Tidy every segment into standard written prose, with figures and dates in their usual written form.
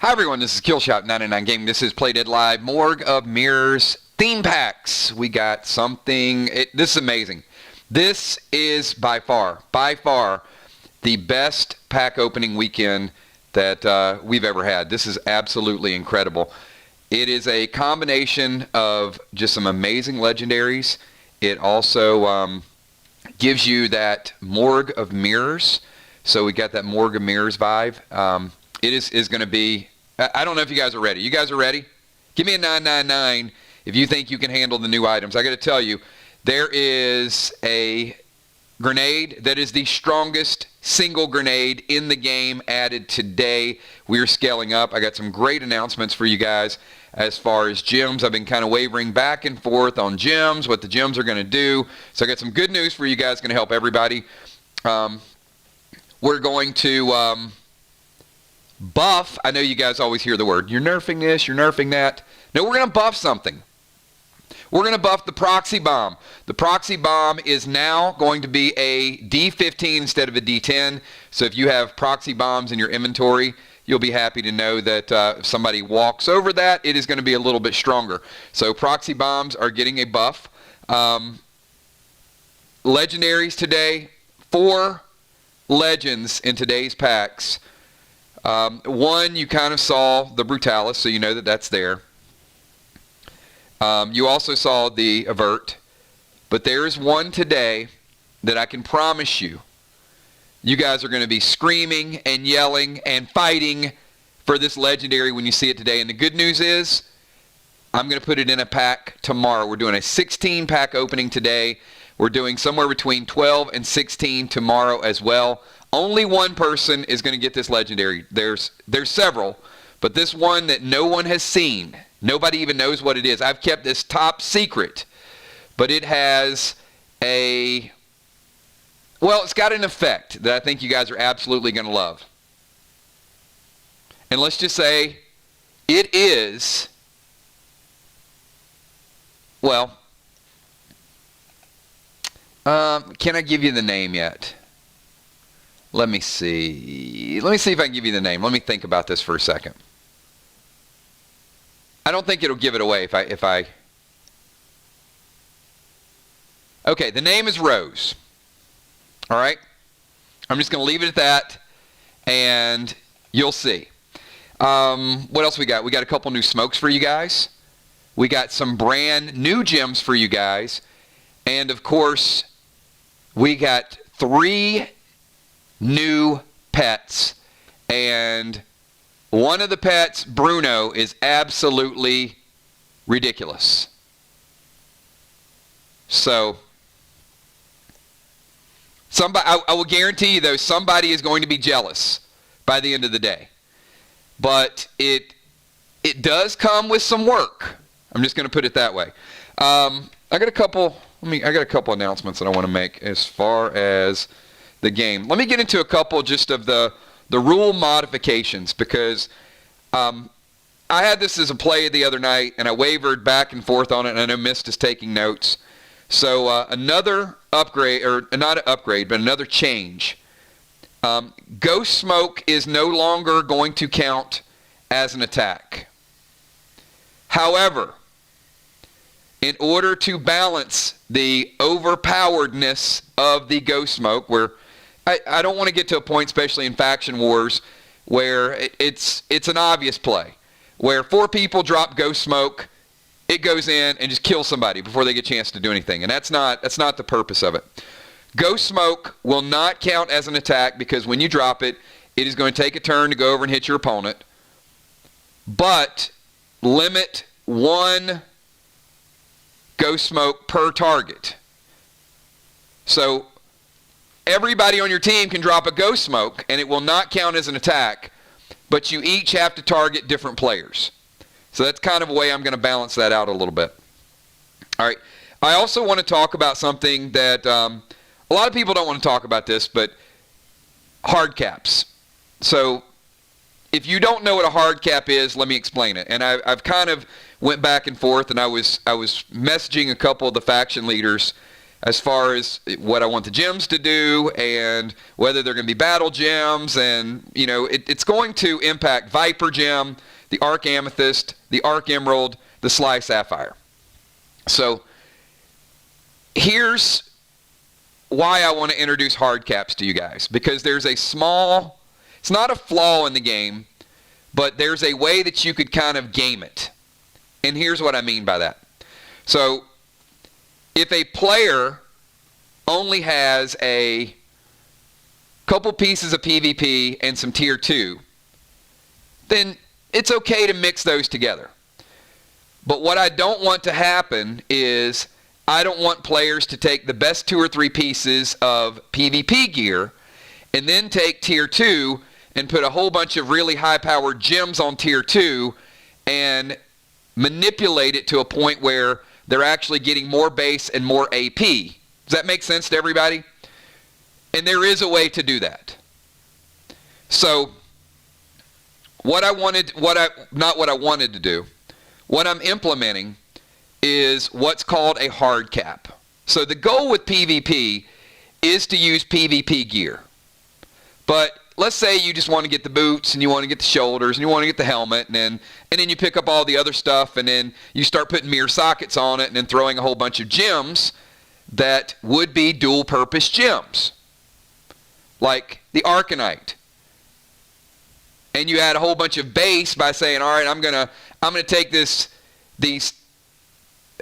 Hi everyone, this is Killshot 99 Gaming. This is Play Dead Live Morgue of Mirrors theme packs. We got something. This is amazing. This is by far the best pack opening weekend that we've ever had. This is absolutely incredible. It is a combination of just some amazing legendaries. It also gives you that Morgue of Mirrors. So we got that Morgue of Mirrors vibe. It is going to be, I don't know if you guys are ready. You guys are ready? Give me a 999 if you think you can handle the new items. I got to tell you, there is a grenade that is the strongest single grenade in the game added today. We're scaling up. I got some great announcements for you guys as far as gems. I've been kind of wavering back and forth on gems, what the gems are going to do. So I got some good news for you guys, going to help everybody. We're going to buff. I know you guys always hear the word, you're nerfing this, you're nerfing that. No, we're going to buff something. We're going to buff the proxy bomb. The proxy bomb is now going to be a D15 instead of a D10. So if you have proxy bombs in your inventory, you'll be happy to know that if somebody walks over that, it is going to be a little bit stronger. So proxy bombs are getting a buff. Legendaries today, 4 legends in today's packs. One, you kind of saw the Brutalis, so you know that that's there. You also saw the Avert. But there is one today that I can promise you, you guys are going to be screaming and yelling and fighting for this legendary when you see it today. And the good news is, I'm going to put it in a pack tomorrow. We're doing a 16-pack opening today. We're doing somewhere between 12 and 16 tomorrow as well. Only one person is going to get this legendary. There's several, but this one that no one has seen, nobody even knows what it is. I've kept this top secret, but it has it's got an effect that I think you guys are absolutely going to love. And let's just say it is, can I give you the name yet? Let me see. Let me see if I can give you the name. Let me think about this for a second. I don't think it'll give it away if I... Okay, the name is Rose. All right? I'm just going to leave it at that, and you'll see. What else we got? We got a couple new smokes for you guys. We got some brand new gems for you guys. And, of course, we got 3 new pets, and one of the pets, Bruno, is absolutely ridiculous. So I will guarantee you though, somebody is going to be jealous by the end of the day. But it does come with some work. I'm just going to put it that way. I got a couple announcements that I want to make as far as the game. Let me get into a couple just of the rule modifications, because I had this as a play the other night and I wavered back and forth on it, and I know Mist is taking notes. So another upgrade, or not an upgrade, but another change. Ghost Smoke is no longer going to count as an attack. However, in order to balance the overpoweredness of the Ghost Smoke, where I don't want to get to a point, especially in Faction Wars, where it's an obvious play, where 4 people drop Ghost Smoke, it goes in and just kills somebody before they get a chance to do anything, and that's not the purpose of it. Ghost Smoke will not count as an attack, because when you drop it, it is going to take a turn to go over and hit your opponent, but limit 1 Ghost Smoke per target. So everybody on your team can drop a Ghost Smoke, and it will not count as an attack, but you each have to target different players. So that's kind of a way I'm going to balance that out a little bit. All right. I also want to talk about something that a lot of people don't want to talk about this, but hard caps. So if you don't know what a hard cap is, let me explain it. And I've kind of went back and forth, and I was messaging a couple of the faction leaders as far as what I want the gems to do and whether they're going to be battle gems. And, it's going to impact Viper Gem, the Arc Amethyst, the Arc Emerald, the Sly Sapphire. So here's why I want to introduce hard caps to you guys. Because there's it's not a flaw in the game, but there's a way that you could kind of game it. And here's what I mean by that. So if a player only has a couple pieces of PvP and some tier 2, then it's okay to mix those together. But what I don't want to happen is I don't want players to take the best 2 or 3 pieces of PvP gear and then take tier 2 and put a whole bunch of really high-powered gems on tier 2 and manipulate it to a point where they're actually getting more base and more AP. Does that make sense to everybody? And there is a way to do that. So what I'm implementing is what's called a hard cap. So the goal with PvP is to use PvP gear. But let's say you just want to get the boots and you want to get the shoulders and you want to get the helmet, and then you pick up all the other stuff, and then you start putting mirror sockets on it and then throwing a whole bunch of gems that would be dual purpose gems, like the Arcanite. And you add a whole bunch of base by saying, all right, I'm gonna take these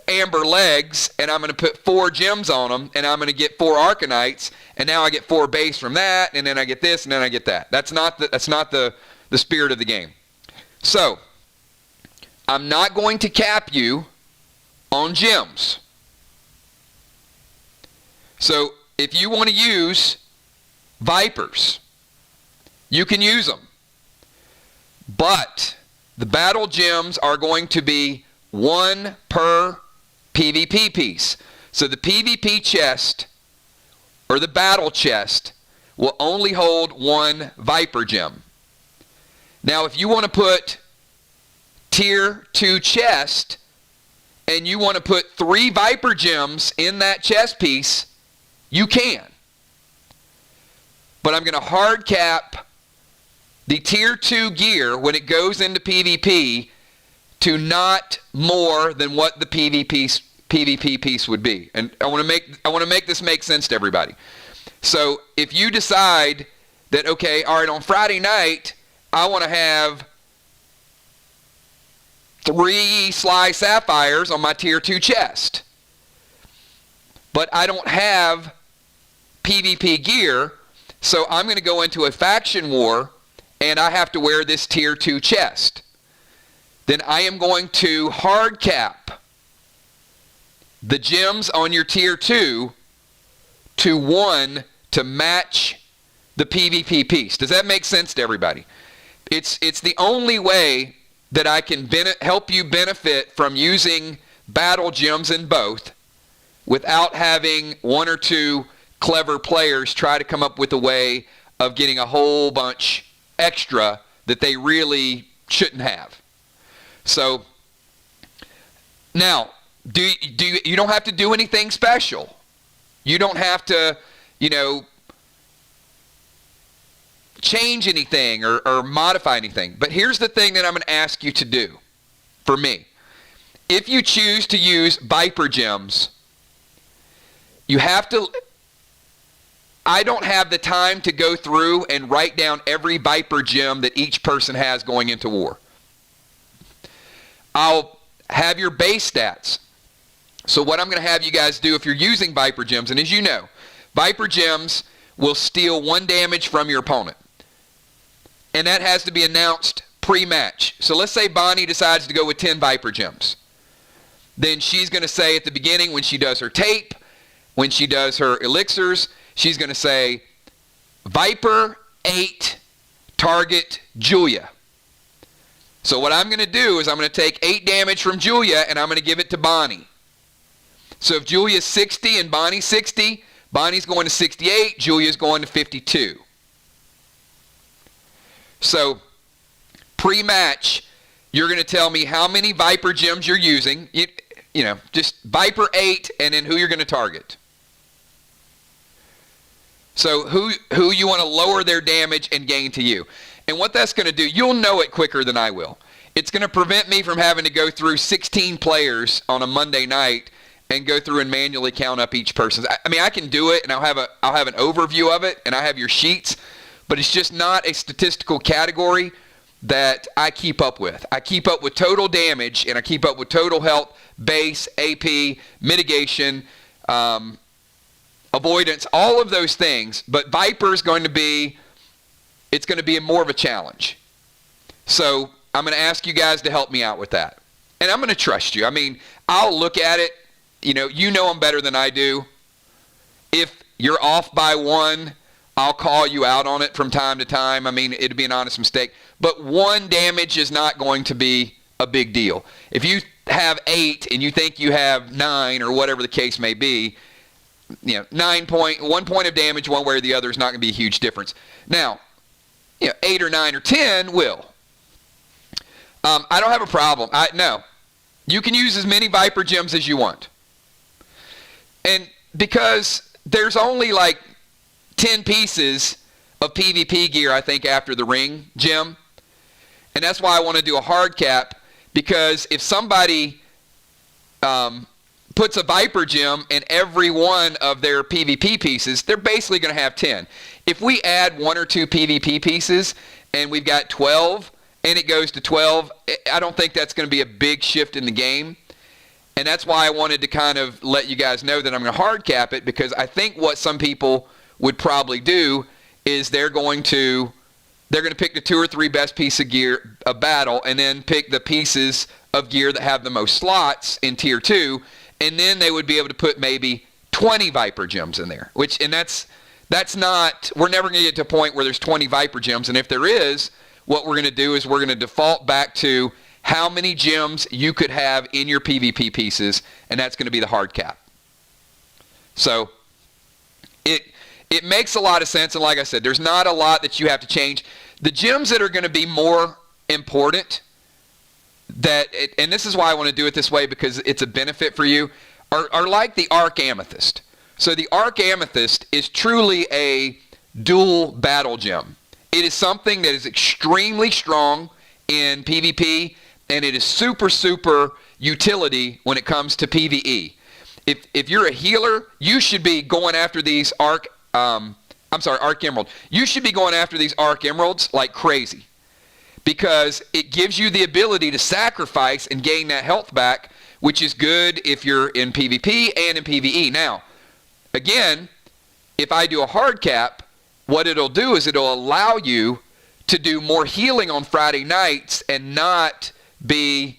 amber legs and I'm gonna put 4 gems on them, and I'm gonna get 4 Arcanites, and now I get 4 base from that, and then I get this, and then I get that. That's not the spirit of the game. So I'm not going to cap you on gems. So if you want to use Vipers, you can use them. But the battle gems are going to be 1 per PvP piece. So the PvP chest or the battle chest will only hold 1 Viper gem. Now if you want to put tier 2 chest and you want to put 3 Viper gems in that chest piece, you can. But I'm going to hard cap the tier 2 gear when it goes into PvP to not more than what the PvP piece would be. And I want to make this make sense to everybody. So if you decide that, okay, all right, on Friday night I want to have 3 Sly Sapphires on my tier 2 chest, but I don't have PvP gear, so I'm going to go into a faction war and I have to wear this tier 2 chest. Then I am going to hard cap the gems on your tier 2 to 1 to match the PvP piece. Does that make sense to everybody? It's the only way that I can help you benefit from using battle gems in both without having 1 or 2 clever players try to come up with a way of getting a whole bunch extra that they really shouldn't have. So now, you don't have to do anything special. You don't have to, change anything or modify anything. But here's the thing that I'm going to ask you to do for me. If you choose to use Viper gems, you have to... I don't have the time to go through and write down every Viper gem that each person has going into war. I'll have your base stats. So what I'm going to have you guys do if you're using Viper gems, and as you know, Viper gems will steal 1 damage from your opponent. And that has to be announced pre-match. So let's say Bonnie decides to go with 10 Viper gems. Then she's going to say at the beginning, when she does her tape, when she does her elixirs, she's going to say, Viper 8, target Julia. So what I'm going to do is I'm going to take 8 damage from Julia and I'm going to give it to Bonnie. So if Julia's 60 and Bonnie's 60, Bonnie's going to 68, Julia's going to 52. So pre-match, you're going to tell me how many Viper gems you're using. Just Viper 8 and then who you're going to target. So who you want to lower their damage and gain to you. And what that's going to do, you'll know it quicker than I will. It's going to prevent me from having to go through 16 players on a Monday night and go through and manually count up each person's. I mean, I can do it, and I'll have an overview of it, and I have your sheets, but it's just not a statistical category that I keep up with. I keep up with total damage, and I keep up with total health, base, AP, mitigation, avoidance, all of those things. But Viper is going to be, it's going to be more of a challenge. So I'm going to ask you guys to help me out with that. And I'm going to trust you. I mean, I'll look at it. You know them better than I do. If you're off by one, I'll call you out on it from time to time. I mean, it'd be an honest mistake. But one damage is not going to be a big deal. If you have 8 and you think you have 9 or whatever the case may be, 1 point of damage one way or the other is not going to be a huge difference. Now, 8 or 9 or 10 will. I don't have a problem. No. You can use as many Viper gems as you want. And because there's only like 10 pieces of PvP gear, I think, after the ring gem. And that's why I want to do a hard cap, because if somebody puts a Viper gem in every one of their PvP pieces, they're basically going to have 10. If we add 1 or 2 PvP pieces and we've got 12 and it goes to 12, I don't think that's going to be a big shift in the game. And that's why I wanted to kind of let you guys know that I'm going to hard cap it, because I think what some people would probably do is they're going to pick the 2 or 3 best piece of gear of battle, and then pick the pieces of gear that have the most slots in tier 2, and then they would be able to put maybe 20 Viper gems in there. That's not, we're never going to get to a point where there's 20 Viper gems, and if there is, what we're going to do is we're going to default back to how many gems you could have in your PvP pieces, and that's going to be the hard cap. So it makes a lot of sense, and like I said, there's not a lot that you have to change. The gems that are going to be more important, and this is why I want to do it this way, because it's a benefit for you, are like the Arc Amethyst. So the Arc Amethyst is truly a dual battle gem. It is something that is extremely strong in PvP, and it is super, super utility when it comes to PvE. If you're a healer, you should be going after these Arc Emerald. You should be going after these Arc Emeralds like crazy, because it gives you the ability to sacrifice and gain that health back, which is good if you're in PvP and in PvE. Now, again, if I do a hard cap, what it'll do is it'll allow you to do more healing on Friday nights and not be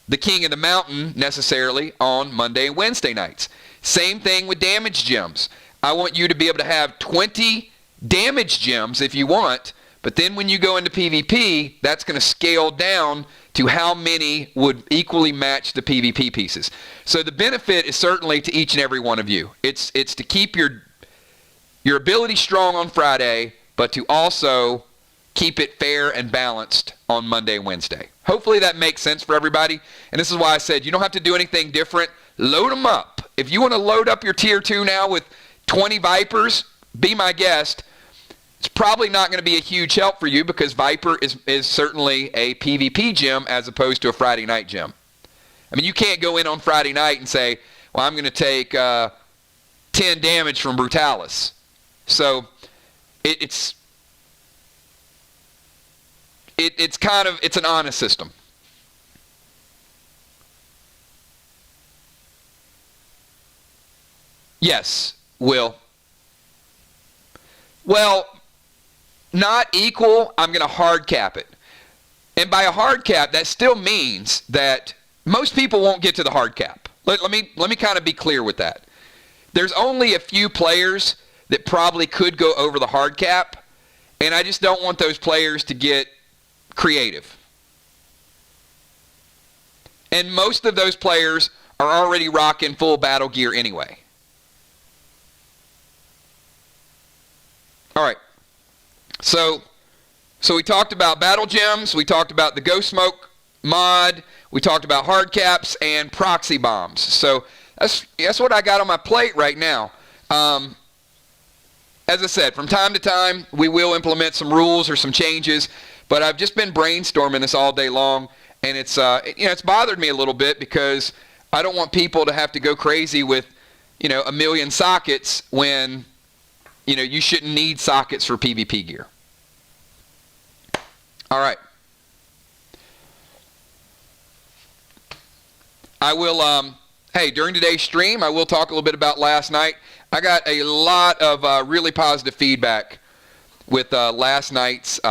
the king of the mountain necessarily on Monday and Wednesday nights. Same thing with damage gems. I want you to be able to have 20 damage gems if you want, but then when you go into PvP, that's going to scale down to how many would equally match the PvP pieces. So the benefit is certainly to each and every one of you. It's to keep your ability strong on Friday, but to also keep it fair and balanced on Monday and Wednesday. Hopefully that makes sense for everybody. And this is why I said you don't have to do anything different. Load them up. If you want to load up your tier 2 now with 20 Vipers, be my guest. It's probably not going to be a huge help for you, because Viper is certainly a PvP gem as opposed to a Friday night gem. I mean, you can't go in on Friday night and say, well, I'm going to take 10 damage from Brutalis. So it's an honest system. Yes, Will. Well, not equal, I'm going to hard cap it. And by a hard cap, that still means that most people won't get to the hard cap. Let me kind of be clear with that. There's only a few players that probably could go over the hard cap, and I just don't want those players to get creative. And most of those players are already rocking full battle gear anyway. All right. So we talked about battle gems, we talked about the Ghost Smoke mod, we talked about hard caps and proxy bombs. So that's what I got on my plate right now. as I said, from time to time, we will implement some rules or some changes, but I've just been brainstorming this all day long, and it's bothered me a little bit because I don't want people to have to go crazy with, a million sockets when, you shouldn't need sockets for PvP gear. All right. I will, during today's stream, I will talk a little bit about last night. I got a lot of really positive feedback with last night's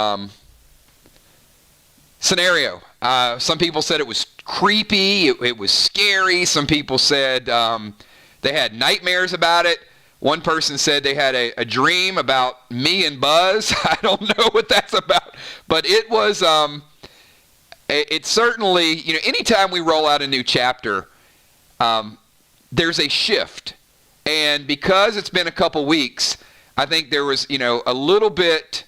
scenario. Some people said it was creepy, it was scary. Some people said they had nightmares about it. One person said they had a dream about me and Buzz. I don't know what that's about, but it was, it certainly, anytime we roll out a new chapter, there's a shift. And because it's been a couple weeks, I think there was, a little bit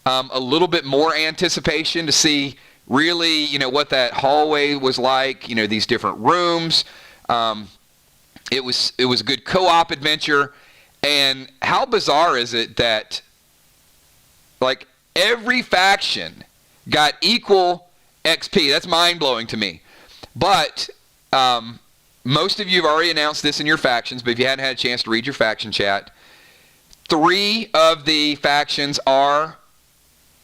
more anticipation to see really, what that hallway was like, these different rooms. It was a good co-op adventure. And how bizarre is it that, like, every faction got equal XP? That's mind-blowing to me. But most of you have already announced this in your factions, but if you hadn't had a chance to read your faction chat, 3 of the factions are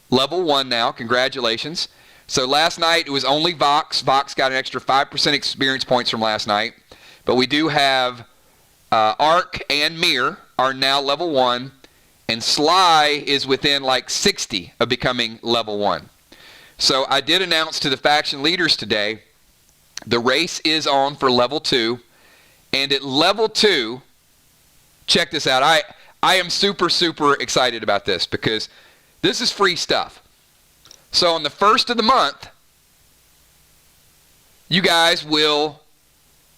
level 1 now. Congratulations. So last night it was only Vox. Vox got an extra 5% experience points from last night. But we do have Ark and Mir are now level 1. And Sly is within like 60 of becoming level 1. So I did announce to the faction leaders today, the race is on for level 2. And at level 2, check this out. I am super, super excited about this because this is free stuff. So on the first of the month, you guys will,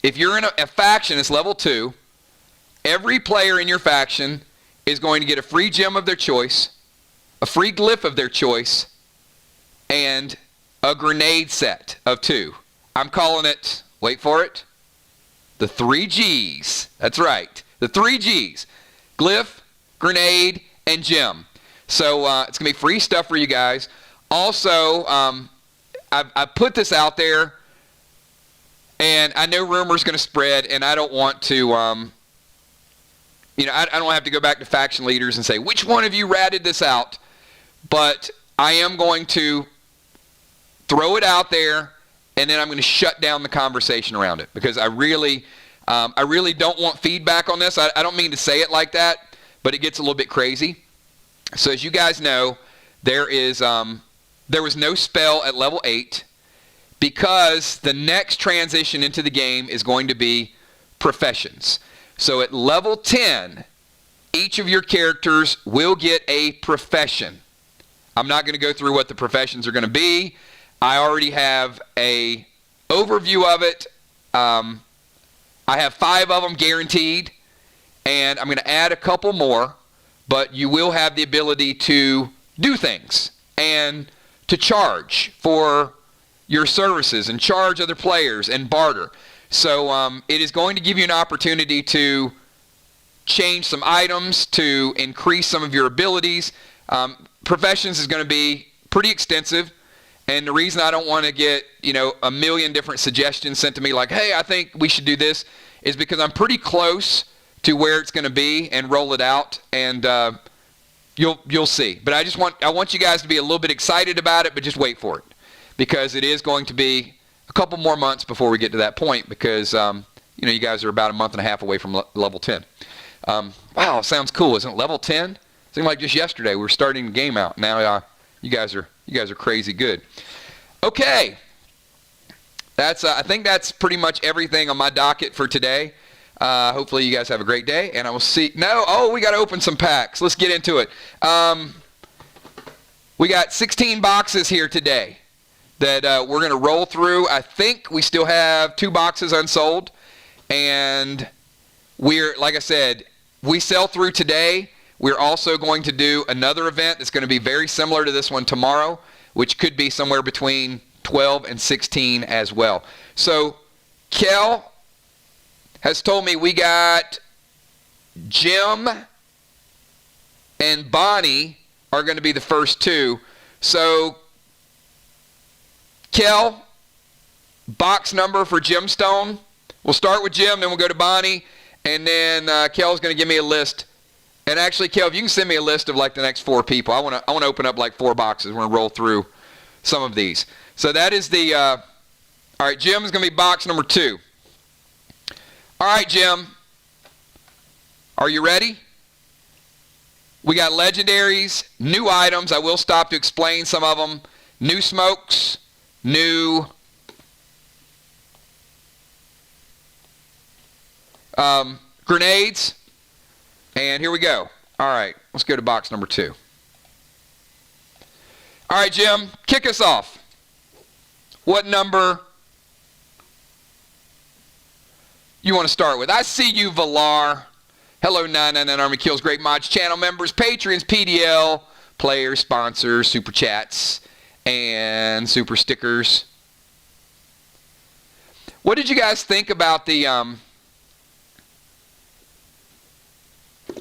if you're in a faction that's level 2, every player in your faction is going to get a free gem of their choice, a free glyph of their choice, and a grenade set of 2. I'm calling it, wait for it, the 3 Gs. That's right, the 3 Gs. Glyph, grenade, and gem. So it's going to be free stuff for you guys. Also, I put this out there, and I know rumors going to spread, and I don't want to, I don't have to go back to faction leaders and say, which one of you ratted this out? But I am going to throw it out there, and then I'm going to shut down the conversation around it because I really don't want feedback on this. I don't mean to say it like that, but it gets a little bit crazy. So as you guys know, there was no spell at level 8 because the next transition into the game is going to be professions. So at level 10, each of your characters will get a profession. I'm not going to go through what the professions are going to be. I already have a overview of it. I have 5 of them guaranteed, and I'm going to add a couple more, but you will have the ability to do things and to charge for your services and charge other players and barter. So it is going to give you an opportunity to change some items, to increase some of your abilities. Professions is going to be pretty extensive. And the reason I don't want to get, a million different suggestions sent to me like, hey, I think we should do this, is because I'm pretty close to where it's going to be and roll it out. And you'll see. But I want you guys to be a little bit excited about it, but just wait for it. Because it is going to be a couple more months before we get to that point because, you guys are about a month and a half away from level 10. Wow, sounds cool, isn't it? Level 10? Seemed like just yesterday we were starting the game out. Now you guys are crazy good. Okay. I think that's pretty much everything on my docket for today. Hopefully you guys have a great day, and I will see. We got to open some packs. Let's get into it. We got 16 boxes here today that we're going to roll through. I think we still have 2 boxes unsold, and like I said, we sell through today. We're also going to do another event that's going to be very similar to this one tomorrow, which could be somewhere between 12 and 16 as well. So Kel has told me we got gem and Bonnie are going to be the first two. So, Kel, box number for Gemstone. We'll start with Jim, then we'll go to Bonnie, and then Kel's going to give me a list. And actually, Kel, if you can send me a list of like the next 4 people. I want to open up like 4 boxes. We're going to roll through some of these. So that is the, all right, Jim is going to be box number 2. All right, Jim, are you ready? We got legendaries, new items. I will stop to explain some of them. New smokes, new grenades. And here we go. All right, let's go to box number 2. All right, Jim, kick us off. What number you want to start with? I see you, Valar. Hello, 999 Army Kills, Great Mods channel members, patrons, PDL, players, sponsors, super chats, and super stickers. What did you guys think about the,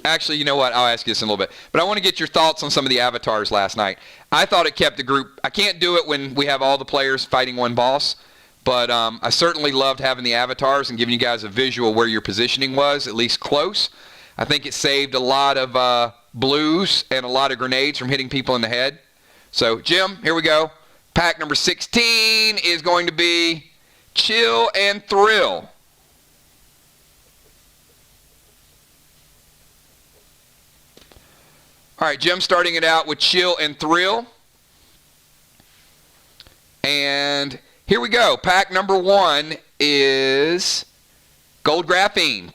actually, you know what? I'll ask you this in a little bit. But I want to get your thoughts on some of the avatars last night. I thought it kept the group. I can't do it when we have all the players fighting one boss. But I certainly loved having the avatars and giving you guys a visual where your positioning was, at least close. I think it saved a lot of blues and a lot of grenades from hitting people in the head. So, Jim, here we go. Pack number 16 is going to be Chill and Thrill. All right, Jim starting it out with Chill and Thrill. And here we go. Pack number 1 is Gold Graphene,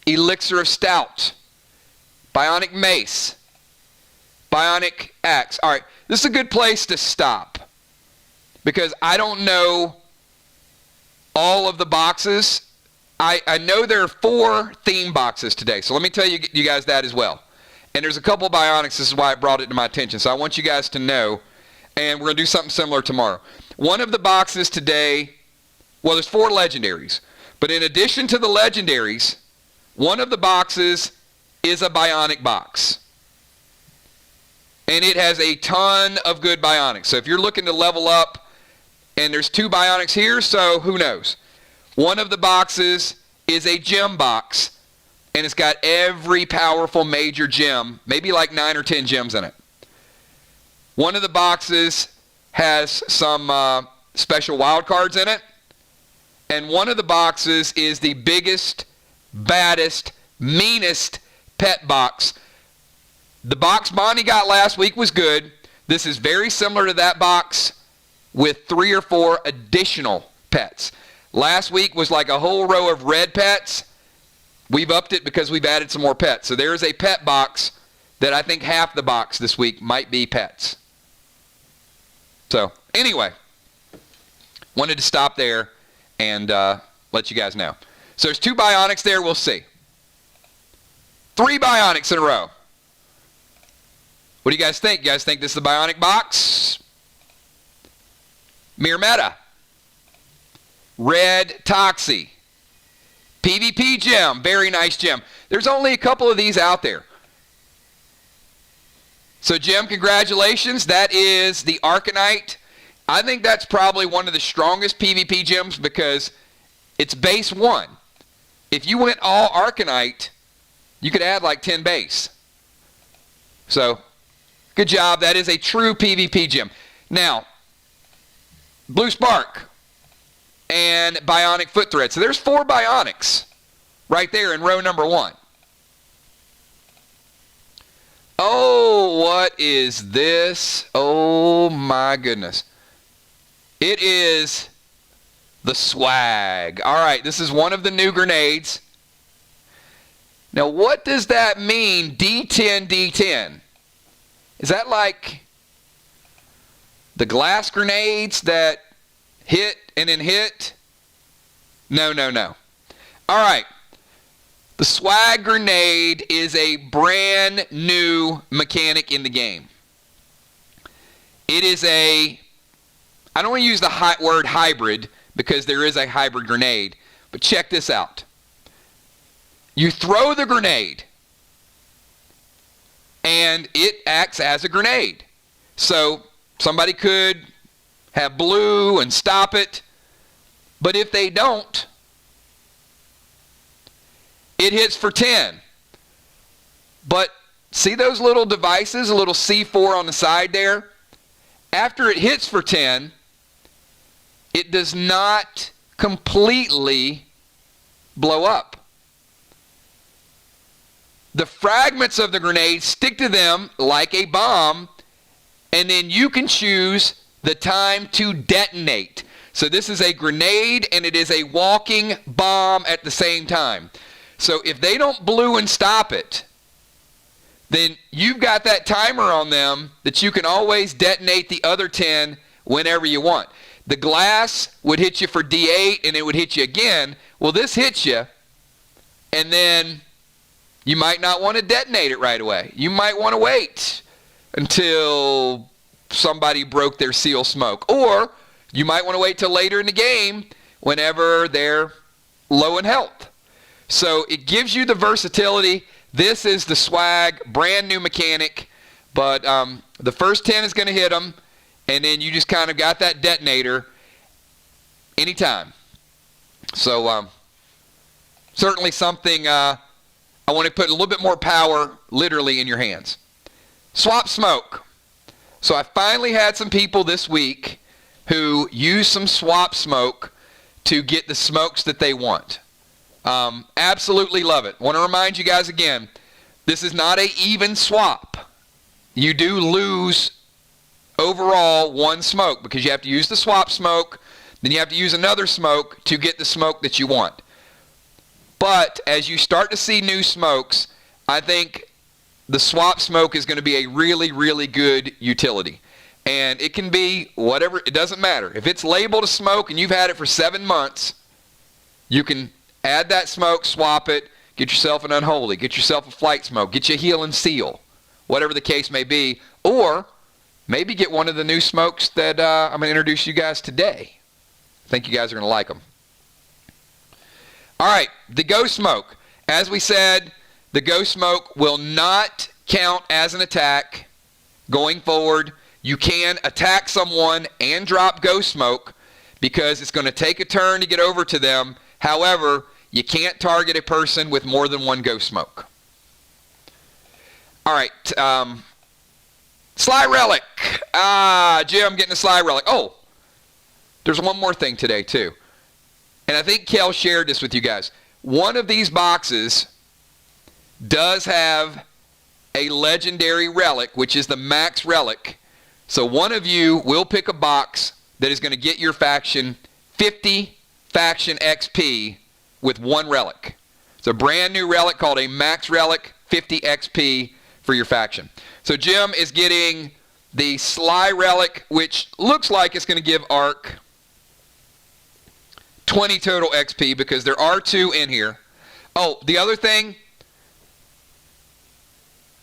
Elixir of Stout, Bionic Mace, Bionic Axe. All right, this is a good place to stop because I don't know all of the boxes. I know there are 4 theme boxes today, so let me tell you guys that as well. And there's a couple of Bionics. This is why it brought it to my attention. So I want you guys to know, and we're going to do something similar tomorrow. One of the boxes today, well, there's 4 legendaries. But in addition to the legendaries, one of the boxes is a Bionic box. And it has a ton of good Bionics. So if you're looking to level up, and there's 2 Bionics here, so who knows? One of the boxes is a gem box. And it's got every powerful major gem, maybe like 9 or 10 gems in it. One of the boxes has some special wild cards in it. And one of the boxes is the biggest, baddest, meanest pet box. The box Bonnie got last week was good. This is very similar to that box with 3 or 4 additional pets. Last week was like a whole row of red pets. We've upped it because we've added some more pets. So there's a pet box that I think half the box this week might be pets. So anyway, wanted to stop there and let you guys know. So there's 2 Bionics there. We'll see. 3 Bionics in a row. What do you guys think? You guys think this is the Bionic box? Mere Meta. Red Toxie. PvP gem, very nice gem. There's only a couple of these out there. So Jim, congratulations. That is the Arcanite. I think that's probably one of the strongest PvP gems because it's base 1. If you went all Arcanite, you could add like 10 base. So, good job. That is a true PvP gem. Now, Blue Spark and Bionic Foot Thread. So there's 4 Bionics right there in row number 1. Oh, what is this? Oh my goodness. It is the swag. All right, this is one of the new grenades. Now, what does that mean, D10, D10? Is that like the glass grenades that hit and then hit? No, no, no. All right. The swag grenade is a brand new mechanic in the game. It is a, I don't want to use the word hybrid because there is a hybrid grenade, but check this out. You throw the grenade, and it acts as a grenade. So somebody could have blue and stop it, but if they don't, it hits for 10. But see those little devices, a little C4 on the side there? After it hits for 10, it does not completely blow up. The fragments of the grenade stick to them like a bomb, and then you can choose the time to detonate. So this is a grenade and it is a walking bomb at the same time. So if they don't blue and stop it, then you've got that timer on them that you can always detonate the other 10 whenever you want. The glass would hit you for D8 and it would hit you again. Well, this hits you, and then you might not want to detonate it right away. You might want to wait until somebody broke their seal smoke. Or you might want to wait till later in the game whenever they're low in health. So it gives you the versatility. This is the swag, brand new mechanic. But the first 10 is going to hit them, and then you just kind of got that detonator anytime. So certainly something I want to put a little bit more power literally in your hands. Swap smoke. So I finally had some people this week who use some swap smoke to get the smokes that they want. Absolutely love it. Want to remind you guys again, this is not an even swap. You do lose overall one smoke because you have to use the swap smoke, then you have to use another smoke to get the smoke that you want. But as you start to see new smokes, I think the swap smoke is going to be a really, really good utility. And it can be whatever, it doesn't matter. If it's labeled a smoke and you've had it for 7 months, you can add that smoke, swap it, get yourself an unholy, get yourself a flight smoke, get you a heal and seal, whatever the case may be. Or maybe get one of the new smokes that I'm going to introduce you guys today. I think you guys are going to like them. All right, the ghost smoke. As we said, the ghost smoke will not count as an attack going forward. You can attack someone and drop ghost smoke because it's going to take a turn to get over to them. However, you can't target a person with more than one ghost smoke. All right, Sly Relic. Jim, getting a Sly Relic. Oh, there's one more thing today too. And I think Kel shared this with you guys. One of these boxes does have a legendary relic, which is the max relic. So one of you will pick a box that is going to get your faction 50 faction XP with one relic. It's a brand new relic called a max relic, 50 XP for your faction. So Jim is getting the Sly Relic, which looks like it's going to give Ark 20 total XP because there are 2 in here. Oh, the other thing,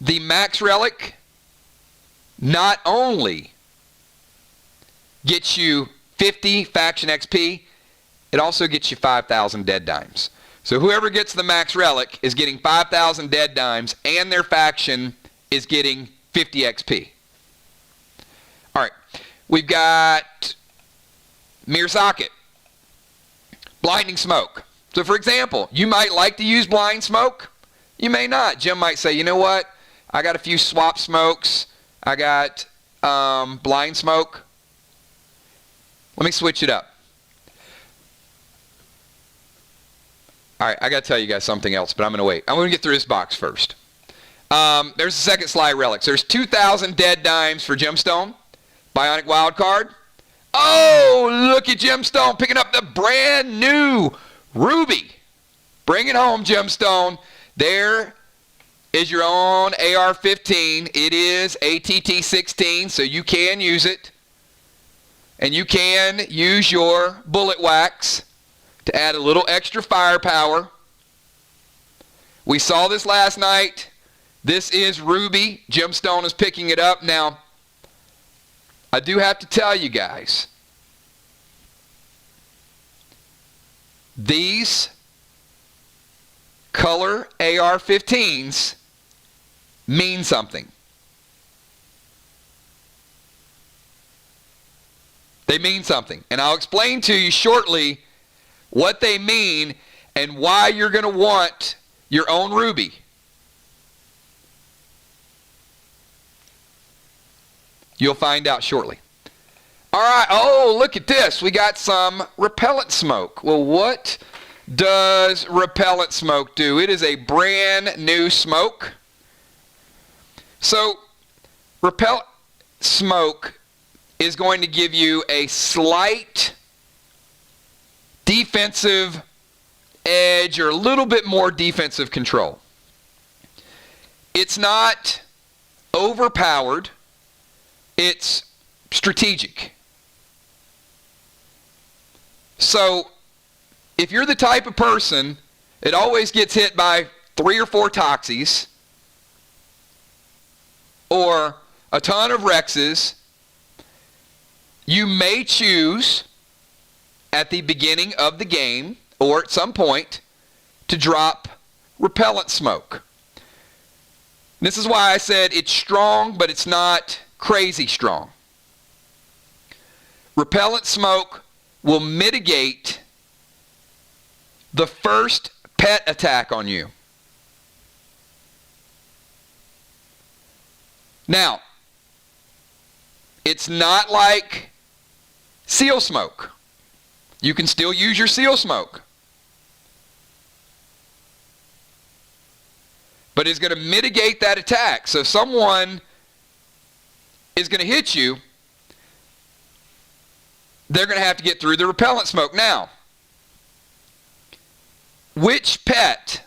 the max relic not only gets you 50 faction XP, it also gets you 5,000 dead dimes. So whoever gets the max relic is getting 5,000 dead dimes and their faction is getting 50 XP. All right, we've got Mirror Socket. Blinding smoke. So for example, you might like to use blind smoke. You may not. Jim might say, you know what? I got a few swap smokes. I got blind smoke. Let me switch it up. All right, I got to tell you guys something else, but I'm going to wait. I'm going to get through this box first. There's the second Sly Relic. So there's 2,000 dead dimes for Gemstone. Bionic Wild Card. Oh, look at Gemstone picking up the brand new Ruby. Bring it home, Gemstone. There is your own AR-15. It is ATT-16, so you can use it. And you can use your bullet wax to add a little extra firepower. We saw this last night. This is Ruby. Gemstone is picking it up. Now, I do have to tell you guys, these color AR-15s mean something. They mean something. And I'll explain to you shortly what they mean and why you're going to want your own ruby. You'll find out shortly. All right. Oh, look at this. We got some repellent smoke. Well, what does repellent smoke do? It is a brand new smoke. So, repellent smoke is going to give you a slight defensive edge or a little bit more defensive control. It's not overpowered. It's strategic. So, if you're the type of person that always gets hit by 3 or 4 toxies or a ton of Rexes, you may choose at the beginning of the game or at some point to drop repellent smoke. This is why I said it's strong, but it's not crazy strong. Repellent smoke will mitigate the first pet attack on you. Now, it's not like seal smoke. You can still use your seal smoke. But it's going to mitigate that attack. So if someone is going to hit you, they're going to have to get through the repellent smoke. Now, which pet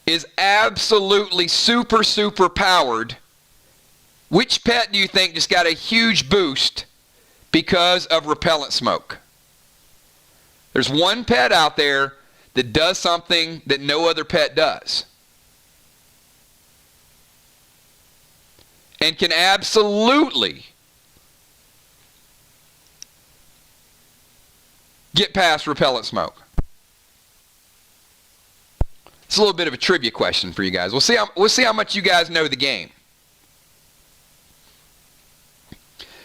is absolutely super powered? Which pet do you think just got a huge boost because of repellent smoke? There's one pet out there that does something that no other pet does. And can absolutely get past repellent smoke. It's a little bit of a trivia question for you guys. We'll see how much you guys know the game.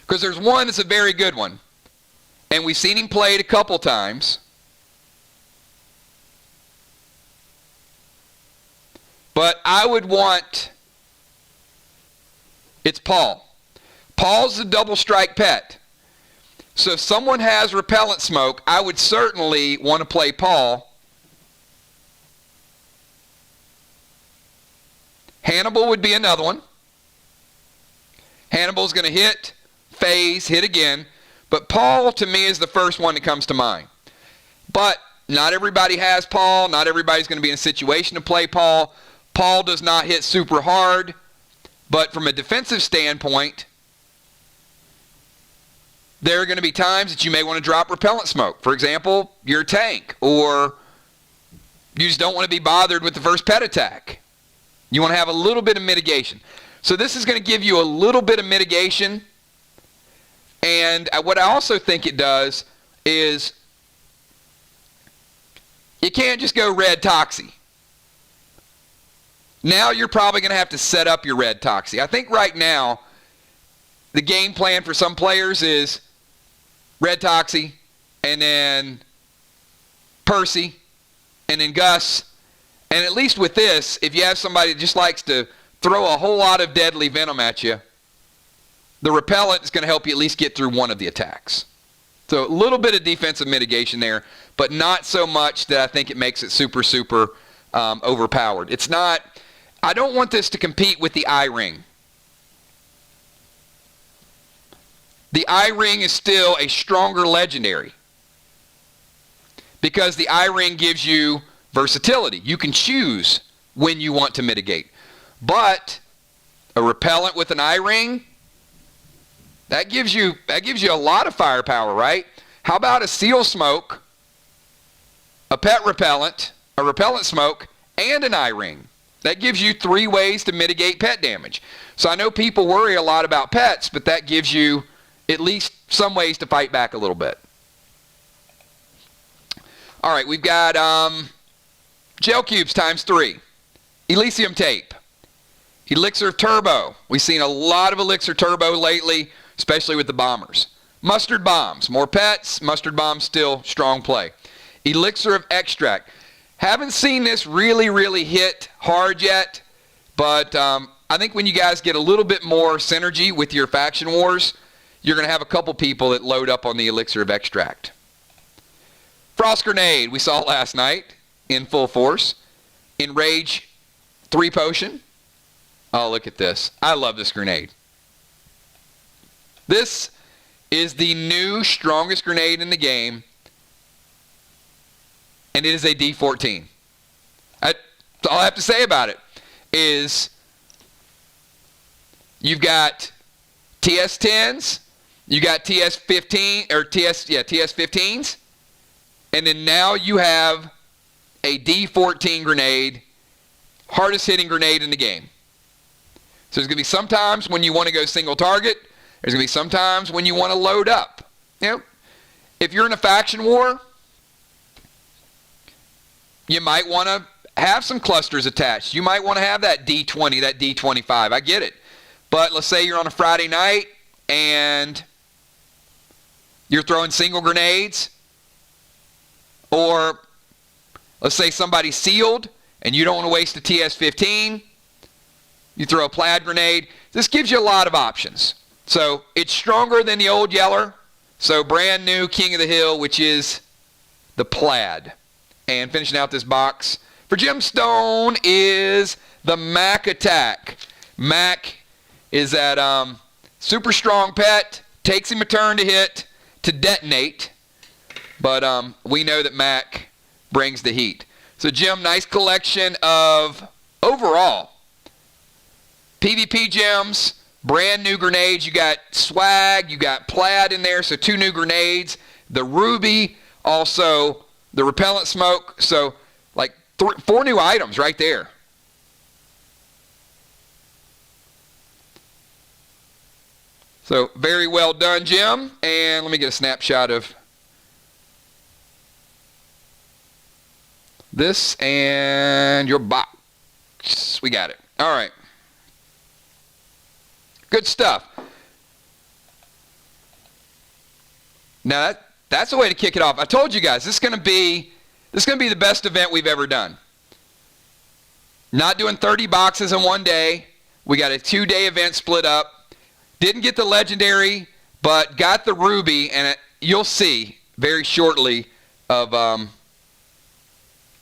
Because there's one that's a very good one. And we've seen him played a couple times. But I would want, it's Paul. Paul's a double strike pet. So if someone has repellent smoke, I would certainly want to play Paul. Hannibal would be another one. Hannibal's going to hit, phase, hit again. But Paul, to me, is the first one that comes to mind. But not everybody has Paul. Not everybody's going to be in a situation to play Paul. Paul does not hit super hard. But from a defensive standpoint, there are going to be times that you may want to drop repellent smoke. For example, you're a tank, or you just don't want to be bothered with the first pet attack. You want to have a little bit of mitigation. So this is going to give you a little bit of mitigation. And what I also think it does is you can't just go red toxie. Now you're probably going to have to set up your red toxie. I think right now the game plan for some players is red toxie, and then Percy, and then Gus. And at least with this, if you have somebody that just likes to throw a whole lot of deadly venom at you, the repellent is going to help you at least get through one of the attacks. So a little bit of defensive mitigation there, but not so much that I think it makes it super overpowered. It's not, I don't want this to compete with the eye ring. The eye ring is still a stronger legendary because the eye ring gives you versatility. You can choose when you want to mitigate. But a repellent with an eye ring, that gives you a lot of firepower, right? How about a seal smoke, a pet repellent, a repellent smoke, and an eye ring? That gives you 3 ways to mitigate pet damage. So I know people worry a lot about pets, but that gives you at least some ways to fight back a little bit. All right, we've got gel cubes times 3. Elysium tape. Elixir of Turbo. We've seen a lot of Elixir Turbo lately, especially with the bombers. Mustard Bombs. More pets. Mustard Bombs still strong play. Elixir of Extract. Haven't seen this really hit hard yet, but I think when you guys get a little bit more synergy with your faction wars, you're going to have a couple people that load up on the Elixir of Extract. Frost Grenade, we saw last night in full force. Enrage 3 potion. Oh, look at this. I love this grenade. This is the new strongest grenade in the game, and it is a D14. All I have to say about it is you've got TS10s, you got TS15 or TS15s, and then now you have a D14 grenade, hardest hitting grenade in the game. So there's going to be some times when you want to go single target. There's going to be some times when you want to load up. You know, if you're in a faction war, you might want to have some clusters attached. You might want to have that D20, that D25. I get it. But let's say you're on a Friday night and you're throwing single grenades, or let's say somebody's sealed and you don't want to waste a TS15. You throw a plaid grenade. This gives you a lot of options. So it's stronger than the old Yeller. So brand new King of the Hill, which is the plaid. And finishing out this box for Gemstone is the Mac Attack. Mac is that super strong pet. Takes him a turn to hit, to detonate. But we know that Mac brings the heat. So Gem, nice collection of overall PvP gems, brand new grenades. You got swag, you got plaid in there, so 2 new grenades. The ruby, also the repellent smoke. So like 4 new items right there. So very well done, Jim. And let me get a snapshot of this and your box. We got it. All right. Good stuff. Now that's the way to kick it off. I told you guys this is going to be the best event we've ever done. Not doing 30 boxes in one day. We got a 2-day event split up. Didn't get the legendary, but got the ruby, and you'll see very shortly of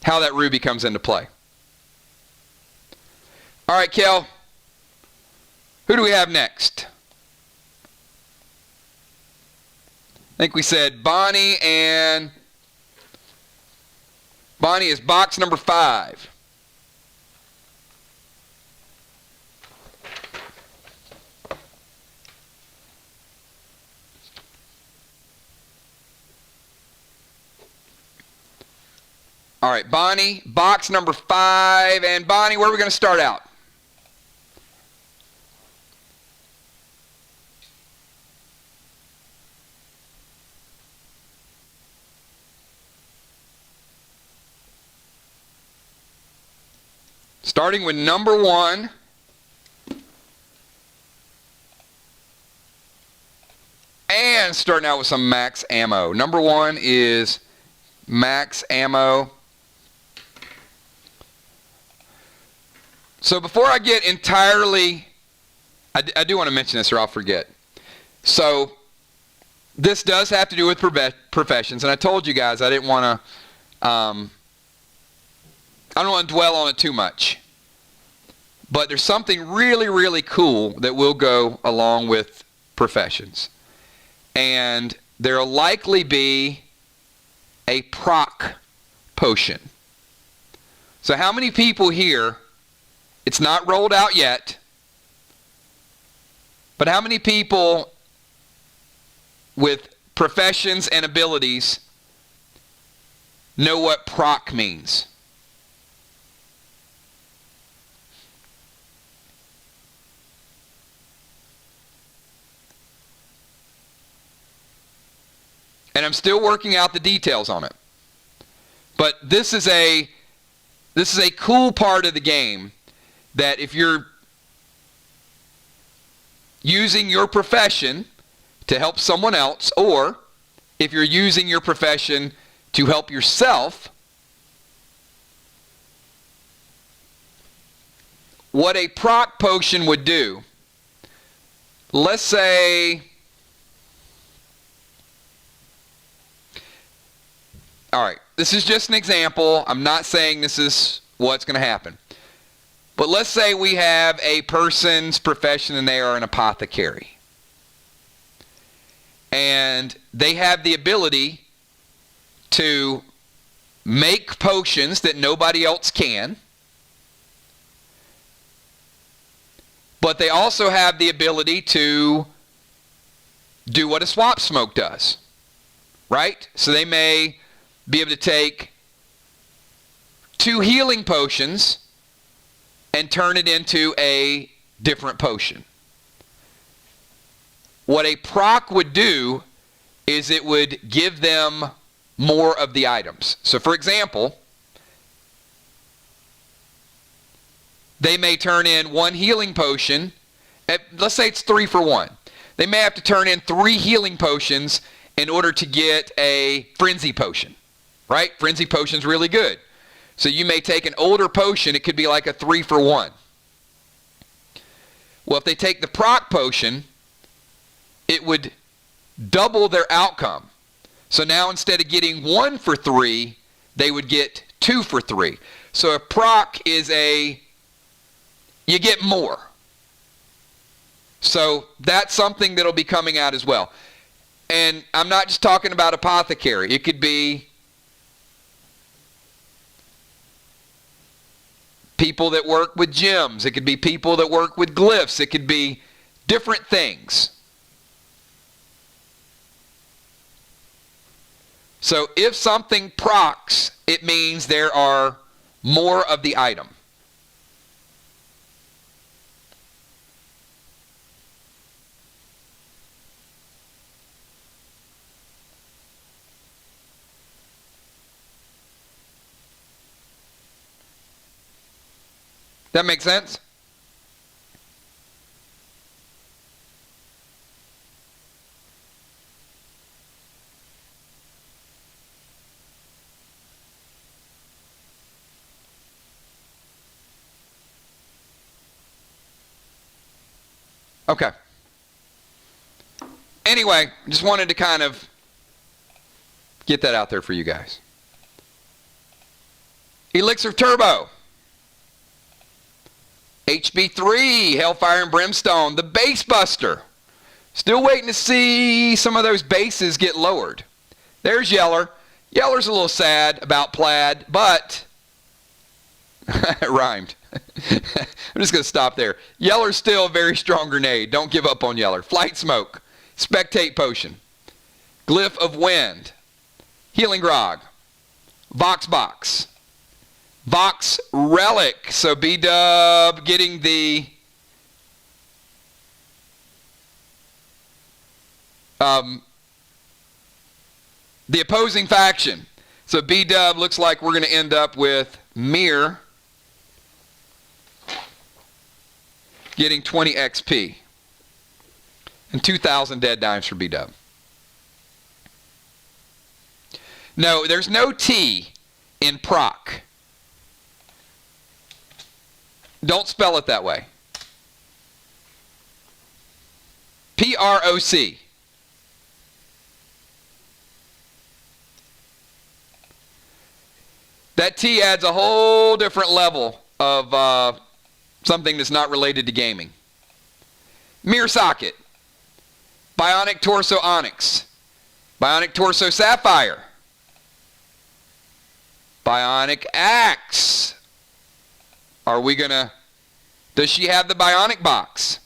how that ruby comes into play. All right, Kel. Who do we have next? I think we said Bonnie, and Bonnie is box number 5. All right, Bonnie, box number 5. And Bonnie, where are we going to start out? Starting with number 1. And starting out with some max ammo. Number 1 is max ammo. So before I get entirely, I do want to mention this or I'll forget. So this does have to do with professions, and I told you guys I didn't want to, I don't want to dwell on it too much. But there's something really cool that will go along with professions. And there'll likely be a proc potion. So how many people here, it's not rolled out yet, but how many people with professions and abilities know what proc means? And I'm still working out the details on it. But this is a cool part of the game that if you're using your profession to help someone else, or if you're using your profession to help yourself, what a proc potion would do, let's say, all right, this is just an example. I'm not saying this is what's going to happen. But let's say we have a person's profession and they are an apothecary. And they have the ability to make potions that nobody else can. But they also have the ability to do what a swap smoke does. Right? So they may be able to take 2 healing potions and turn it into a different potion. What a proc would do is it would give them more of the items. So for example, they may turn in 1 healing potion. Let's say it's 3 for 1. They may have to turn in 3 healing potions in order to get a frenzy potion. Right? Frenzy potion's really good. So you may take an older potion, it could be like a 3 for 1. Well, if they take the proc potion, it would double their outcome. So now instead of getting 1 for 3, they would get 2 for 3. So a proc is you get more. So that's something that'll be coming out as well. And I'm not just talking about apothecary. It could be people that work with gems. It could be people that work with glyphs. It could be different things. So if something procs, it means there are more of the item. That make sense? Okay. Anyway, just wanted to kind of get that out there for you guys. Elixir Turbo. HB3, Hellfire and Brimstone, the Base Buster. Still waiting to see some of those bases get lowered. There's Yeller. Yeller's a little sad about Plaid, but it rhymed. I'm just going to stop there. Yeller's still a very strong grenade. Don't give up on Yeller. Flight Smoke, Spectate Potion, Glyph of Wind, Healing Grog, Vox Box, Vox Relic. So B-Dub getting the opposing faction. So B-Dub looks like we're going to end up with Mir getting 20 XP and 2,000 dead dimes for B-Dub. No, there's no T in proc. Don't spell it that way. P-R-O-C. That T adds a whole different level of something that's not related to gaming. Mirror Socket. Bionic Torso Onyx. Bionic Torso Sapphire. Bionic Axe. Are we going to... Does she have the Bionic Box?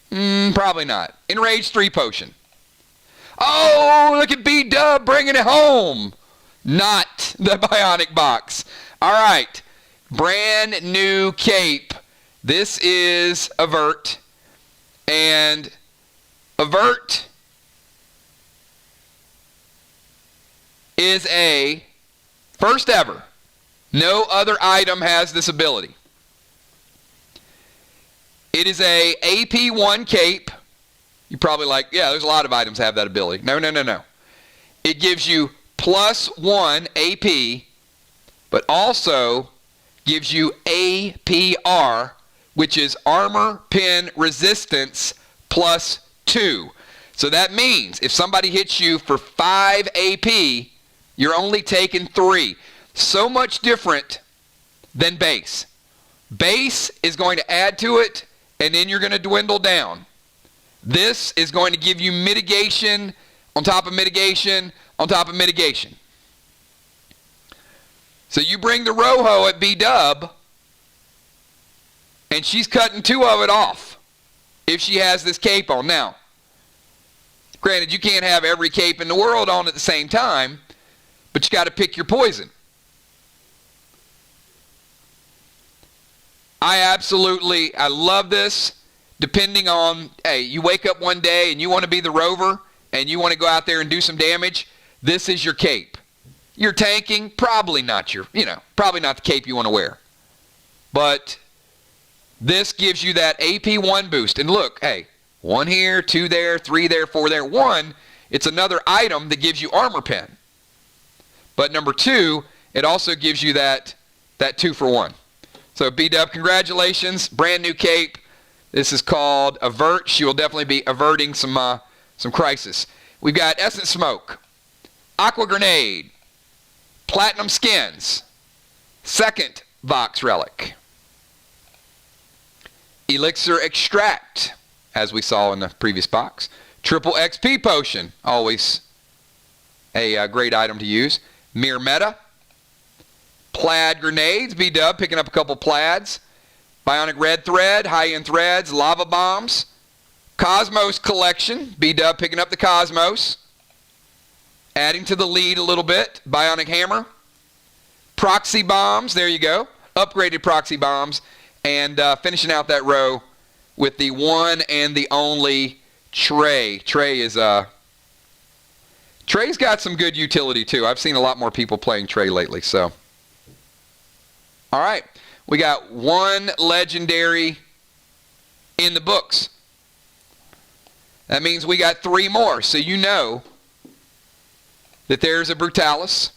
Probably not. Enrage 3 Potion. Oh, look at B-Dub bringing it home. Not the Bionic Box. All right. Brand new cape. This is Avert. And Avert is a first ever No other item has this ability. It is a AP1 cape. You're probably like, yeah, there's a lot of items that have that ability. No. It gives you +1 AP, but also gives you APR, which is armor pen resistance +2. So that means if somebody hits you for 5 AP, you're only taking 3. So much different than base. Base is going to add to it, and then you're going to dwindle down. This is going to give you mitigation on top of mitigation on top of mitigation. So you bring the Rojo at B-dub, and she's cutting 2 of it off if she has this cape on. Now, granted, you can't have every cape in the world on at the same time, but you got to pick your poison. I love this. Depending on, hey, you wake up one day and you want to be the rover and you want to go out there and do some damage, this is your cape. You're tanking, probably not probably not the cape you want to wear. But this gives you that AP1 boost. And look, hey, 1 here, 2 there, 3 there, 4 there. 1, it's another item that gives you armor pen. But number 2, it also gives you that 2 for 1. So B-dub, congratulations, brand new cape. This is called Avert. She will definitely be averting some crisis. We've got Essence Smoke, Aqua Grenade, Platinum Skins, second Vox Relic, Elixir Extract, as we saw in the previous box, Triple XP Potion, always a great item to use, Mirror Meta, Plaid Grenades, B-dub, picking up a couple plaids, Bionic Red Thread, High-End Threads, Lava Bombs, Cosmos Collection, B-dub picking up the Cosmos, adding to the lead a little bit, Bionic Hammer, Proxy Bombs, there you go, upgraded Proxy Bombs, and finishing out that row with the one and the only Trey. Trey's got some good utility too. I've seen a lot more people playing Trey lately, so. All right, we got 1 legendary in the books. That means we got 3 more. So you know that there's a Brutalis.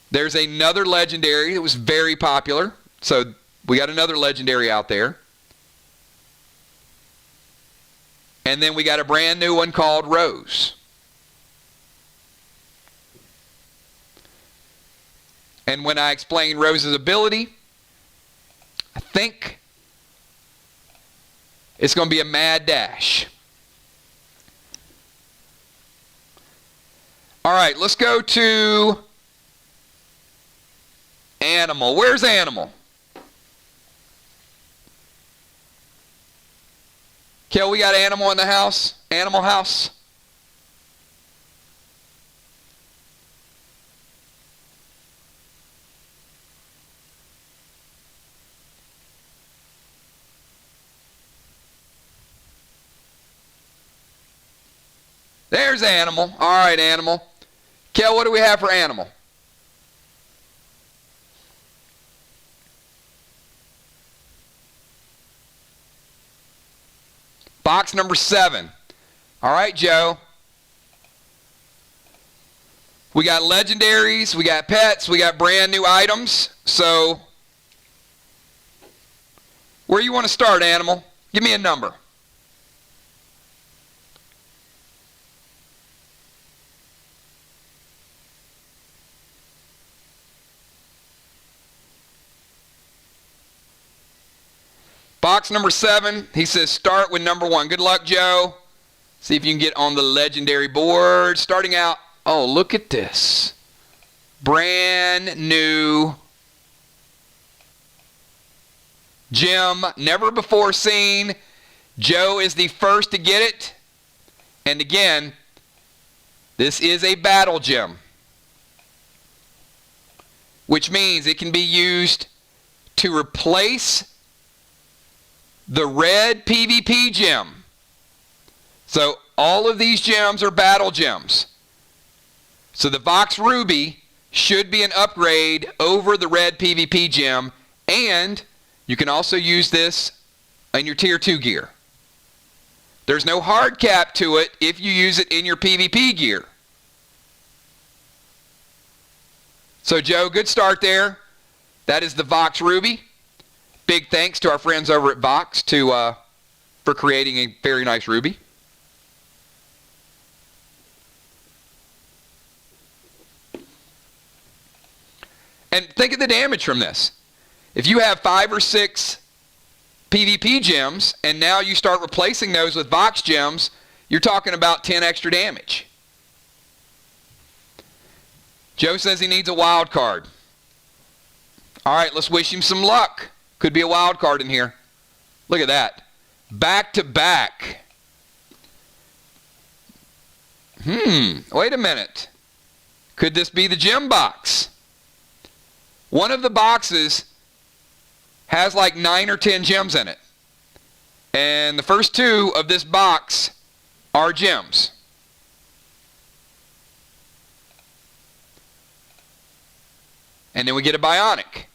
There's another legendary that was very popular. So we got another legendary out there. And then we got a brand new one called Rose. And when I explain Rose's ability, I think it's going to be a mad dash. All right, let's go to Animal. Where's Animal? Kel, we got Animal in the house? Animal house? There's Animal. All right, Animal. Kel, what do we have for Animal? Box number 7. All right, Joe. We got legendaries, we got pets, we got brand new items. So, where you want to start, Animal? Give me a number. Box number 7, he says start with number 1. Good luck, Joe. See if you can get on the legendary board. Starting out, oh, look at this. Brand new gem, never before seen. Joe is the first to get it. And again, this is a battle gem, which means it can be used to replace the red PvP gem. So all of these gems are battle gems. So the Vox Ruby should be an upgrade over the red PvP gem, and you can also use this in your tier 2 gear. There's no hard cap to it if you use it in your PvP gear. So Joe, good start there. That is the Vox Ruby. Big thanks to our friends over at Vox for creating a very nice ruby. And think of the damage from this. If you have 5 or 6 PvP gems, and now you start replacing those with Vox gems, you're talking about 10 extra damage. Joe says he needs a wild card. All right, let's wish him some luck. Could be a wild card in here. Look at that. Back to back. Wait a minute. Could this be the gem box? One of the boxes has like 9 or 10 gems in it. And the first 2 of this box are gems. And then we get a Bionic.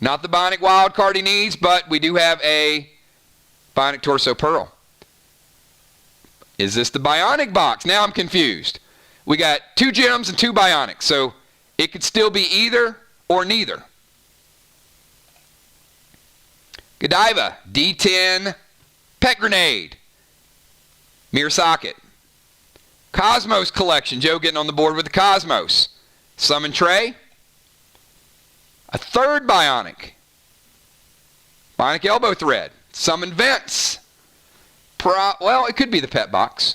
Not the Bionic wild card he needs, but we do have a Bionic Torso Pearl. Is this the Bionic box? Now I'm confused. We got 2 gems and 2 Bionics, so it could still be either or neither. Godiva, D10, Pet Grenade, Mirror Socket. Cosmos Collection, Joe getting on the board with the Cosmos. Summon Tray. A 3rd Bionic. Bionic Elbow Thread. Summon Vents. Well, it could be the pet box.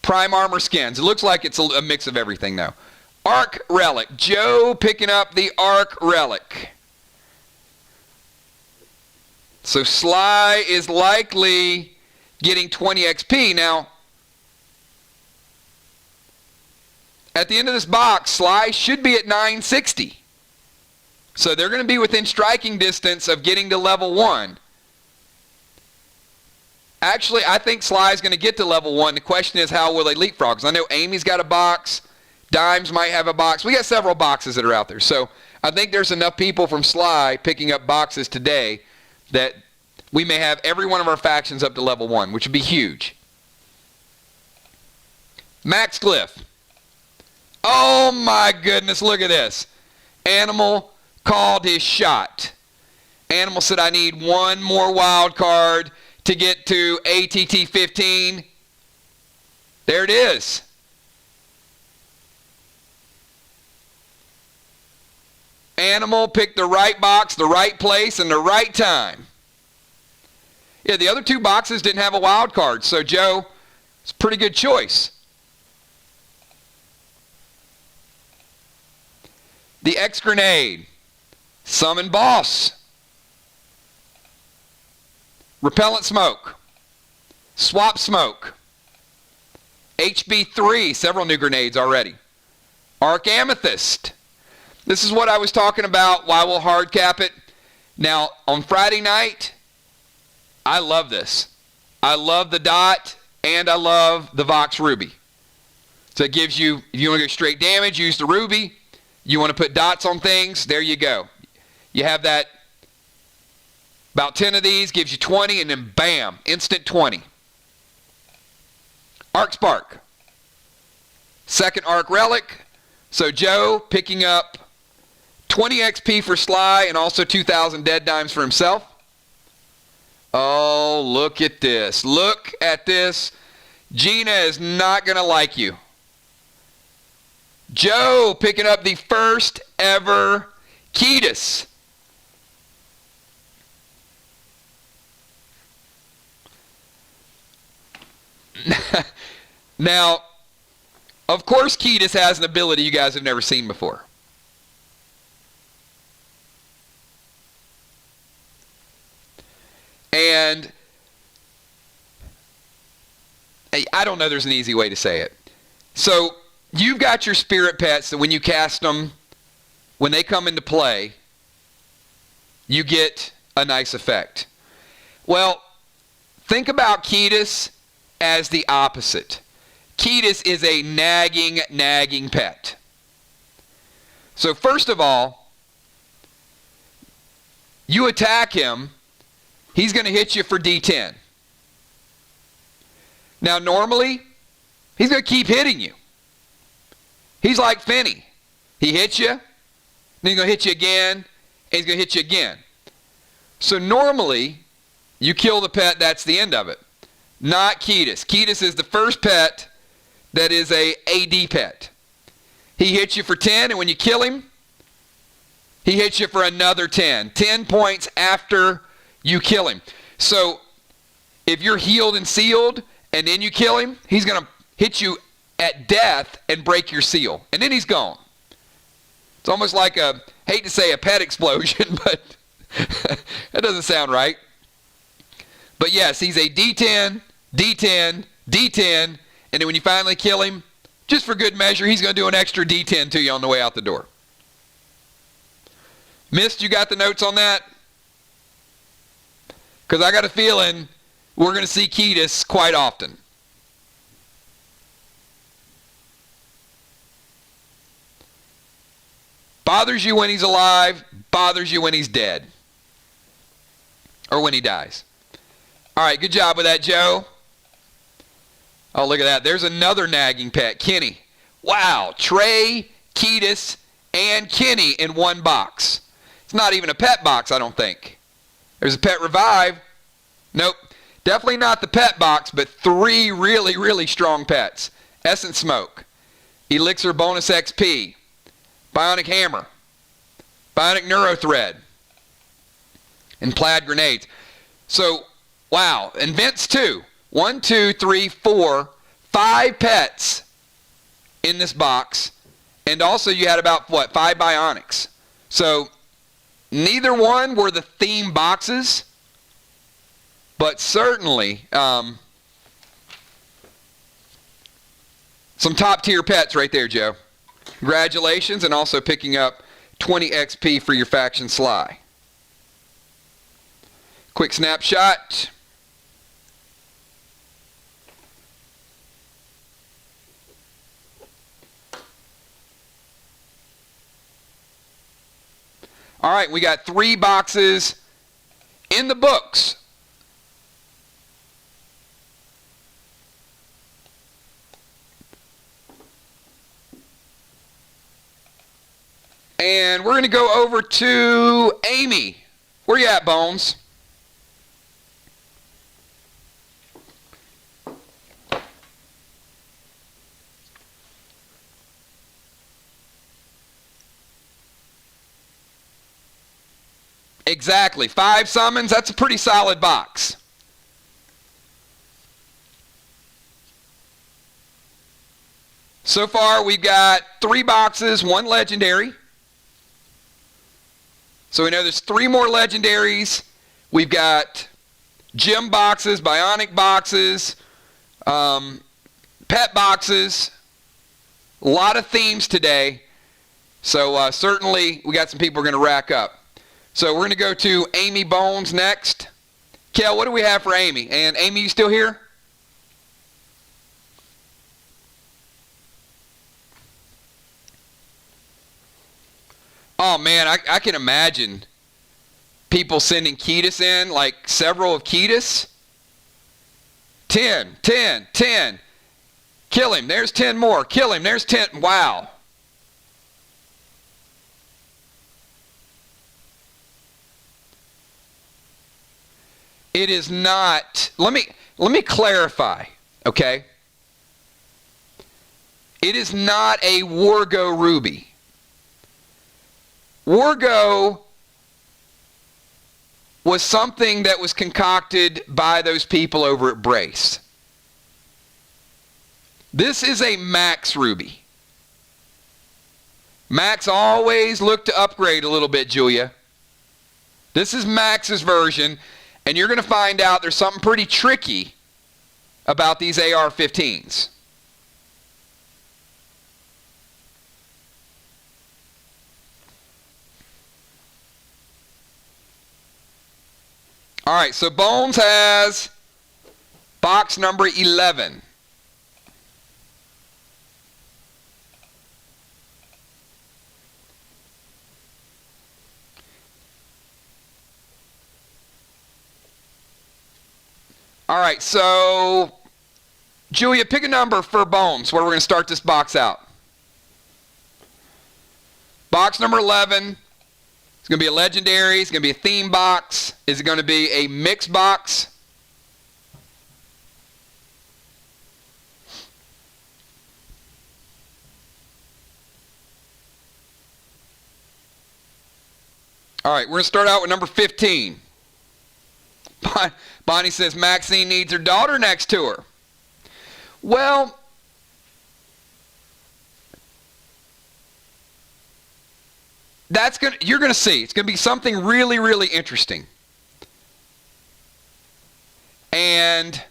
Prime Armor Skins. It looks like it's a mix of everything, though. Arc Relic. Joe picking up the Arc Relic. So Sly is likely getting 20 XP. Now, at the end of this box, Sly should be at 960. So they're going to be within striking distance of getting to level 1. Actually, I think Sly is going to get to level 1. The question is, how will they leapfrog? Because I know Amy's got a box. Dimes might have a box. We got several boxes that are out there. So I think there's enough people from Sly picking up boxes today that we may have every one of our factions up to level 1, which would be huge. Max Cliff. Oh my goodness, look at this. Animal called his shot. Animal said, I need one more wild card to get to ATT 15. There it is. Animal picked the right box, the right place, and the right time. Yeah, the other 2 boxes didn't have a wild card, so Joe, it's a pretty good choice. The X Grenade. Summon Boss. Repellent Smoke. Swap Smoke. HB3, several new grenades already. Arc Amethyst. This is what I was talking about, why we'll hard cap it. Now, on Friday night, I love this. I love the dot, and I love the Vox Ruby. So it gives you, if you want to go straight damage, use the Ruby. You want to put dots on things, there you go. You have that, about 10 of these, gives you 20, and then bam, instant 20. Arc Spark. Second Arc Relic. So Joe picking up 20 XP for Sly and also 2,000 dead dimes for himself. Oh, look at this. Look at this. Gina is not going to like you. Joe picking up the first ever Ketis. Now, of course Ketis has an ability you guys have never seen before. And I don't know there's an easy way to say it. So you've got your spirit pets that when you cast them, when they come into play, you get a nice effect. Well, think about Ketis as the opposite. Ketis is a nagging pet. So first of all, you attack him, he's going to hit you for D10. Now normally, he's going to keep hitting you. He's like Finney. He hits you, then he's going to hit you again, and he's going to hit you again. So normally, you kill the pet, that's the end of it. Not Ketis. Ketis is the first pet that is a AD pet. He hits you for 10, and when you kill him, he hits you for another 10. 10 points after you kill him. So if you're healed and sealed, and then you kill him, he's going to hit you at death and break your seal. And then he's gone. It's almost like hate to say a pet explosion, but that doesn't sound right. But yes, he's a D10, D10, D10, and then when you finally kill him, just for good measure, he's going to do an extra D10 to you on the way out the door. Mist, you got the notes on that? Because I got a feeling we're going to see Ketis quite often. Bothers you when he's alive, bothers you when he's dead. Or when he dies. All right, good job with that, Joe. Oh, look at that. There's another nagging pet, Kenny. Wow, Trey, Ketis, and Kenny in one box. It's not even a pet box, I don't think. There's a pet revive. Nope, definitely not the pet box, but 3 really, really strong pets. Essence Smoke, Elixir Bonus XP, Bionic Hammer, Bionic Neurothread, and Plaid Grenades. So, wow, and Vince too. 1, 2, 3, 4, 5 pets in this box. And also you had about, 5 Bionics. So, neither one were the theme boxes, but certainly some top tier pets right there, Joe. Congratulations, and also picking up 20 XP for your faction Sly. Quick snapshot. All right, we got 3 boxes in the books. And we're going to go over to Amy. Where you at, Bones? Exactly. 5 summons, that's a pretty solid box. So far, we've got 3 boxes, 1 legendary. So we know there's 3 more legendaries. We've got gem boxes, bionic boxes, pet boxes. A lot of themes today. So certainly we got some people we're going to rack up. So we're going to go to Amy Bones next. Kel, what do we have for Amy? And Amy, you still here? Oh man, I can imagine people sending Ketis in, like several of Ketis. 10, 10, 10. Kill him, there's 10 more. Kill him, there's 10. Wow. It is not, let me clarify, okay? It is not a Wargo Ruby. Wargo was something that was concocted by those people over at Brace. This is a Max Ruby. Max always looked to upgrade a little bit, Julia. This is Max's version, and you're going to find out there's something pretty tricky about these AR-15s. All right, so Bones has box number 11. All right, so Julia, pick a number for Bones where we're going to start this box out. Box number 11. It's going to be a legendary. It's going to be a theme box. Is it going to be a mix box? All right, we're going to start out with number 15. Bonnie says Maxine needs her daughter next to her. Well, you're going to see. It's going to be something really, really interesting. And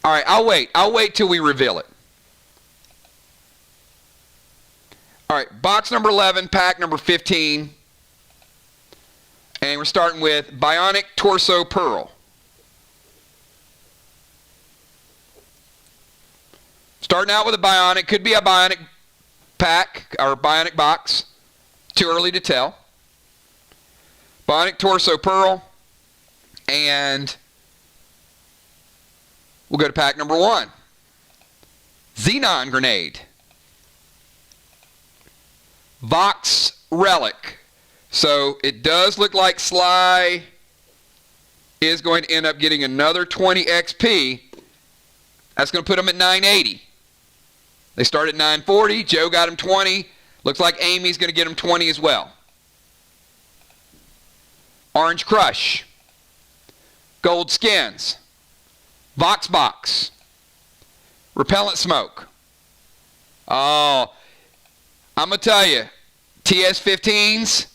all right, I'll wait till we reveal it. All right, box number 11, pack number 15. And we're starting with Bionic Torso Pearl. Starting out with a Bionic. Could be a Bionic pack or Bionic box. Too early to tell. Bionic Torso Pearl. And we'll go to pack number 1. Xenon Grenade. Vox Relic. So it does look like Sly is going to end up getting another 20 XP. That's going to put him at 980. They start at 940. Joe got him 20. Looks like Amy's going to get him 20 as well. Orange Crush. Gold Skins. Vox Box. Repellent Smoke. Oh, I'm going to tell you, TS-15s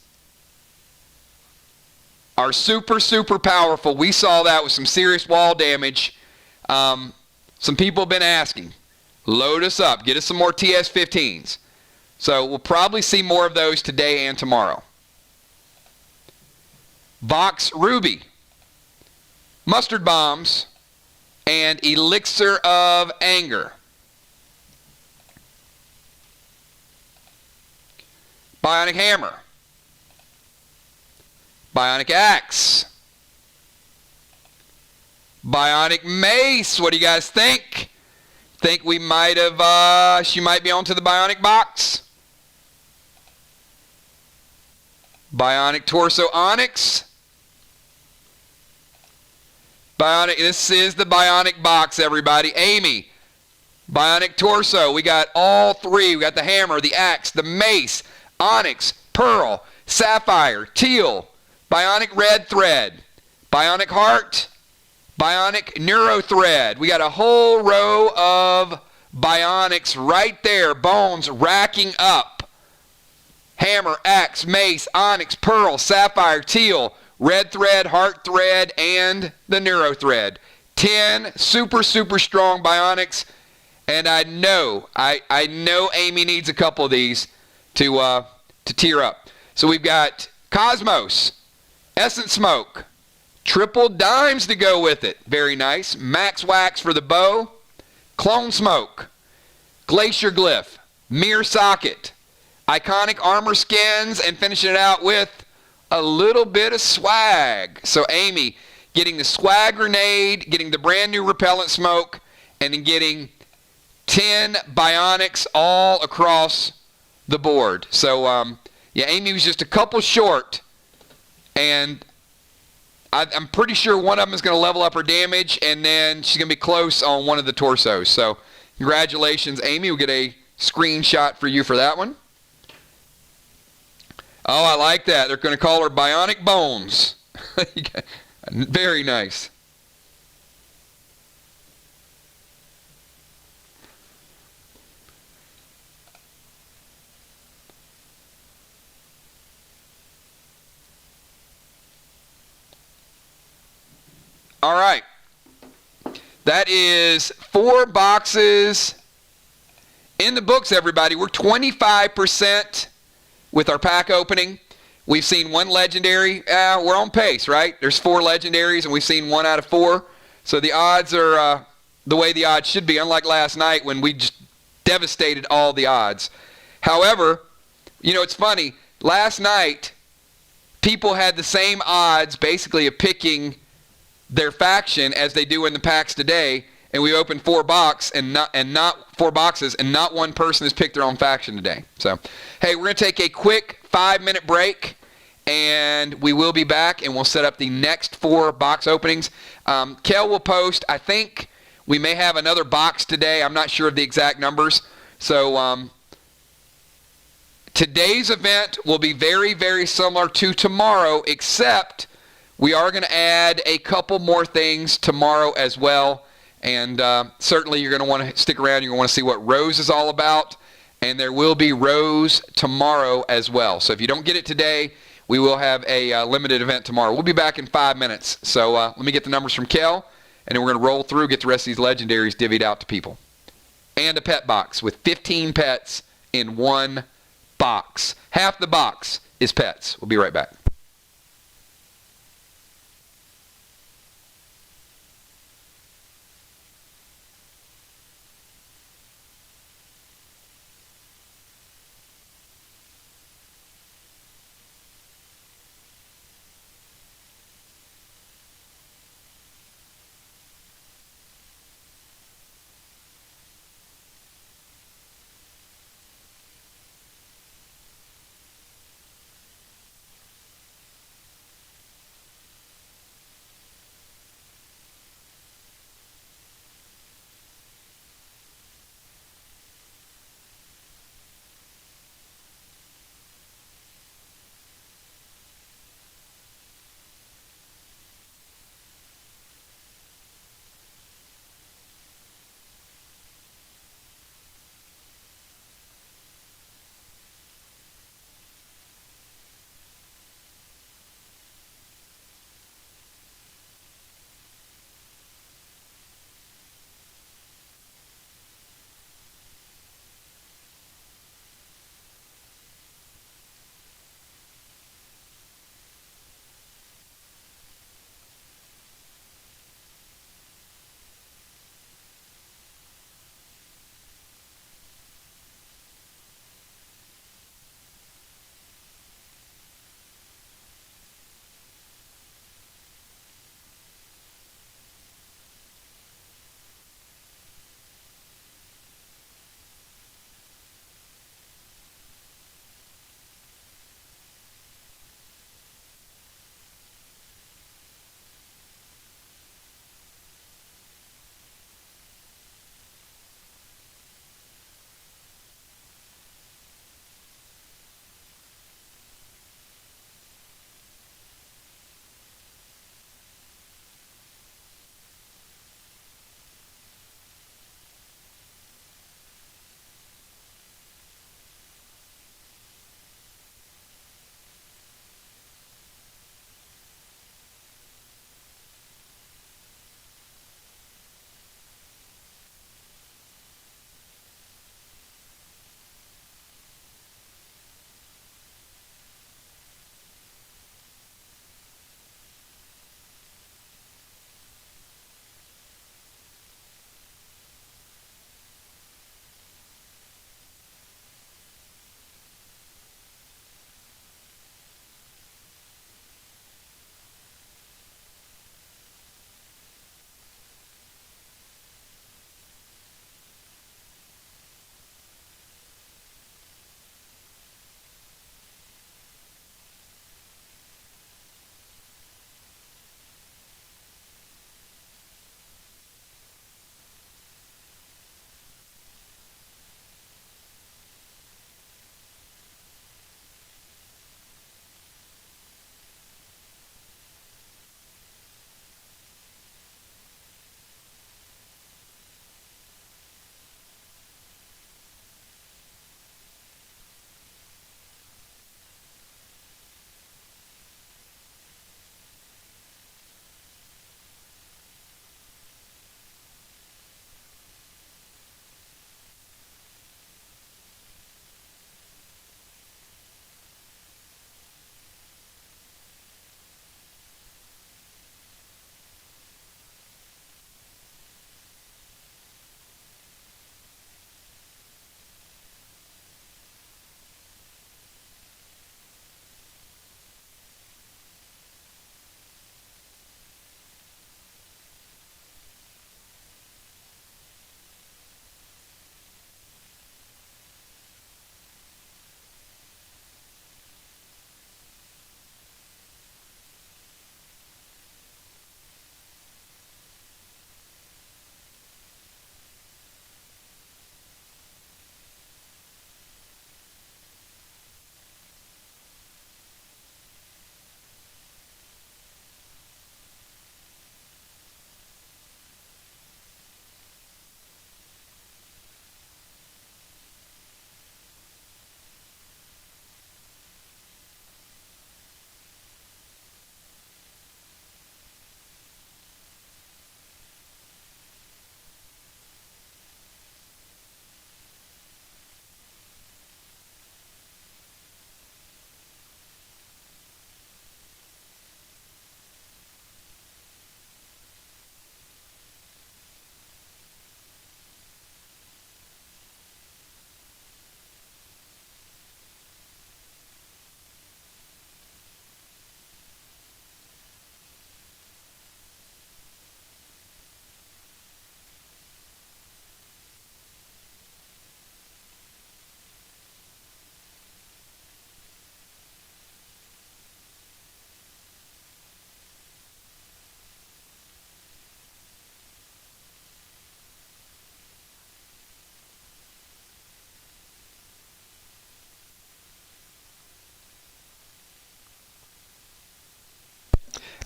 are super, super powerful. We saw that with some serious wall damage. Some people have been asking, load us up, get us some more TS-15s. So we'll probably see more of those today and tomorrow. Vox Ruby, Mustard Bombs, and Elixir of Anger. Bionic Hammer. Bionic Axe. Bionic Mace. What do you guys think? Think we might have, she might be onto the Bionic box? Bionic Torso Onyx. This is the Bionic box, everybody. Amy. Bionic Torso. We got all three. We got the Hammer, the Axe, the Mace, Onyx, Pearl, Sapphire, Teal, Bionic Red Thread, Bionic Heart, Bionic Neurothread. We got a whole row of Bionics right there. Bones racking up. Hammer, Axe, Mace, Onyx, Pearl, Sapphire, Teal, Red Thread, Heart Thread, and the Neurothread. 10 super, super strong Bionics. And I know Amy needs a couple of these to tear up. So we've got Cosmos, Essence Smoke, triple dimes to go with it. Very nice. Max Wax for the bow, Clone Smoke, Glacier Glyph, Mirror Socket, Iconic Armor Skins, and finishing it out with a little bit of swag. So Amy getting the swag grenade, getting the brand new Repellent Smoke, and then getting 10 Bionics all across the board. So yeah, Amy was just a couple short, and I'm pretty sure one of them is going to level up her damage, and then she's going to be close on one of the torsos. So congratulations, Amy. We'll get a screenshot for you for that one. Oh, I like that. They're going to call her Bionic Bones. Very nice. All right. That is 4 boxes in the books, everybody. We're 25% with our pack opening. We've seen 1 legendary. We're on pace, right? There's 4 legendaries, and we've seen 1 out of 4. So the odds are the way the odds should be, unlike last night when we just devastated all the odds. However, you know, it's funny. Last night, people had the same odds basically of picking their faction as they do in the packs today, and we opened 4 boxes and not 4 boxes, and not one person has picked their own faction today. So, hey, we're going to take a quick 5-minute break, and we will be back, and we'll set up the next 4 box openings. Kel will post, I think we may have another box today. I'm not sure of the exact numbers. So today's event will be very, very similar to tomorrow, except we are going to add a couple more things tomorrow as well. And certainly you're going to want to stick around. You're going to want to see what Rose is all about. And there will be Rose tomorrow as well. So if you don't get it today, we will have a limited event tomorrow. We'll be back in 5 minutes. So let me get the numbers from Kel, and then we're going to roll through, get the rest of these legendaries divvied out to people. And a pet box with 15 pets in one box. Half the box is pets. We'll be right back.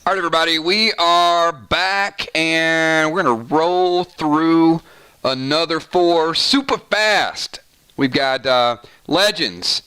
All right, everybody, we are back, and we're going to roll through another 4 super fast. We've got Legends,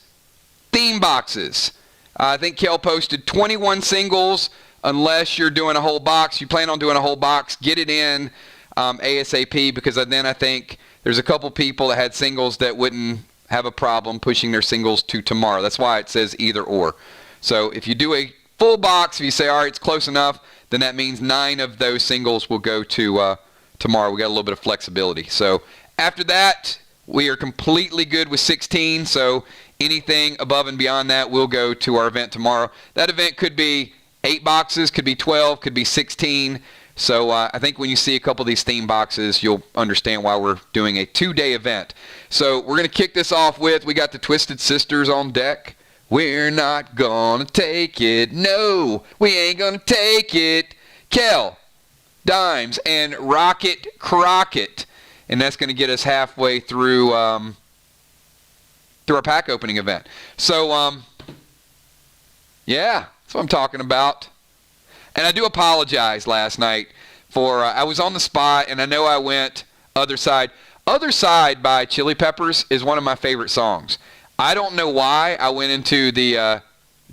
theme boxes. I think Kel posted 21 singles. Unless you're doing a whole box, you plan on doing a whole box, get it in ASAP, because then I think there's a couple people that had singles that wouldn't have a problem pushing their singles to tomorrow. That's why it says either or. So if you do a full box, if you say, all right, it's close enough, then that means 9 of those singles will go to tomorrow. We got a little bit of flexibility. So after that, we are completely good with 16. So anything above and beyond that will go to our event tomorrow. That event could be 8 boxes, could be 12, could be 16. So I think when you see a couple of these theme boxes, you'll understand why we're doing a 2-day event. So we're going to kick this off with, we got the Twisted Sisters on deck. We're not gonna take it. No, we ain't gonna take it. Kel, Dimes, and Rocket Crockett. And that's going to get us halfway through our pack opening event. So, yeah, that's what I'm talking about. And I do apologize last night for, I was on the spot, and I know I went Other Side. Other Side by Chili Peppers is one of my favorite songs. I don't know why I went into the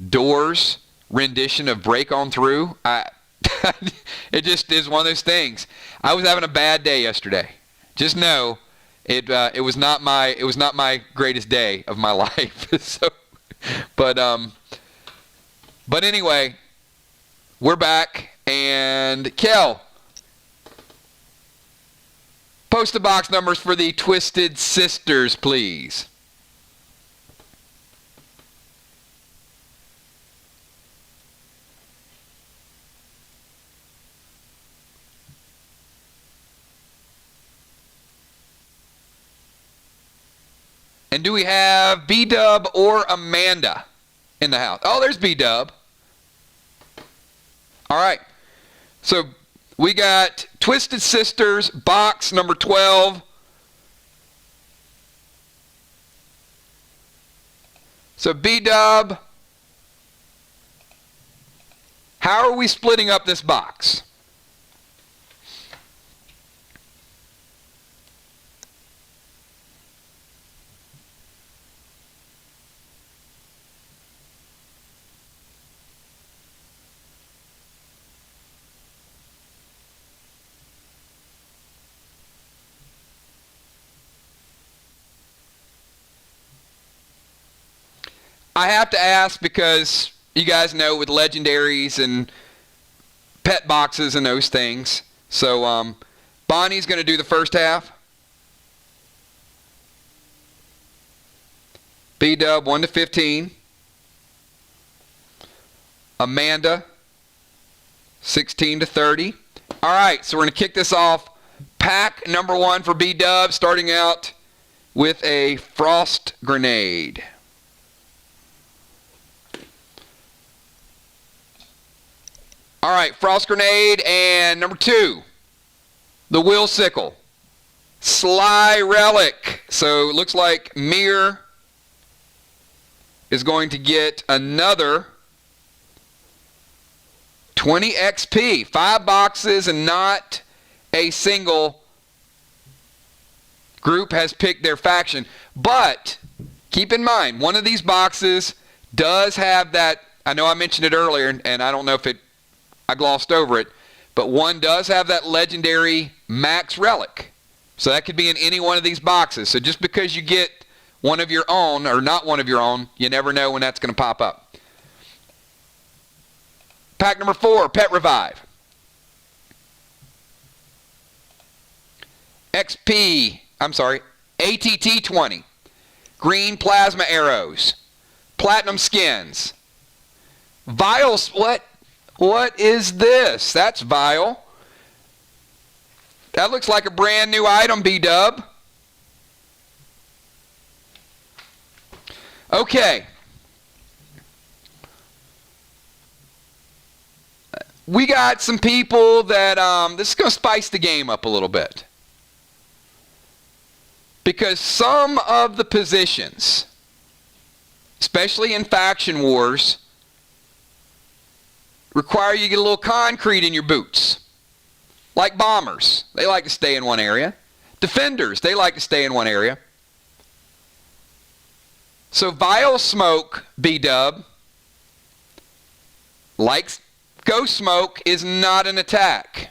Doors rendition of Break On Through. It just is one of those things. I was having a bad day yesterday. Just know it was not my greatest day of my life. So, but anyway, we're back, and Kel, post the box numbers for the Twisted Sisters, please. And do we have B-Dub or Amanda in the house? Oh, there's B-Dub. All right. So we got Twisted Sisters, box number 12. So B-Dub, how are we splitting up this box? I have to ask because you guys know with legendaries and pet boxes and those things. So Bonnie's going to do the first half. B-Dub 1 to 15. Amanda 16 to 30. All right, so we're going to kick this off. Pack number 1 for B-Dub, starting out with a Frost Grenade. All right, Frost Grenade, and number 2, the Will Sickle. Sly Relic. So it looks like Mir is going to get another 20 XP. 5 boxes and not a single group has picked their faction. But keep in mind, one of these boxes does have that, I know I mentioned it earlier, and I don't know if I glossed over it, but one does have that legendary Max Relic. So that could be in any one of these boxes. So just because you get one of your own or not one of your own, you never know when that's going to pop up. Pack number 4, Pet Revive. ATT 20. Green Plasma Arrows. Platinum Skins. Vials, What is this? That's vile. That looks like a brand new item, B-Dub. Okay. We got some people that, this is going to spice the game up a little bit. Because some of the positions, especially in Faction Wars, require you get a little concrete in your boots. Like bombers, they like to stay in one area. Defenders, they like to stay in one area. So vile smoke, B-dub, like ghost smoke, is not an attack.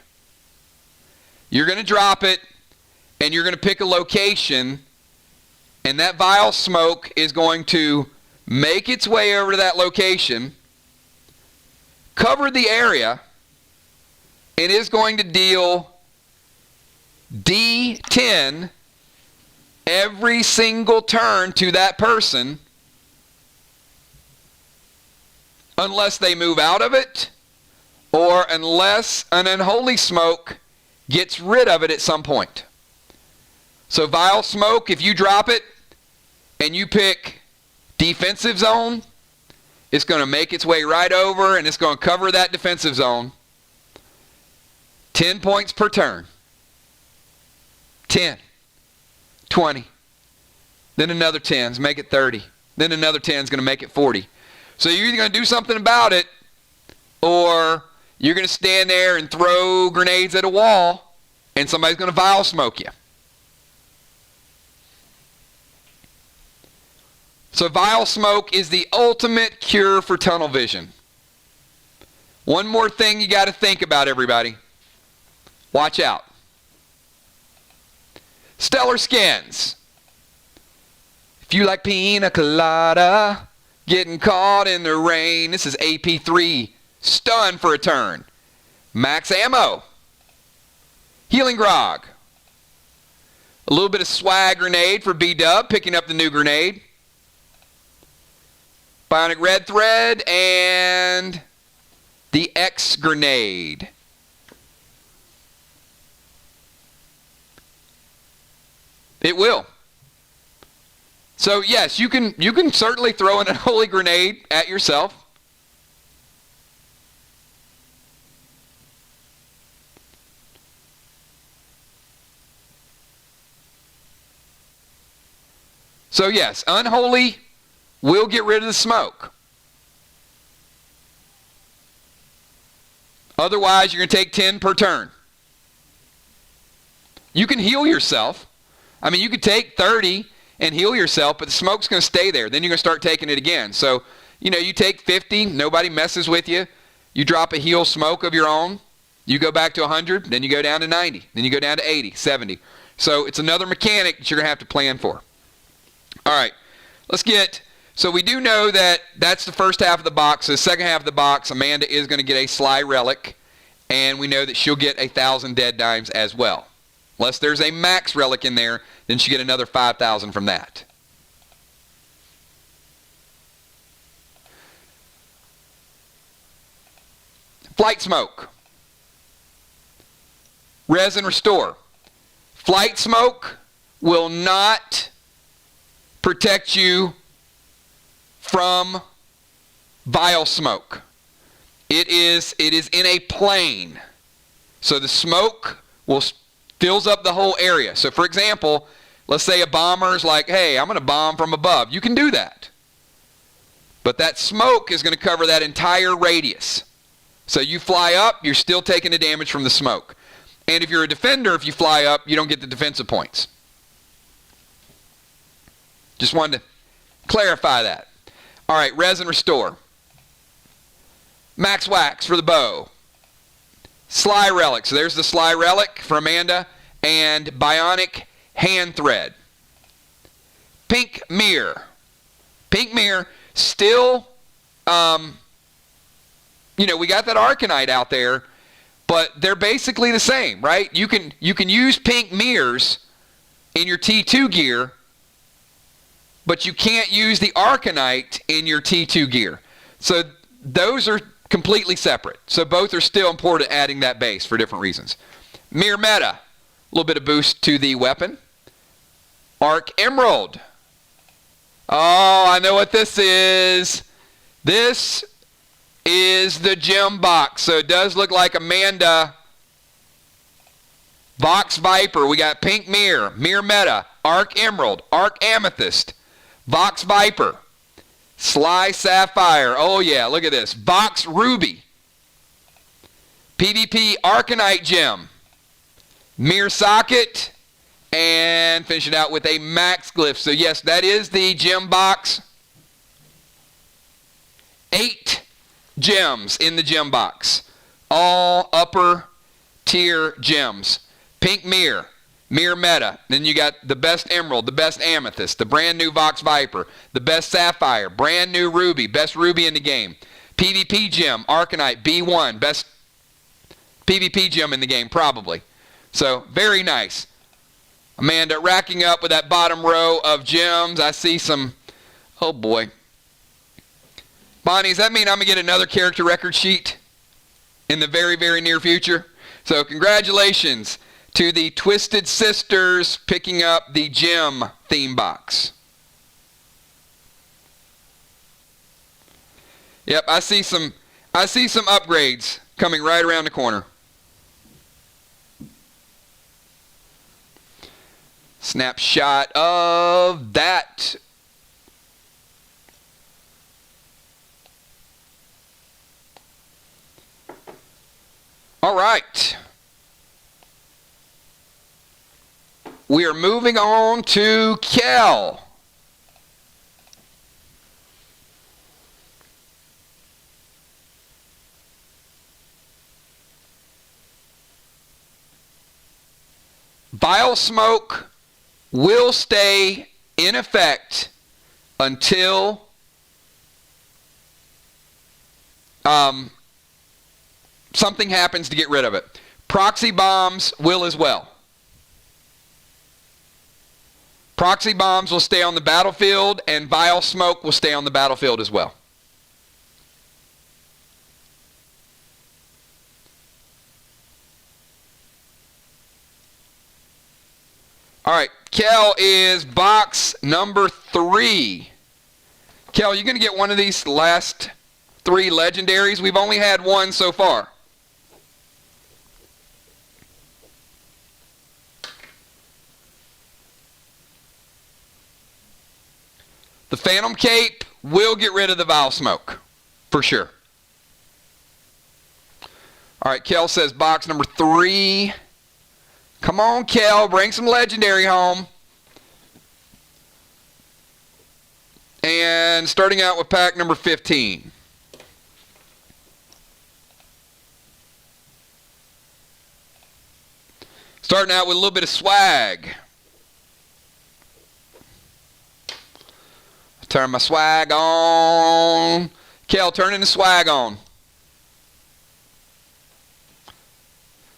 You're going to drop it, and you're going to pick a location, and that vile smoke is going to make its way over to that location, cover the area, and is going to deal D10 every single turn to that person unless they move out of it or unless an unholy smoke gets rid of it at some point. So vile smoke, if you drop it and you pick defensive zone, it's going to make its way right over and it's going to cover that defensive zone. 10 points per turn. 10. 20. Then another 10 is make it 30. Then another 10 is going to make it 40. So you're either going to do something about it or you're going to stand there and throw grenades at a wall and somebody's going to vile smoke you. So vile smoke is the ultimate cure for tunnel vision. One more thing you got to think about, everybody. Watch out. Stellar skins. If you like pina colada, getting caught in the rain, this is AP3. Stun for a turn. Max ammo. Healing grog. A little bit of swag grenade for B-dub, picking up the new grenade. Bionic red thread and the X grenade. It will. So yes, you can certainly throw an unholy grenade at yourself. So yes, unholy will get rid of the smoke. Otherwise, you're going to take 10 per turn. You can heal yourself. I mean, you could take 30 and heal yourself, but the smoke's going to stay there. Then you're going to start taking it again. So, you take 50, nobody messes with you. You drop a heal smoke of your own. You go back to 100, then you go down to 90. Then you go down to 80, 70. So it's another mechanic that you're going to have to plan for. All right, so we do know that that's the first half of the box. So the second half of the box, Amanda is going to get a Sly Relic, and we know that she'll get 1,000 dead dimes as well. Unless there's a max relic in there, then she'll get another 5,000 from that. Flight smoke. Res and restore. Flight smoke will not protect you from vile smoke. It is in a plane. So the smoke fills up the whole area. So for example, let's say a bomber's like, hey, I'm going to bomb from above. You can do that. But that smoke is going to cover that entire radius. So you fly up, you're still taking the damage from the smoke. And if you're a defender, if you fly up, you don't get the defensive points. Just wanted to clarify that. All right, res and restore. Max wax for the bow. Sly relic. So there's the Sly relic for Amanda. And bionic hand thread. Pink mirror. Pink mirror. Still, we got that Arcanite out there, but they're basically the same, right? You can use pink mirrors in your T2 gear, but you can't use the Arcanite in your T2 gear. So those are completely separate. So both are still important, adding that base for different reasons. Mirror meta, a little bit of boost to the weapon. Arc Emerald. Oh, I know what this is. This is the gem box. So it does look like Amanda. Vox Viper. We got Pink Mirror, Mirror Meta, Arc Emerald, Arc Amethyst, Vox Viper, Sly Sapphire. Oh yeah, look at this. Vox Ruby. PvP Arcanite gem, mirror socket, and finish it out with a max glyph. So yes, that is the gem box. 8 gems in the gem box. All upper tier gems. Pink mirror, mirror meta. Then you got the best emerald, the best amethyst, the brand new Vox Viper, the best sapphire, brand new ruby, best ruby in the game. PvP gem, Arcanite, B1, best PvP gem in the game, probably. So, very nice. Amanda, racking up with that bottom row of gems. I see some, oh boy. Bonnie, does that mean I'm going to get another character record sheet in the very, very near future? So, congratulations to the Twisted Sisters picking up the gem theme box. Yep, I see some upgrades coming right around the corner. Snapshot of that. All right. We are moving on to Kel. Vile smoke will stay in effect until something happens to get rid of it. Proxy bombs will as well. Proxy bombs will stay on the battlefield, and vile smoke will stay on the battlefield as well. All right, Kel is box number 3. Kel, you're going to get one of these last 3 legendaries. We've only had one so far. The Phantom Cape will get rid of the Vile Smoke, for sure. All right, Kel says box number 3. Come on, Kel, bring some legendary home. And starting out with pack number 15. Starting out with a little bit of swag. Turn my swag on. Kel, turning the swag on.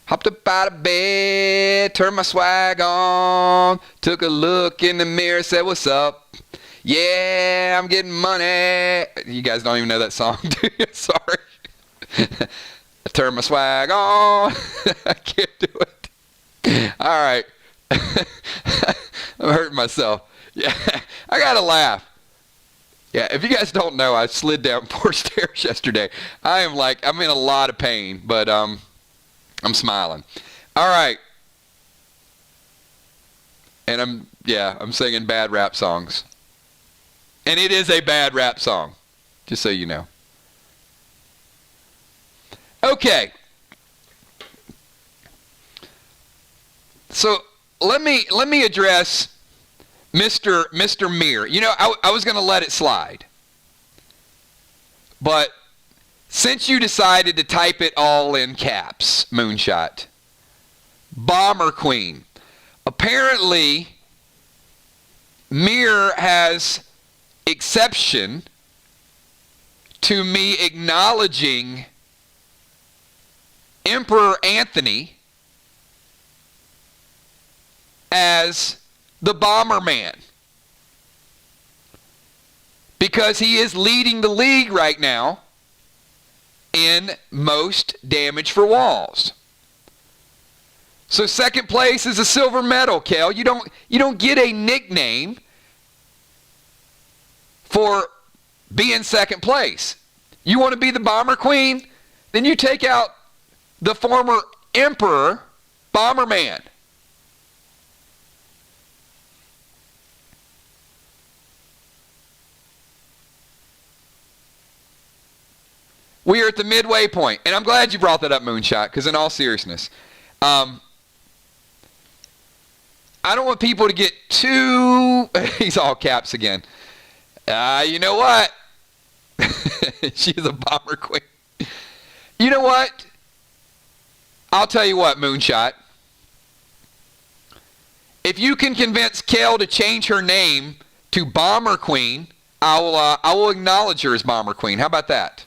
Hopped up out of bed, turned my swag on, took a look in the mirror, said, what's up? Yeah, I'm getting money. You guys don't even know that song, do you? Sorry. I turned my swag on. I can't do it. All right. I'm hurting myself. Yeah, I got to laugh. Yeah, if you guys don't know, I slid down 4 stairs yesterday. I'm in a lot of pain, but I'm smiling. All right. And I'm singing bad rap songs. And it is a bad rap song, just so you know. Okay. So let me address Mr. Mir. You know, I was going to let it slide. But since you decided to type it all in caps, Moonshot, Bomber Queen, apparently Mir has exception to me acknowledging Emperor Anthony as the Bomber Man, because he is leading the league right now in most damage for walls. So second place is a silver medal, Kel. You don't get a nickname for being second place. You want to be the Bomber Queen? Then you take out the former Emperor Bomberman. We are at the midway point. And I'm glad you brought that up, Moonshot, because in all seriousness, I don't want people to get too... He's all caps again. You know what? She's a bomber queen. You know what? I'll tell you what, Moonshot. If you can convince Kel to change her name to Bomber Queen, I will acknowledge her as Bomber Queen. How about that?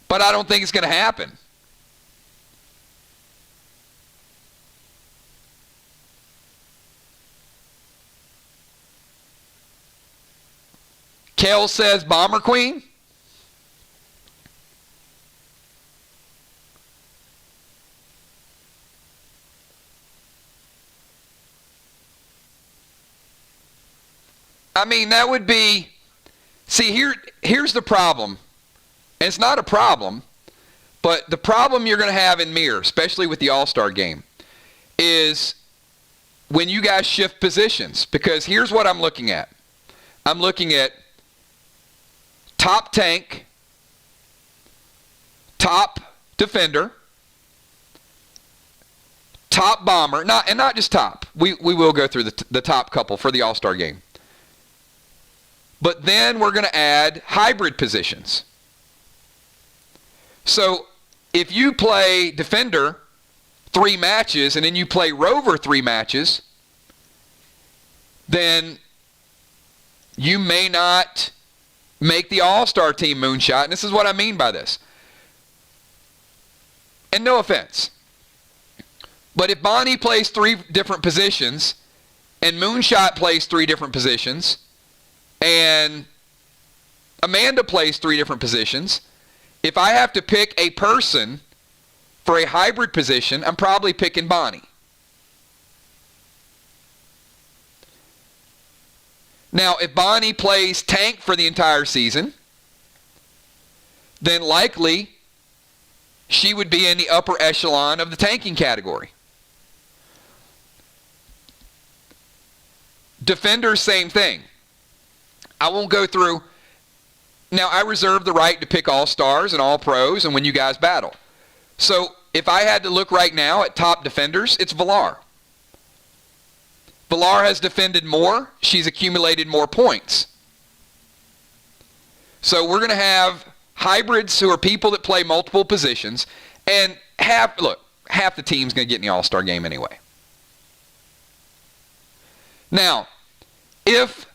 But I don't think it's going to happen. Kel says Bomber Queen. I mean, that would be... See, here's the problem. And it's not a problem, but the problem you're going to have in Mirror, especially with the All-Star game, is when you guys shift positions. Because here's what I'm looking at. I'm looking at top tank, top defender, top bomber, not just top. We will go through the top couple for the All-Star game. But then we're going to add hybrid positions. So if you play defender 3 matches and then you play rover 3 matches, then you may not make the All-Star team, Moonshot. And this is what I mean by this. And no offense. But if Bonnie plays 3 different positions and Moonshot plays 3 different positions and Amanda plays 3 different positions, if I have to pick a person for a hybrid position, I'm probably picking Bonnie. Now, if Bonnie plays tank for the entire season, then likely she would be in the upper echelon of the tanking category. Defender, same thing. I won't go through. Now, I reserve the right to pick all stars and all pros and when you guys battle. So, if I had to look right now at top defenders, it's Villar. Villar has defended more. She's accumulated more points. So we're going to have hybrids who are people that play multiple positions. And half the team's going to get in the All-Star game anyway. Now, if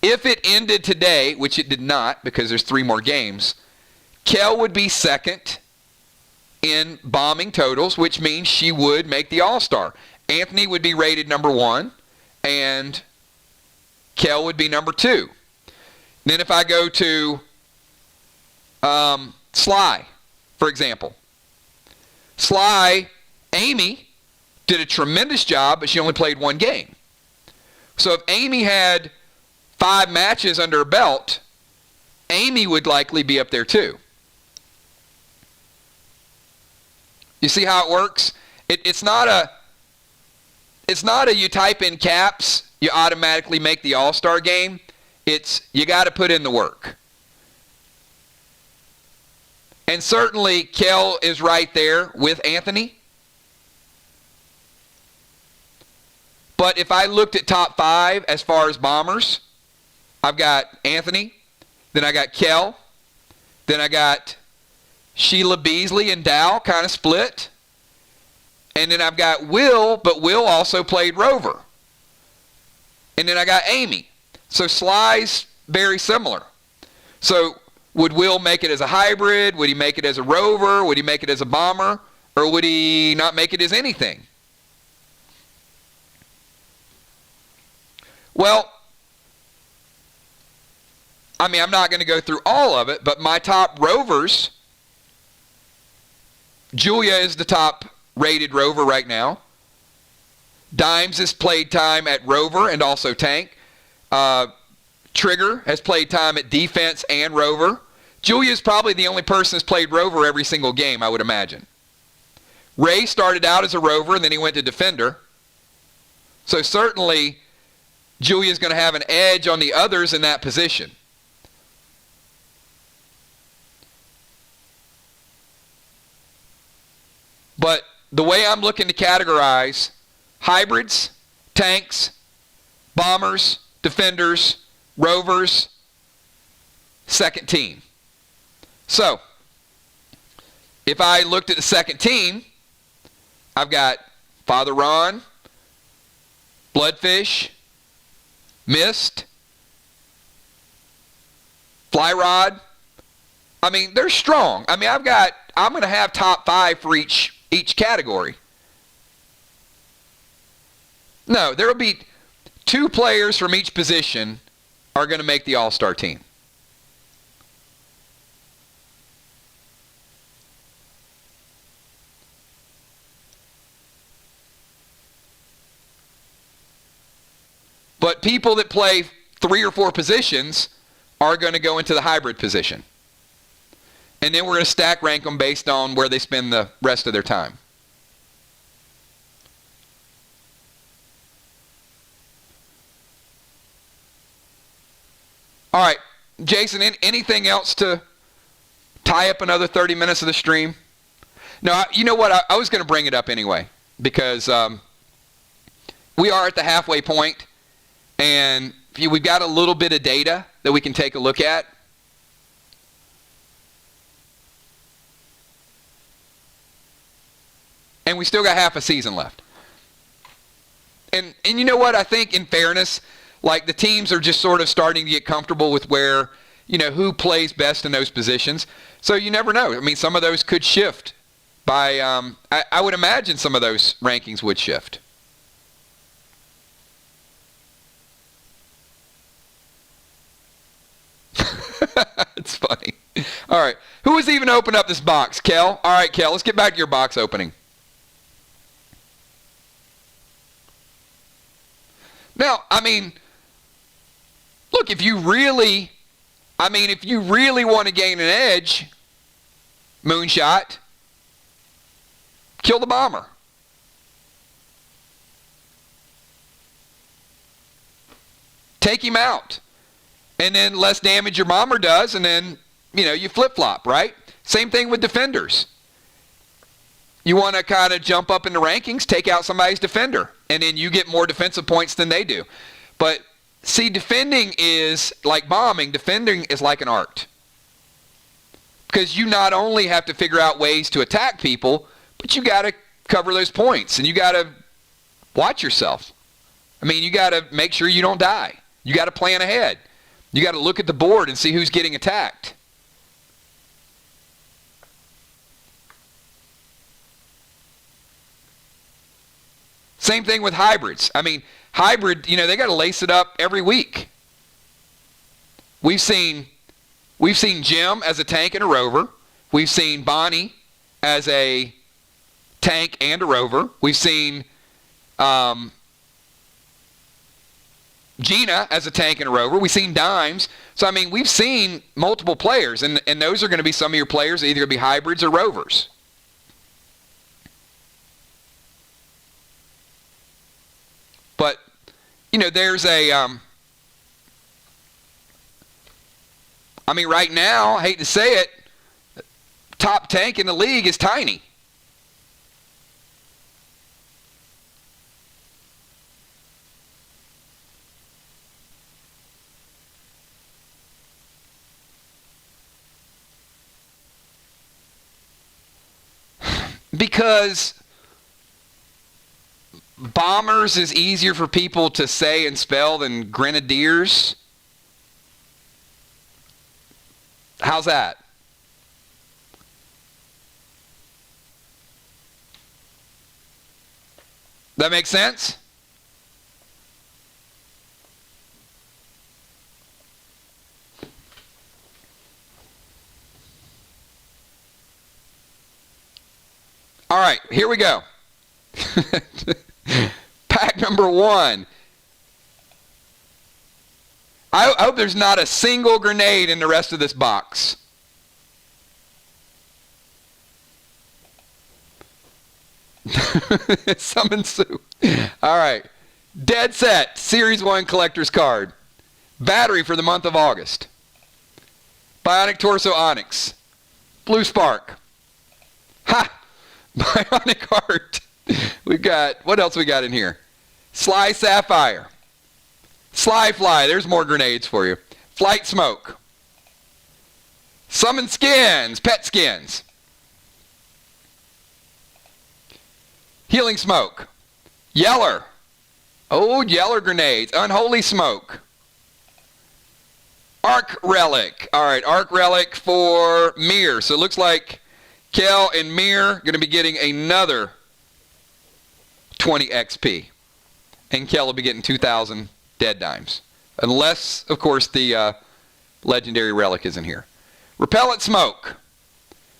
it ended today, which it did not because there's 3 more games, Kel would be second in bombing totals, which means she would make the All-Star. Anthony would be rated number 1, and Kel would be number 2. Then if I go to Sly, for example. Sly, Amy did a tremendous job, but she only played 1 game. So if Amy had 5 matches under her belt, Amy would likely be up there too. You see how it works? It's not a you type in caps, you automatically make the All-Star game. It's you got to put in the work. And certainly Kel is right there with Anthony. But if I looked at top 5 as far as bombers, I've got Anthony, then I got Kel, then I got Sheila Beasley and Dow kind of split. And then I've got Will, but Will also played rover. And then I got Amy. So Sly's very similar. So would Will make it as a hybrid? Would he make it as a rover? Would he make it as a bomber? Or would he not make it as anything? Well, I mean, I'm not going to go through all of it, but my top rovers, Julia is the top rated rover right now. Dimes has played time at rover and also tank. Trigger has played time at defense and rover. Julia's probably the only person that's played rover every single game, I would imagine. Ray started out as a rover, and then he went to defender. So certainly, Julia's going to have an edge on the others in that position. But the way I'm looking to categorize hybrids, tanks, bombers, defenders, rovers, second team. So, if I looked at the second team, I've got Father Ron, Bloodfish, Mist, Fly Rod. I mean, they're strong. I mean, I'm going to have top 5 for each category. No, there will be 2 players from each position are going to make the all-star team. But people that play 3 or 4 positions are going to go into the hybrid position. And then we're going to stack rank them based on where they spend the rest of their time. All right, Jason, anything else to tie up another 30 minutes of the stream? No, you know what? I was going to bring it up anyway because we are at the halfway point, and we've got a little bit of data that we can take a look at. And we still got half a season left. And you know what? I think in fairness, like the teams are just sort of starting to get comfortable with where, who plays best in those positions. So you never know. I mean, some of those could shift by, I would imagine some of those rankings would shift. It's funny. All right. Who has even opened up this box? Kel? All right, Kel, let's get back to your box opening. Now, I mean, look, if you really want to gain an edge, Moonshot, kill the bomber. Take him out. And then less damage your bomber does, and then, you flip-flop, right? Same thing with defenders. You want to kind of jump up in the rankings, take out somebody's defender, and then you get more defensive points than they do. But, see, defending is like bombing. Defending is like an art. Because you not only have to figure out ways to attack people, but you got to cover those points, and you got to watch yourself. I mean, you got to make sure you don't die. You got to plan ahead. You got to look at the board and see who's getting attacked. Same thing with hybrids. I mean, hybrid, they got to lace it up every week. We've seen Jim as a tank and a rover. We've seen Bonnie as a tank and a rover. We've seen Gina as a tank and a rover. We've seen Dimes. So, I mean, we've seen multiple players, and those are going to be some of your players that either going to be hybrids or rovers. But, there's right now, I hate to say it, top tank in the league is Tiny. Because bombers is easier for people to say and spell than grenadiers. How's that? That makes sense? All right, here we go. Pack number 1. I hope there's not a single grenade in the rest of this box. Summon Sue. All right. Dead Set, Series 1 Collector's Card. Battery for the month of August. Bionic Torso Onyx. Blue Spark. Ha! Bionic Heart. We've got, what else we got in here? Sly Sapphire. Sly Fly, there's more grenades for you. Flight Smoke. Summon Skins, Pet Skins. Healing Smoke. Yeller. Oh, Yeller grenades. Unholy Smoke. Arc Relic. All right, Arc Relic for Mir. So it looks like Kel and Mir going to be getting another 20 XP. And Kel will be getting 2,000 dead dimes. Unless, of course, the legendary relic is in here. Repellent Smoke.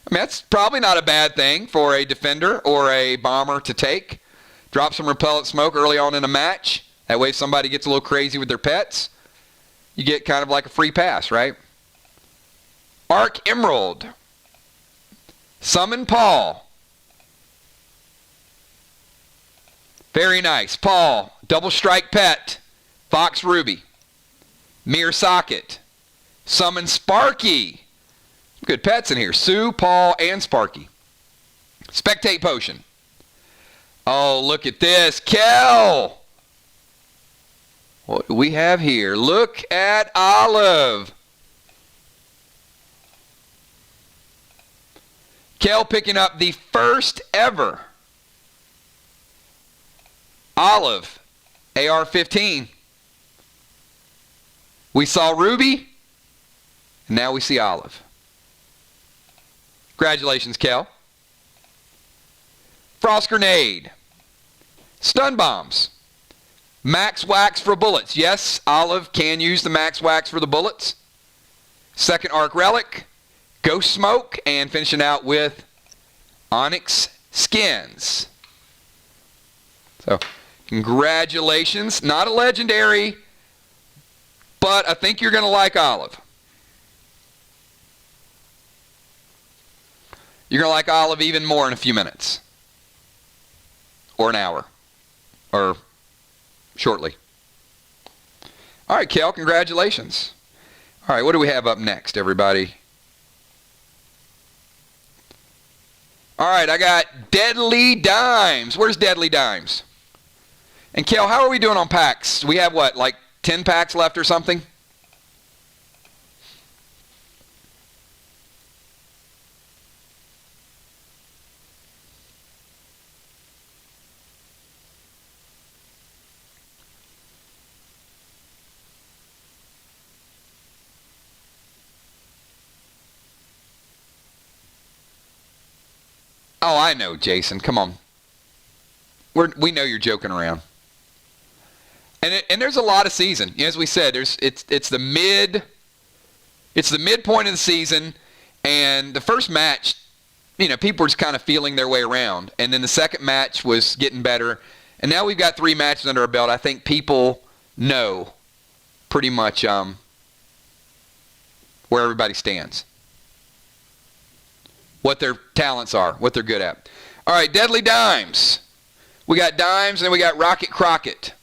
I mean, that's probably not a bad thing for a defender or a bomber to take. Drop some repellent smoke early on in a match. That way if somebody gets a little crazy with their pets, you get kind of like a free pass, right? Arc Emerald. Summon Paul. Very nice. Paul. Double Strike Pet. Fox Ruby. Mirror Socket. Summon Sparky. Good pets in here. Sue, Paul, and Sparky. Spectate Potion. Oh, look at this. Kel! What do we have here? Look at Olive. Kel picking up the first ever Olive AR-15. We saw Ruby, and now we see Olive. Congratulations, Kel. Frost Grenade. Stun Bombs. Max Wax for bullets. Yes, Olive can use the Max Wax for the bullets. Second Arc Relic. Ghost Smoke. And finishing out with Onyx Skins. So, congratulations. Not a legendary, but I think you're going to like Olive. You're going to like Olive even more in a few minutes. Or an hour. Or shortly. All right, Kel, congratulations. All right, what do we have up next, everybody? All right, I got Deadly Dimes. Where's Deadly Dimes? And Kel, how are we doing on packs? We have what, like 10 packs left or something? Oh, I know, Jason. Come on. We know you're joking around. And there's a lot of season. As we said, it's the midpoint of the season, and the first match, people were just kind of feeling their way around, and then the second match was getting better, and now we've got 3 matches under our belt. I think people know pretty much where everybody stands, what their talents are, what they're good at. All right, Deadly Dimes. We got Dimes, and then we got Rocket Crockett.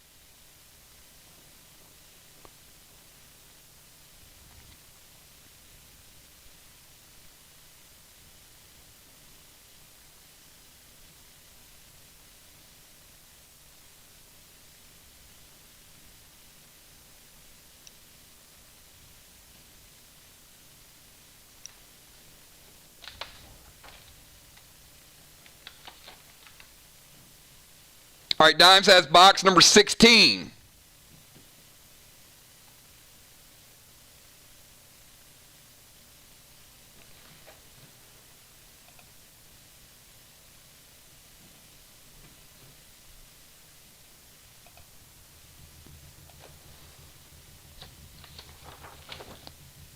All right, Dimes has box number 16.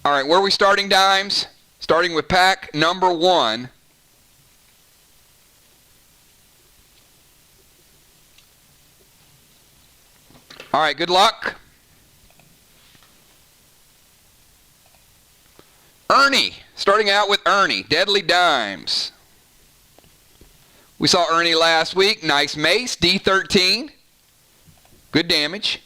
All right, where are we starting, Dimes? Starting with pack number 1. All right, good luck. Ernie, starting out with Ernie, Deadly Dimes. We saw Ernie last week. Nice mace. D13. Good damage.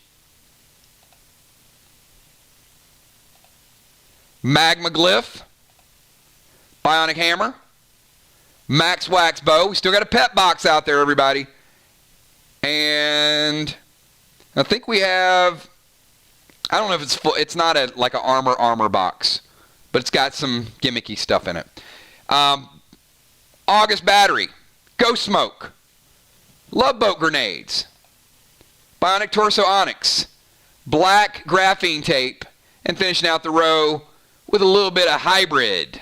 Magma Glyph. Bionic Hammer. Max Wax Bow. We still got a pet box out there, everybody. And I think we have, I don't know if it's full, it's not like an armor box, but it's got some gimmicky stuff in it. August Battery. Ghost Smoke. Love Boat Grenades. Bionic Torso Onyx. Black Graphene Tape. And finishing out the row with a little bit of Hybrid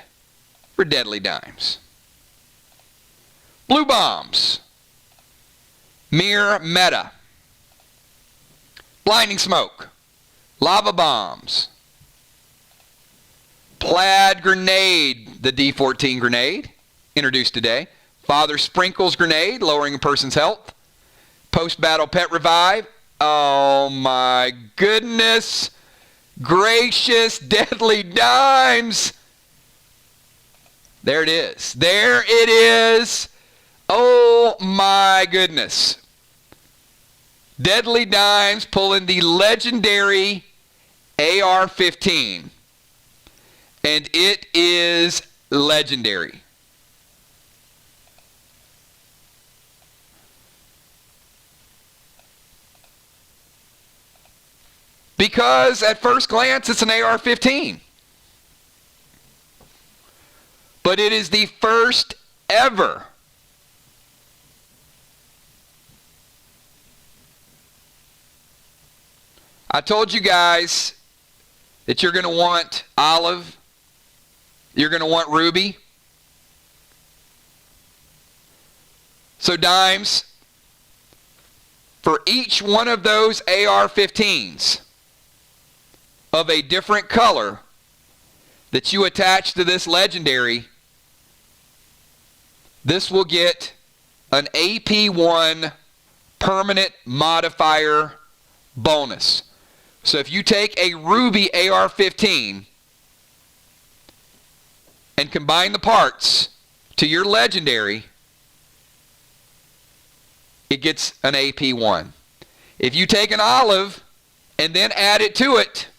for Deadly Dimes. Blue Bombs. Mirror Meta. Blinding Smoke. Lava Bombs. Plaid Grenade, the D14 grenade, introduced today. Father Sprinkles Grenade, lowering a person's health. Post-Battle Pet Revive. Oh my goodness gracious, Deadly Dimes. There it is. There it is. Oh my goodness. Deadly Dimes pulling the legendary AR-15. And it is legendary. Because at first glance it's an AR-15. But it is the first ever I told you guys that you're going to want olive, you're going to want ruby. So Dimes, for each one of those AR-15s of a different color that you attach to this legendary, this will get an AP1 permanent modifier bonus. So if you take a ruby AR-15 and combine the parts to your legendary, it gets an AP1. If you take an olive and then add it to it,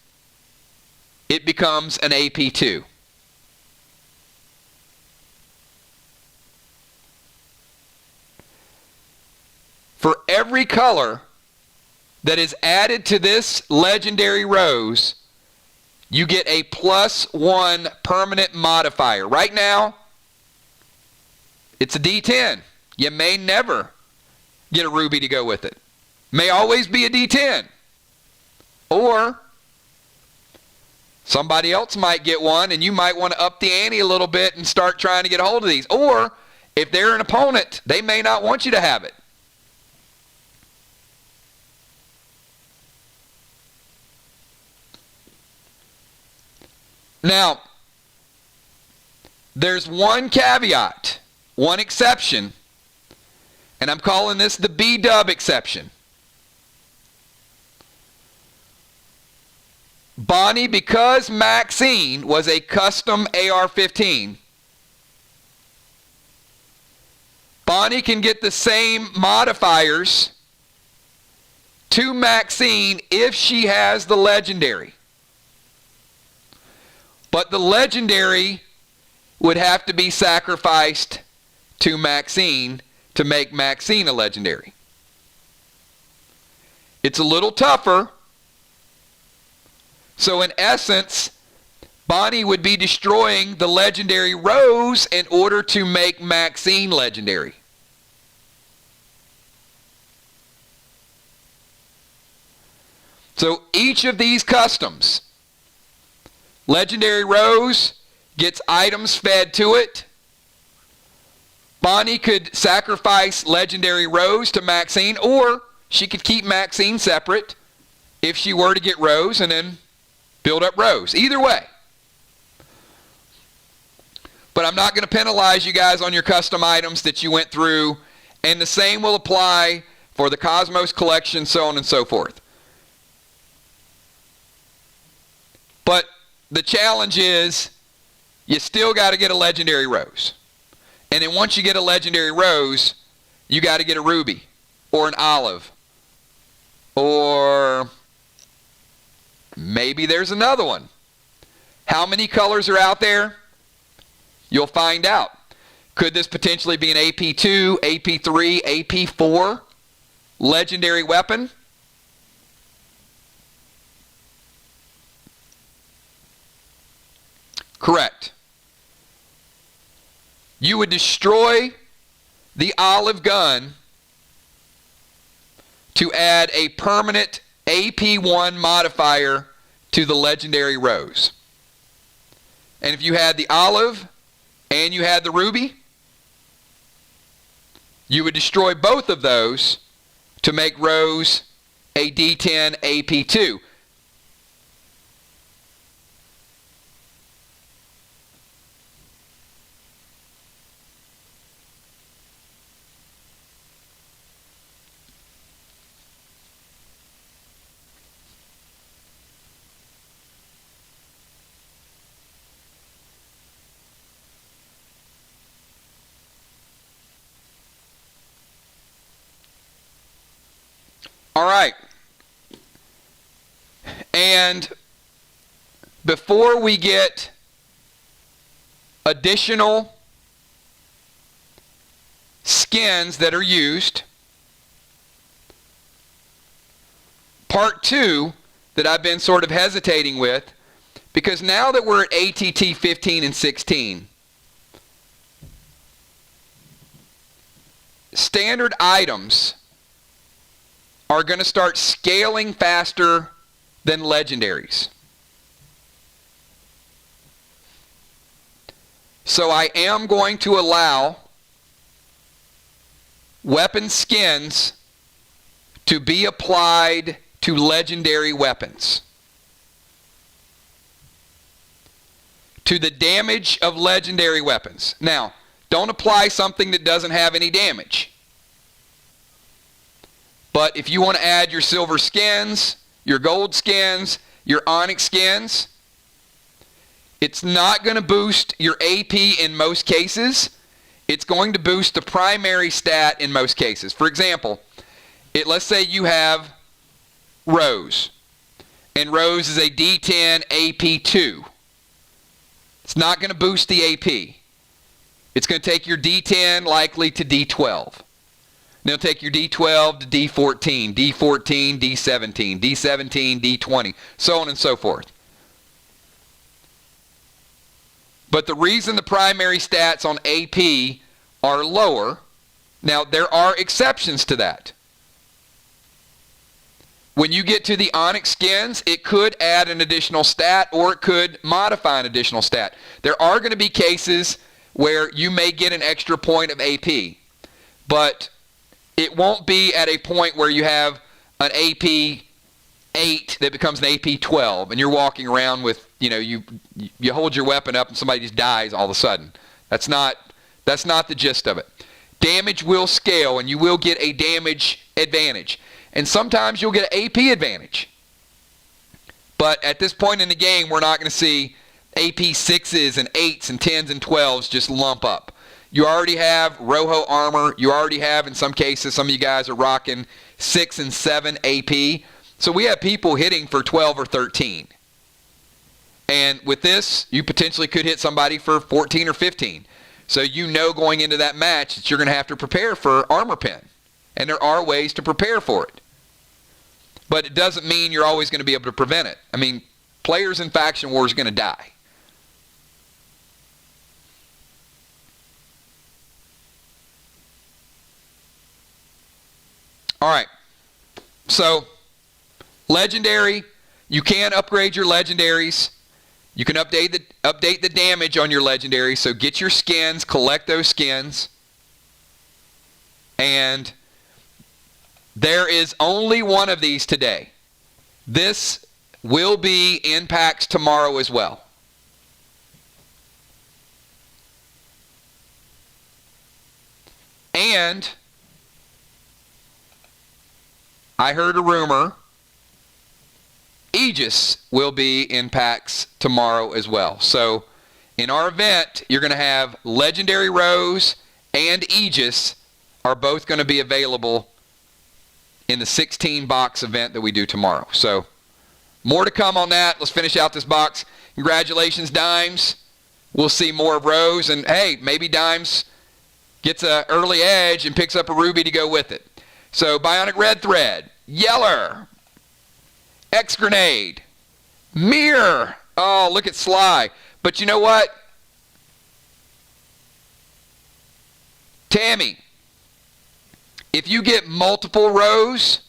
it becomes an AP2. For every color that is added to this legendary rose, you get a +1 permanent modifier. Right now, it's a D10. You may never get a ruby to go with it. May always be a D10. Or somebody else might get one and you might want to up the ante a little bit and start trying to get a hold of these. Or if they're an opponent, they may not want you to have it. Now, there's one caveat, one exception, and I'm calling this the B-dub exception. Bonnie, because Maxine was a custom AR-15, Bonnie can get the same modifiers to Maxine if she has the legendary. But the legendary would have to be sacrificed to Maxine to make Maxine a legendary. It's a little tougher. So in essence, Bonnie would be destroying the legendary rose in order to make Maxine legendary. So each of these customs, legendary rose gets items fed to it. Bonnie could sacrifice legendary rose to Maxine, or she could keep Maxine separate if she were to get rose and then build up rose. Either way. But I'm not going to penalize you guys on your custom items that you went through, and the same will apply for the Cosmos collection, so on and so forth. But the challenge is you still got to get a legendary rose. And then once you get a legendary rose, you got to get a ruby or an olive. Or maybe there's another one. How many colors are out there? You'll find out. Could this potentially be an AP2, AP3, AP4 legendary weapon? Correct. You would destroy the olive gun to add a permanent AP1 modifier to the legendary rose. And if you had the olive and you had the ruby, you would destroy both of those to make rose a D10 AP2. All right. And before we get additional skins that are used, part 2 that I've been sort of hesitating with, because now that we're at ATT 15 and 16, standard items are going to start scaling faster than legendaries. So I am going to allow weapon skins to be applied to legendary weapons. To the damage of legendary weapons. Now, don't apply something that doesn't have any damage. But if you want to add your silver skins, your gold skins, your onyx skins, it's not going to boost your AP in most cases. It's going to boost the primary stat in most cases. For example, let's say you have Rose, and Rose is a D10 AP2. It's not going to boost the AP. It's going to take your D10 likely to D12. Then it'll take your D12 to D14, D14, D17, D17, D20, so on and so forth. But the reason the primary stats on AP are lower, now there are exceptions to that. When you get to the onyx skins, it could add an additional stat or it could modify an additional stat. There are going to be cases where you may get an extra point of AP, but it won't be at a point where you have an AP 8 that becomes an AP 12 and you're walking around with, you hold your weapon up and somebody just dies all of a sudden. That's not the gist of it. Damage will scale and you will get a damage advantage. And sometimes you'll get an AP advantage. But at this point in the game, we're not going to see AP 6s and 8s and 10s and 12s just lump up. You already have Rojo armor. You already have, in some cases, some of you guys are rocking 6 and 7 AP. So we have people hitting for 12 or 13. And with this, you potentially could hit somebody for 14 or 15. So you know going into that match that you're going to have to prepare for armor pen. And there are ways to prepare for it. But it doesn't mean you're always going to be able to prevent it. I mean, players in Faction Wars are going to die. All right, so legendary, you can upgrade your legendaries. You can update the damage on your legendary. So get your skins, collect those skins. And there is only one of these today. This will be in packs tomorrow as well. And I heard a rumor, Aegis will be in packs tomorrow as well. So In our event, you're going to have Legendary Rose and Aegis are both going to be available in the 16-box event that we do tomorrow. So more to come on that. Let's finish out this box. Congratulations, Dimes. We'll see more of Rose. And, hey, maybe Dimes gets an early edge and picks up a Ruby to go with it. So Bionic Red Thread, Yeller, X-Grenade, Mirror. Oh, look at Sly. But you know what? Tammy, if you get multiple Rose,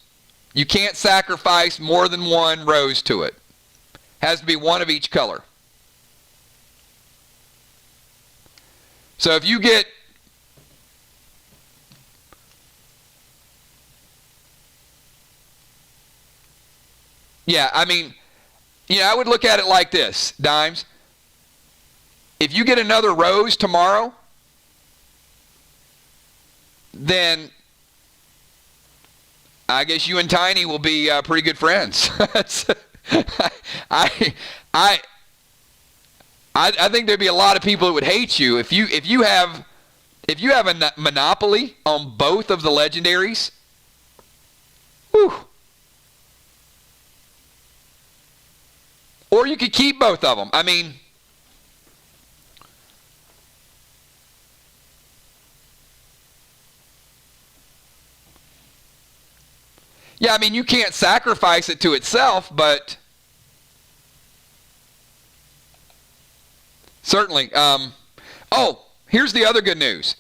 you can't sacrifice more than one Rose to it. Has to be one of each color. So if you get I would look at it like this, Dimes. If you get another Rose tomorrow, then I guess you and Tiny will be pretty good friends. I think there'd be a lot of people that would hate you if you have a monopoly on both of the legendaries. Whew. Or you could keep both of them. I mean, you can't sacrifice it to itself, but certainly. Here's the other good news.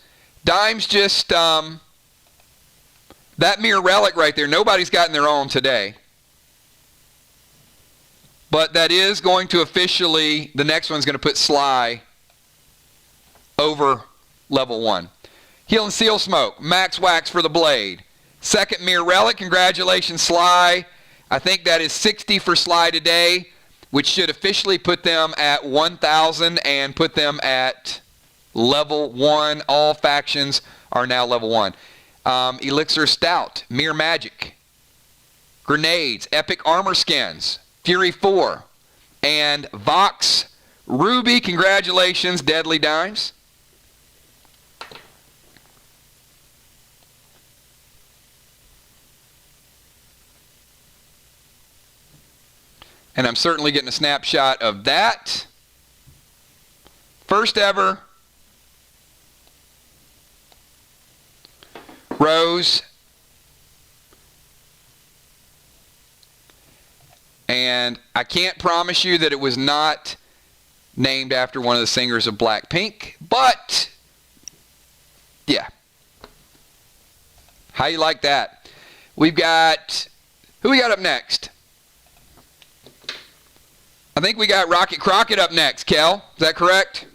Dimes just, that Mirror Relic right there, nobody's gotten their own today. But that is going to officially, the next one's going to put Sly over level 1. Heal and Seal Smoke, Max Wax for the Blade. Second Mirror Relic, congratulations Sly. I think that is 60 for Sly today, which should officially put them at 1,000 and put them at level 1. All factions are now level 1. Elixir Stout, Mirror Magic. Grenades, Epic Armor Skins. Fury 4, and Vox Ruby, congratulations, Deadly Dimes. And I'm certainly getting a snapshot of that. First ever Rose. And I can't promise you that it was not named after one of the singers of Blackpink, but yeah. How you like that? We've got, who we got up next? I think we got Rocket Crockett up next, Kel. Is that correct?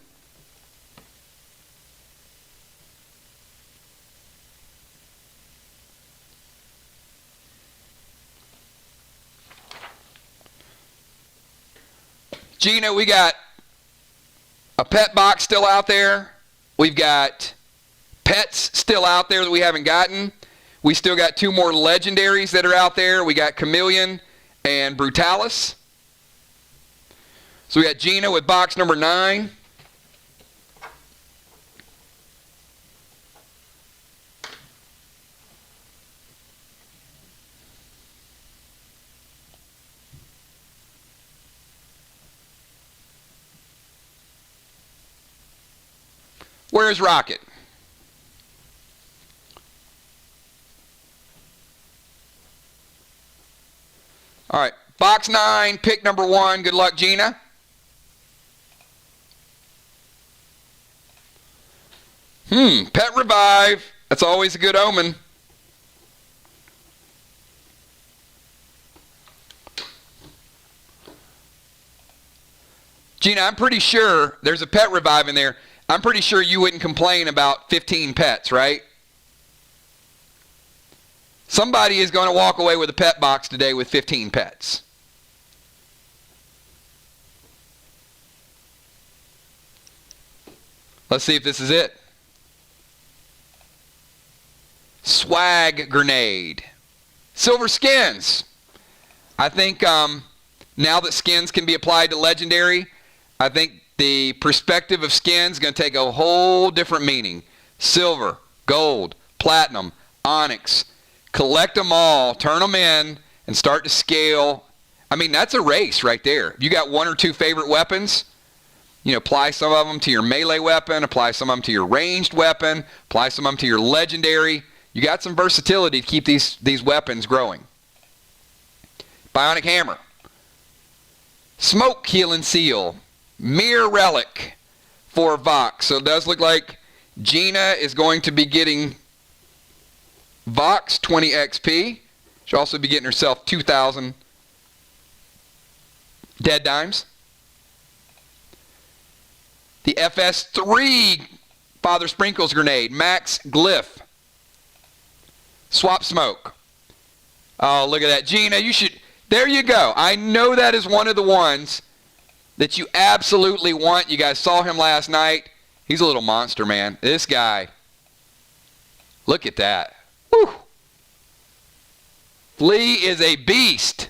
Gina, we got a pet box still out there. We've got pets still out there that we haven't gotten. We still got 2 more legendaries that are out there. We got Chameleon and Brutalis. So we got Gina with box number 9. Where's Rocket? All right, box 9, pick number 1. Good luck, Gina. Pet Revive. That's always a good omen. Gina, I'm pretty sure there's a Pet Revive in there. I'm pretty sure you wouldn't complain about 15 pets, right? Somebody is going to walk away with a pet box today with 15 pets. Let's see if this is it. Swag Grenade. Silver Skins. I think now that skins can be applied to Legendary, I think the perspective of skin is going to take a whole different meaning. Silver, gold, platinum, onyx. Collect them all, turn them in, and start to scale. I mean, that's a race right there. If you got one or two favorite weapons, apply some of them to your melee weapon, apply some of them to your ranged weapon, apply some of them to your legendary. You got some versatility to keep these weapons growing. Bionic hammer. Smoke healing seal. Mirror relic for Vox. So it does look like Gina is going to be getting Vox 20 XP. She'll also be getting herself 2,000 dead dimes. The FS3 Father Sprinkles grenade. Max glyph. Swap smoke. Oh, look at that. Gina, you should... There you go. I know that is one of the ones that you absolutely want. You guys saw him last night. He's a little monster, man. This guy. Look at that. Whew. Flea is a beast.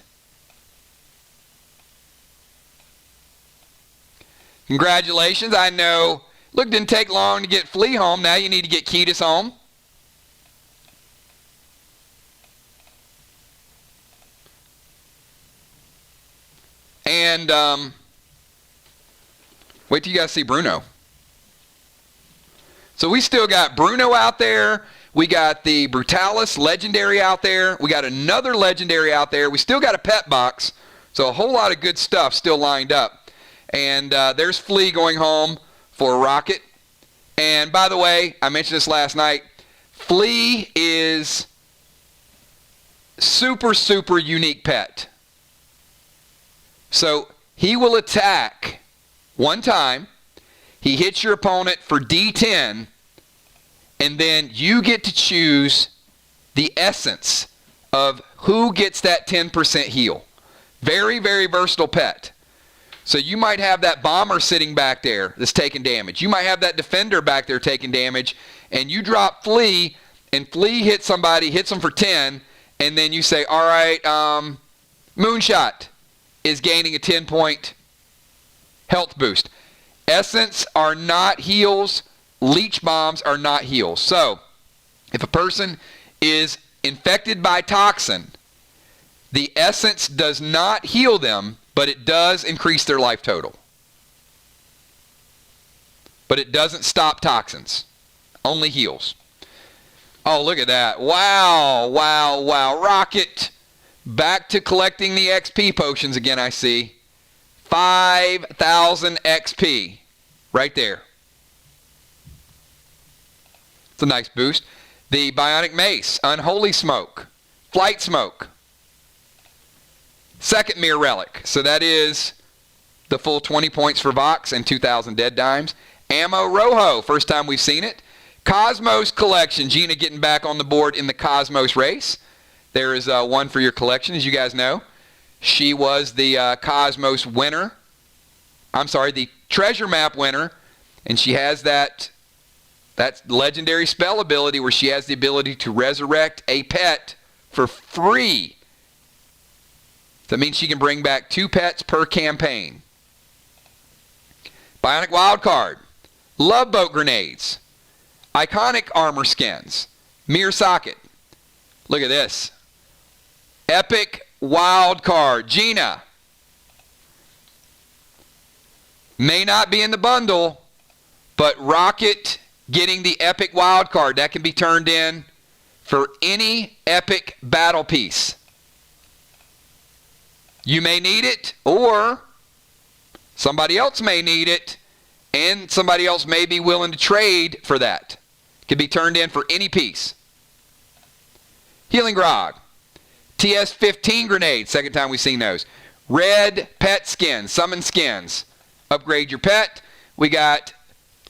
Congratulations. I know. Look, didn't take long to get Flea home. Now you need to get Ketis home. And wait till you guys see Bruno. So we still got Bruno out there. We got the Brutalis legendary out there. We got another legendary out there. We still got a pet box. So a whole lot of good stuff still lined up. And there's Flea going home for Rocket. And by the way, I mentioned this last night. Flea is super, super unique pet. So he will attack one time. He hits your opponent for D10. And then you get to choose the essence of who gets that 10% heal. Very, very versatile pet. So you might have that bomber sitting back there that's taking damage. You might have that defender back there taking damage. And you drop Flea, and Flea hits somebody, hits them for 10. And then you say, all right, Moonshot is gaining a 10-point health boost. Essence are not heals. Leech bombs are not heals. So, if a person is infected by toxin, the essence does not heal them, but it does increase their life total. But it doesn't stop toxins. Only heals. Oh, look at that. Wow, wow, wow. Rocket. Back to collecting the XP potions again, I see. 5,000 XP. Right there. It's a nice boost. The Bionic Mace. Unholy Smoke. Flight Smoke. Second Mirror Relic. So that is the full 20 points for Vox and 2,000 dead dimes. Ammo Rojo. First time we've seen it. Cosmos Collection. Gina getting back on the board in the Cosmos race. There is one for your collection, as you guys know. She was the Cosmos winner. I'm sorry, the treasure map winner. And she has that legendary spell ability where she has the ability to resurrect a pet for free. That means she can bring back 2 pets per campaign. Bionic Wildcard. Love Boat Grenades. Iconic Armor Skins. Mirror Socket. Look at this. Epic Wildcard. Gina. May not be in the bundle, but Rocket getting the Epic Wildcard. That can be turned in for any epic battle piece. You may need it, or somebody else may need it, and somebody else may be willing to trade for that. It can be turned in for any piece. Healing Grog. TS-15 grenades. Second time we've seen those. Red pet skins. Summon skins. Upgrade your pet. We got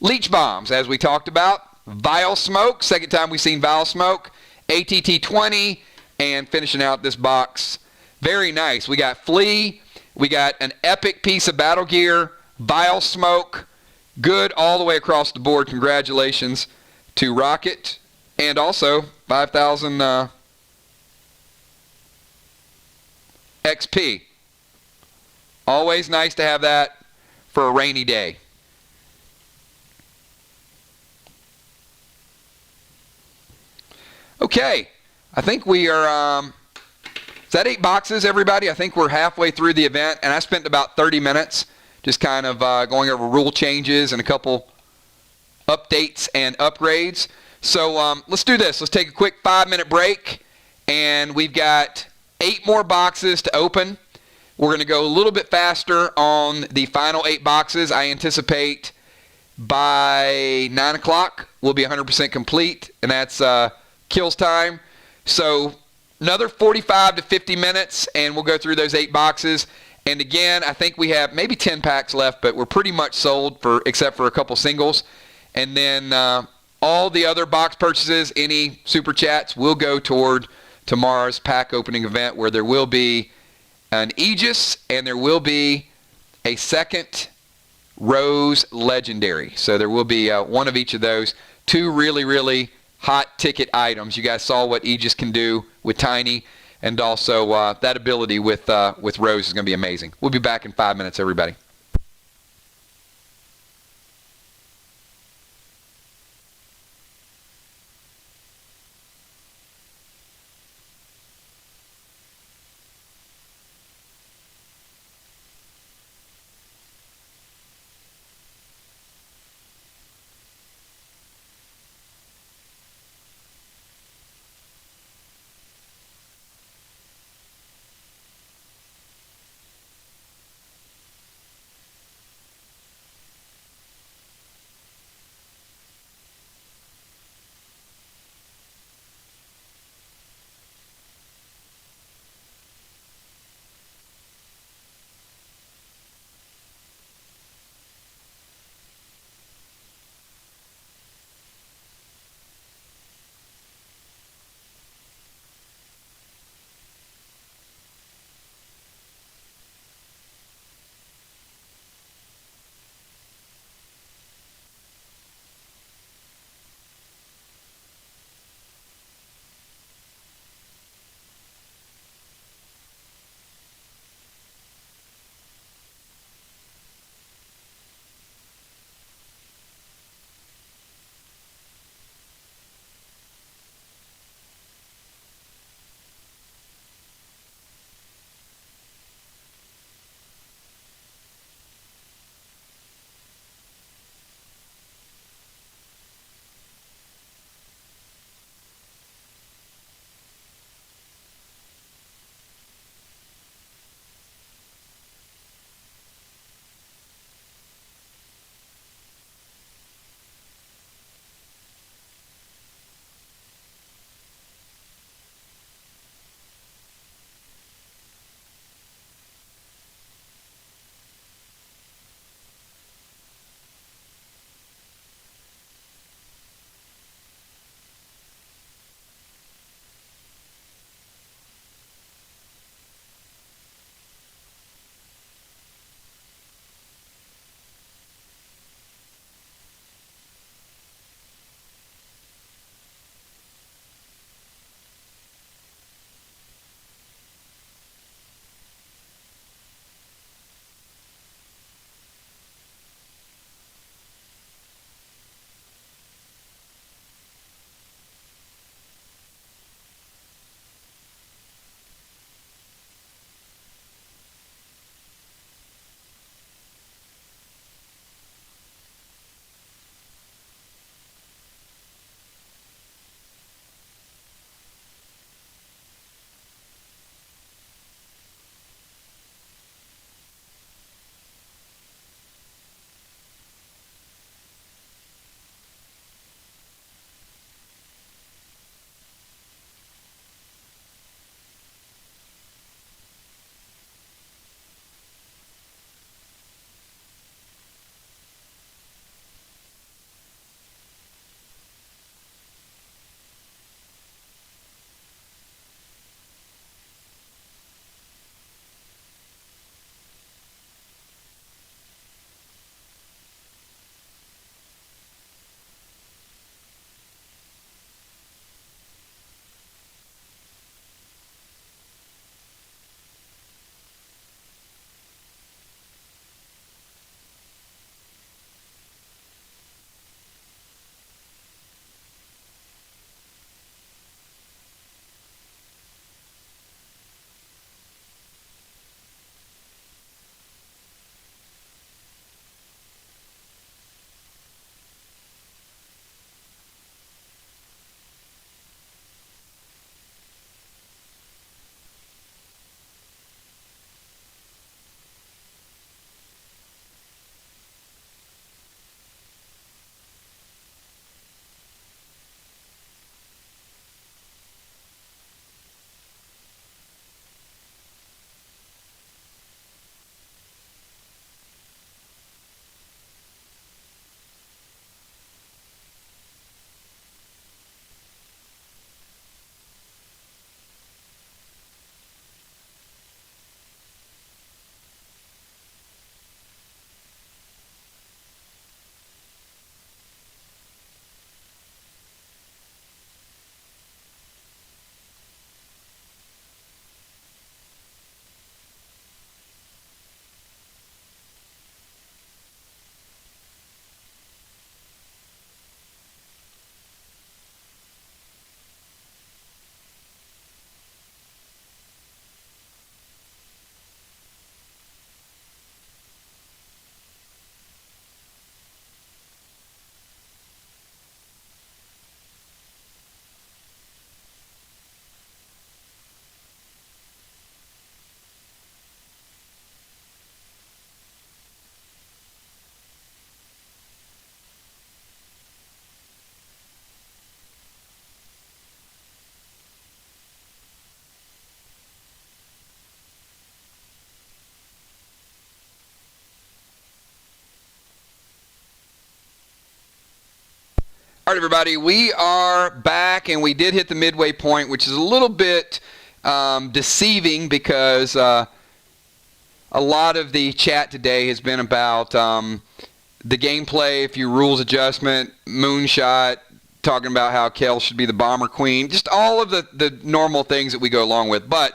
leech bombs, as we talked about. Vile Smoke. Second time we've seen Vile Smoke. ATT-20. And finishing out this box. Very nice. We got Flea. We got an epic piece of battle gear. Vile Smoke. Good all the way across the board. Congratulations to Rocket. And also 5,000 XP. Always nice to have that for a rainy day. Okay, I think we are, is that 8 boxes, everybody? I think we're halfway through the event, and I spent about 30 minutes just kind of going over rule changes and a couple updates and upgrades. So let's do this. Let's take a quick 5-minute break, and we've got 8 more boxes to open. We're going to go a little bit faster on the final 8 boxes. I anticipate by 9 o'clock we'll be 100% complete, and that's kills time. So another 45 to 50 minutes, and we'll go through those 8 boxes. And again, I think we have maybe 10 packs left, but we're pretty much sold except for a couple singles. And then all the other box purchases, any super chats, will go toward tomorrow's pack opening event, where there will be an Aegis and there will be a second Rose Legendary. So there will be one of each of those. 2 really, really hot ticket items. You guys saw what Aegis can do with Tiny, and also that ability with Rose is going to be amazing. We'll be back in 5 minutes, everybody. All right, everybody, we are back, and we did hit the midway point, which is a little bit deceiving because a lot of the chat today has been about the gameplay, a few rules adjustment, moonshot, talking about how Kel should be the bomber queen, just all of the normal things that we go along with. But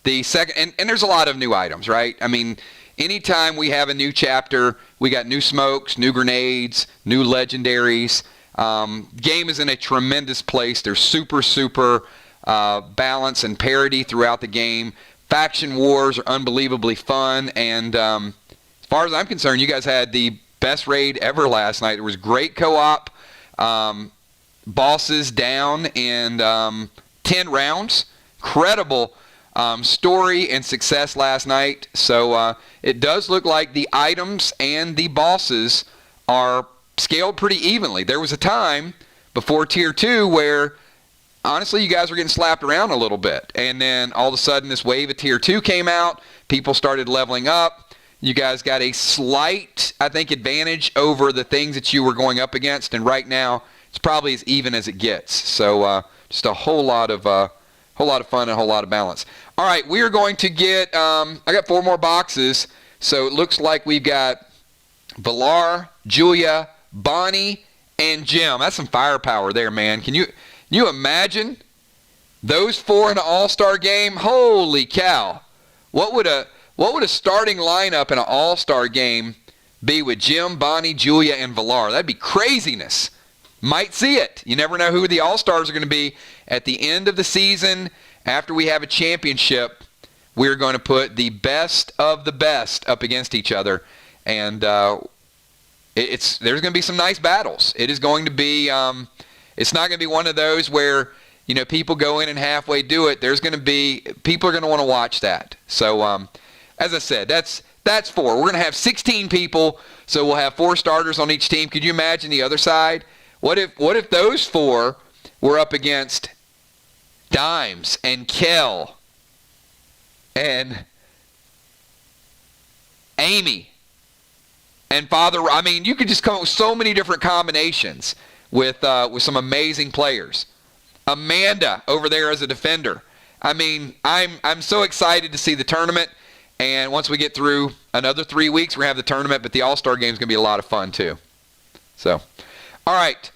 the second, and there's a lot of new items, right? I mean, anytime we have a new chapter, we got new smokes, new grenades, new legendaries. Game is in a tremendous place. There's super balance and parity throughout the game. Faction wars are unbelievably fun, and as far as I'm concerned, you guys had the best raid ever last night. There was great co-op, bosses down in 10 rounds. Incredible story and success last night. So it does look like the items and the bosses are scaled pretty evenly. There was a time before Tier 2 where, honestly, you guys were getting slapped around a little bit. And then all of a sudden this wave of Tier 2 came out. People started leveling up. You guys got a slight, I think, advantage over the things that you were going up against. And right now, it's probably as even as it gets. So just a whole lot of fun and a whole lot of balance. All right, we are going to get, I got 4 more boxes. So it looks like we've got Valar, Julia, Bonnie, and Jim. That's some firepower there, man. Can you imagine those 4 in an all-star game? Holy cow. What would a starting lineup in an all-star game be with Jim, Bonnie, Julia, and Valar? That'd be craziness. Might see it. You never know who the all-stars are going to be. At the end of the season, after we have a championship, we're going to put the best of the best up against each other. And there's going to be some nice battles. It is going to be, it's not going to be one of those where, people go in and halfway do it. There's going to be, people are going to want to watch that. So, as I said, that's 4. We're going to have 16 people, so we'll have 4 starters on each team. Could you imagine the other side? What if those 4 were up against Dimes and Kel and Amy and Father? I mean, you could just come up with so many different combinations with some amazing players. Amanda over there as a defender. I mean, I'm so excited to see the tournament. And once we get through another 3 weeks, we're going to have the tournament, but the All-Star game is going to be a lot of fun too. So, all right.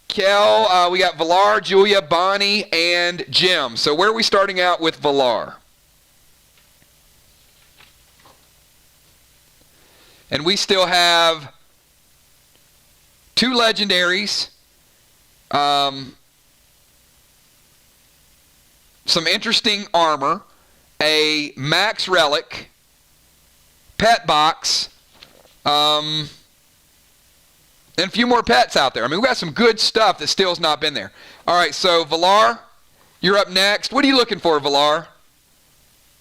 Kel, we got Valar, Julia, Bonnie, and Jim. So where are we starting out with Valar? And we still have 2 legendaries, some interesting armor, a max relic, pet box, and a few more pets out there. I mean, we've got some good stuff that still's not been there. All right, so Valar, you're up next. What are you looking for, Valar?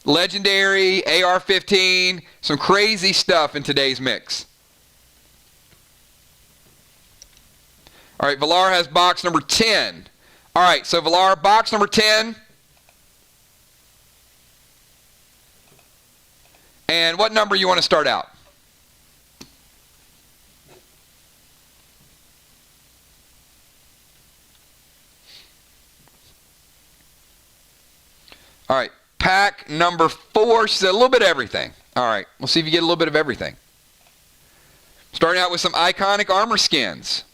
Legendary, AR-15, some crazy stuff in today's mix. All right, Valar has box number 10. All right, so Valar, box number 10. And what number you want to start out? All right, pack number 4. She said a little bit of everything. All right, we'll see if you get a little bit of everything. Starting out with some iconic armor skins.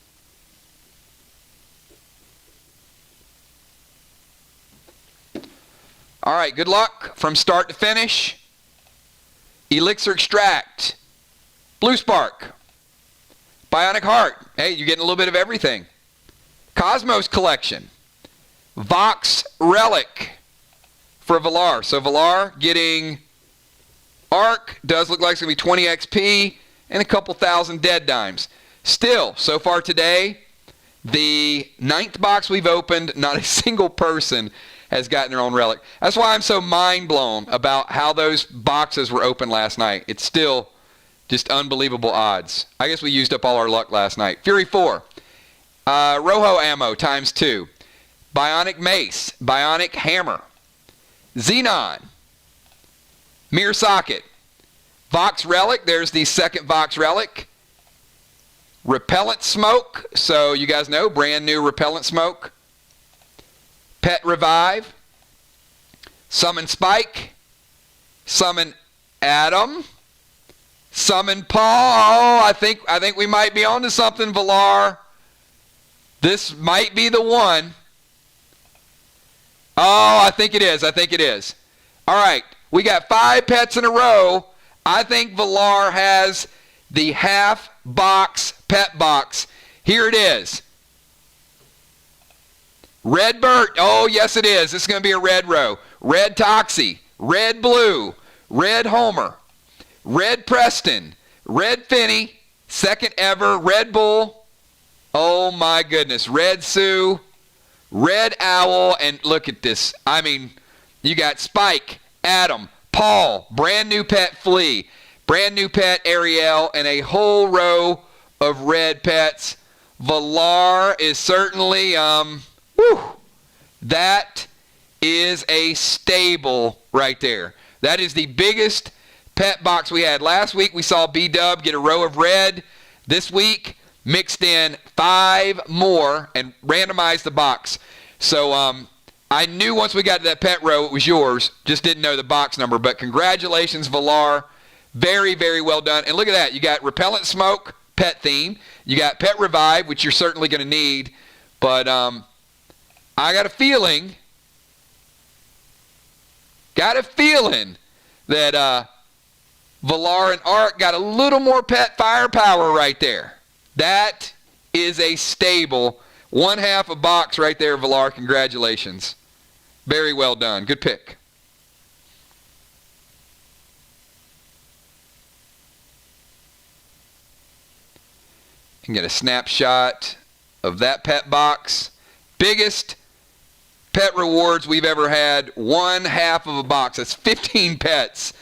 All right, good luck from start to finish. Elixir Extract, Blue Spark, Bionic Heart. Hey, you're getting a little bit of everything. Cosmos Collection, Vox Relic for Valar. So Valar getting Arc, does look like it's going to be 20 XP and a couple thousand dead dimes. Still, so far today, the 9th box we've opened, not a single person has gotten their own relic. That's why I'm so mind blown about how those boxes were opened last night. It's still just unbelievable odds. I guess we used up all our luck last night. Fury 4. Rojo ammo times 2. Bionic Mace. Bionic Hammer. Xenon. Mirror Socket. Vox Relic. There's the second Vox Relic. Repellent Smoke. So you guys know, brand new Repellent Smoke. Pet Revive. Summon Spike. Summon Adam. Summon Paul. Oh, I think we might be onto something, Valar. This might be the one. Oh, I think it is. I think it is. All right. We got 5 pets in a row. I think Valar has the half box pet box. Here it is. Red Burt. Oh, yes it is. This is going to be a red row. Red Toxie. Red Blue. Red Homer. Red Preston. Red Finney. Second ever. Red Bull. Oh my goodness. Red Sue. Red Owl. And look at this. I mean, you got Spike, Adam, Paul, brand new pet Flea, brand new pet Ariel, and a whole row of red pets. Valar is certainly, that is a stable right there. That is the biggest pet box we had. Last week we saw B-Dub get a row of red. This week, mixed in 5 more and randomized the box. So I knew once we got to that pet row it was yours. Just didn't know the box number. But congratulations, Valar. Very, very well done. And look at that. You got Repellent Smoke, pet theme. You got Pet Revive, which you're certainly going to need. But I got a feeling that Valar and Ark got a little more pet firepower right there. That is a stable. 1/2 a box right there, Valar. Congratulations. Very well done. Good pick. And get a snapshot of that pet box. Biggest pet rewards we've ever had. 1/2 of a box. That's 15 pets.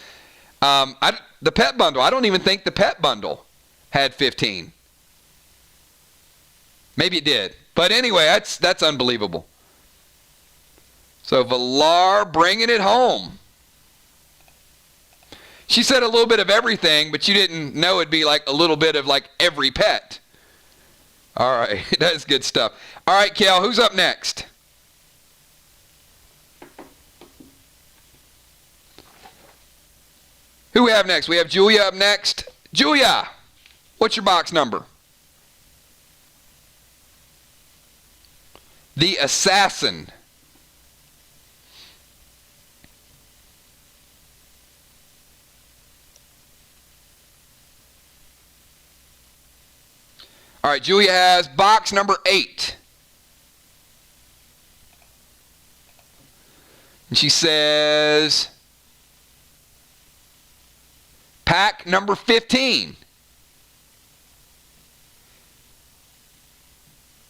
The pet bundle. I don't even think the pet bundle had 15. Maybe it did. But anyway, that's unbelievable. So Valar bringing it home. She said a little bit of everything, but you didn't know it'd be like a little bit of like every pet. All right, that's good stuff. All right, Kel, who's up next? Who we have next? We have Julia up next. Julia, what's your box number? The Assassin. All right, Julia has box number 8. And she says, pack number 15.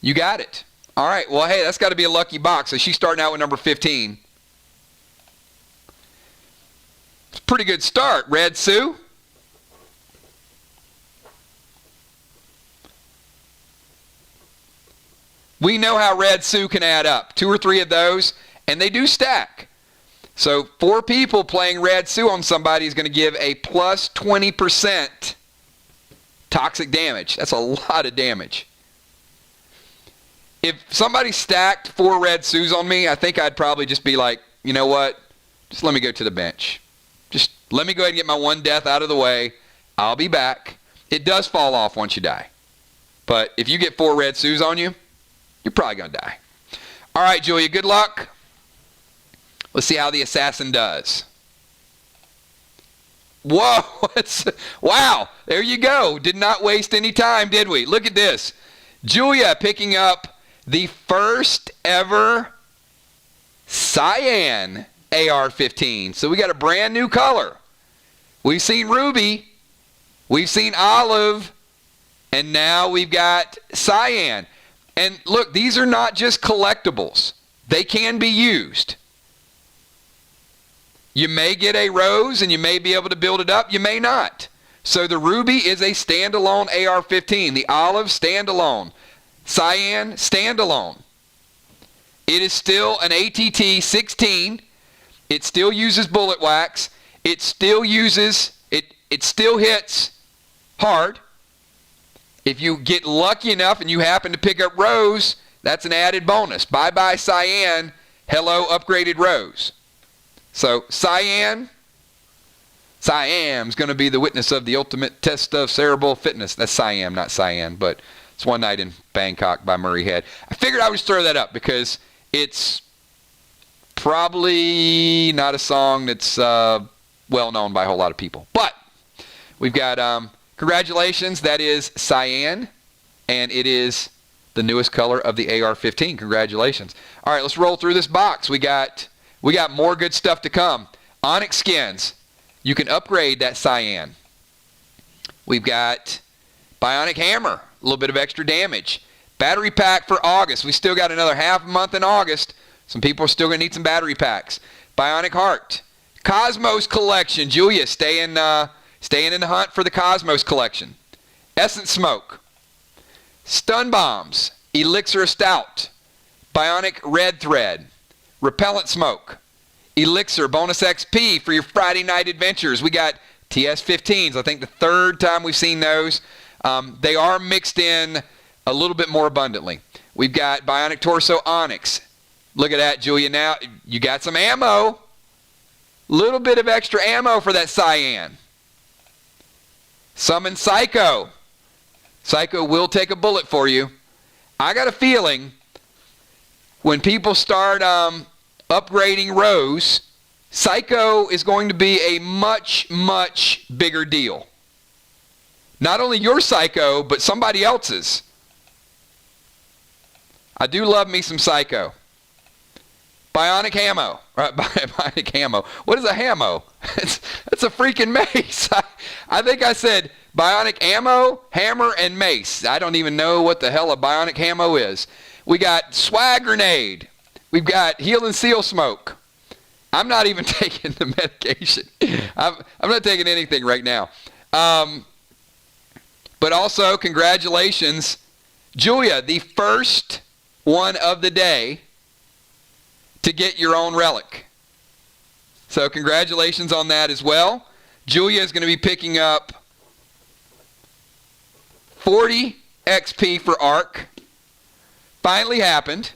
You got it. All right, well, hey, that's got to be a lucky box. So she's starting out with number 15. It's a pretty good start. Red Sue. We know how Red Sue can add up. 2 or 3 of those, and they do stack. So 4 people playing Red Sue on somebody is going to give a plus 20% toxic damage. That's a lot of damage. If somebody stacked 4 Red Sues on me, I think I'd probably just be like, you know what? Just let me go to the bench. Just let me go ahead and get my 1 death out of the way. I'll be back. It does fall off once you die. But if you get 4 Red Sues on you, you're probably going to die. All right, Julia, good luck. Let's see how the Assassin does. Whoa. Wow. There you go. Did not waste any time, did we? Look at this. Julia picking up the first ever Cyan AR-15. So we got a brand new color. We've seen Ruby. We've seen Olive. And now we've got Cyan. And look, these are not just collectibles. They can be used. You may get a rose and you may be able to build it up. You may not. So the Ruby is a standalone AR-15. The Olive, standalone. Cyan, standalone. It is still an ATT-16. It still uses bullet wax. It still uses, it still hits hard. If you get lucky enough and you happen to pick up Rose, that's an added bonus. Bye-bye Cyan, hello upgraded Rose. So Cyan's going to be the witness of the ultimate test of cerebral fitness. That's Siam, not Cyan, but it's One Night in Bangkok by Murray Head. I figured I would just throw that up because it's probably not a song that's well known by a whole lot of people. But we've got congratulations. That is Cyan, and it is the newest color of the AR-15. Congratulations. All right, let's roll through this box. We got more good stuff to come. Onyx skins. You can upgrade that Cyan. We've got Bionic Hammer, a little bit of extra damage. Battery pack for August. We still got another half a month in August. Some people are still going to need some battery packs. Bionic Heart. Cosmos Collection. Julia, staying in the hunt for the Cosmos Collection. Essence Smoke. Stun Bombs. Elixir of Stout. Bionic Red Thread. Repellent Smoke. Elixir bonus XP for your Friday night adventures. We got TS-15s. I think the third time we've seen those. They are mixed in a little bit more abundantly. We've got Bionic Torso Onyx. Look at that, Julia. Now you got some ammo. Little bit of extra ammo for that Cyan. Summon Psycho. Psycho will take a bullet for you. I got a feeling when people start upgrading Rose, Psycho is going to be a much, much bigger deal. Not only your Psycho, but somebody else's. I do love me some Psycho. Bionic Ammo. Bionic Ammo. What is a Hammo? It's a freaking mace. I think I said Bionic Ammo, Hammer, and Mace. I don't even know what the hell a Bionic Ammo is. We got Swag Grenade. We've got Heal and Seal Smoke. I'm not even taking the medication. I'm not taking anything right now. But also, congratulations, Julia, the first one of the day to get your own relic. So congratulations on that as well. Julia is going to be picking up 40 XP for Arc. Finally happened.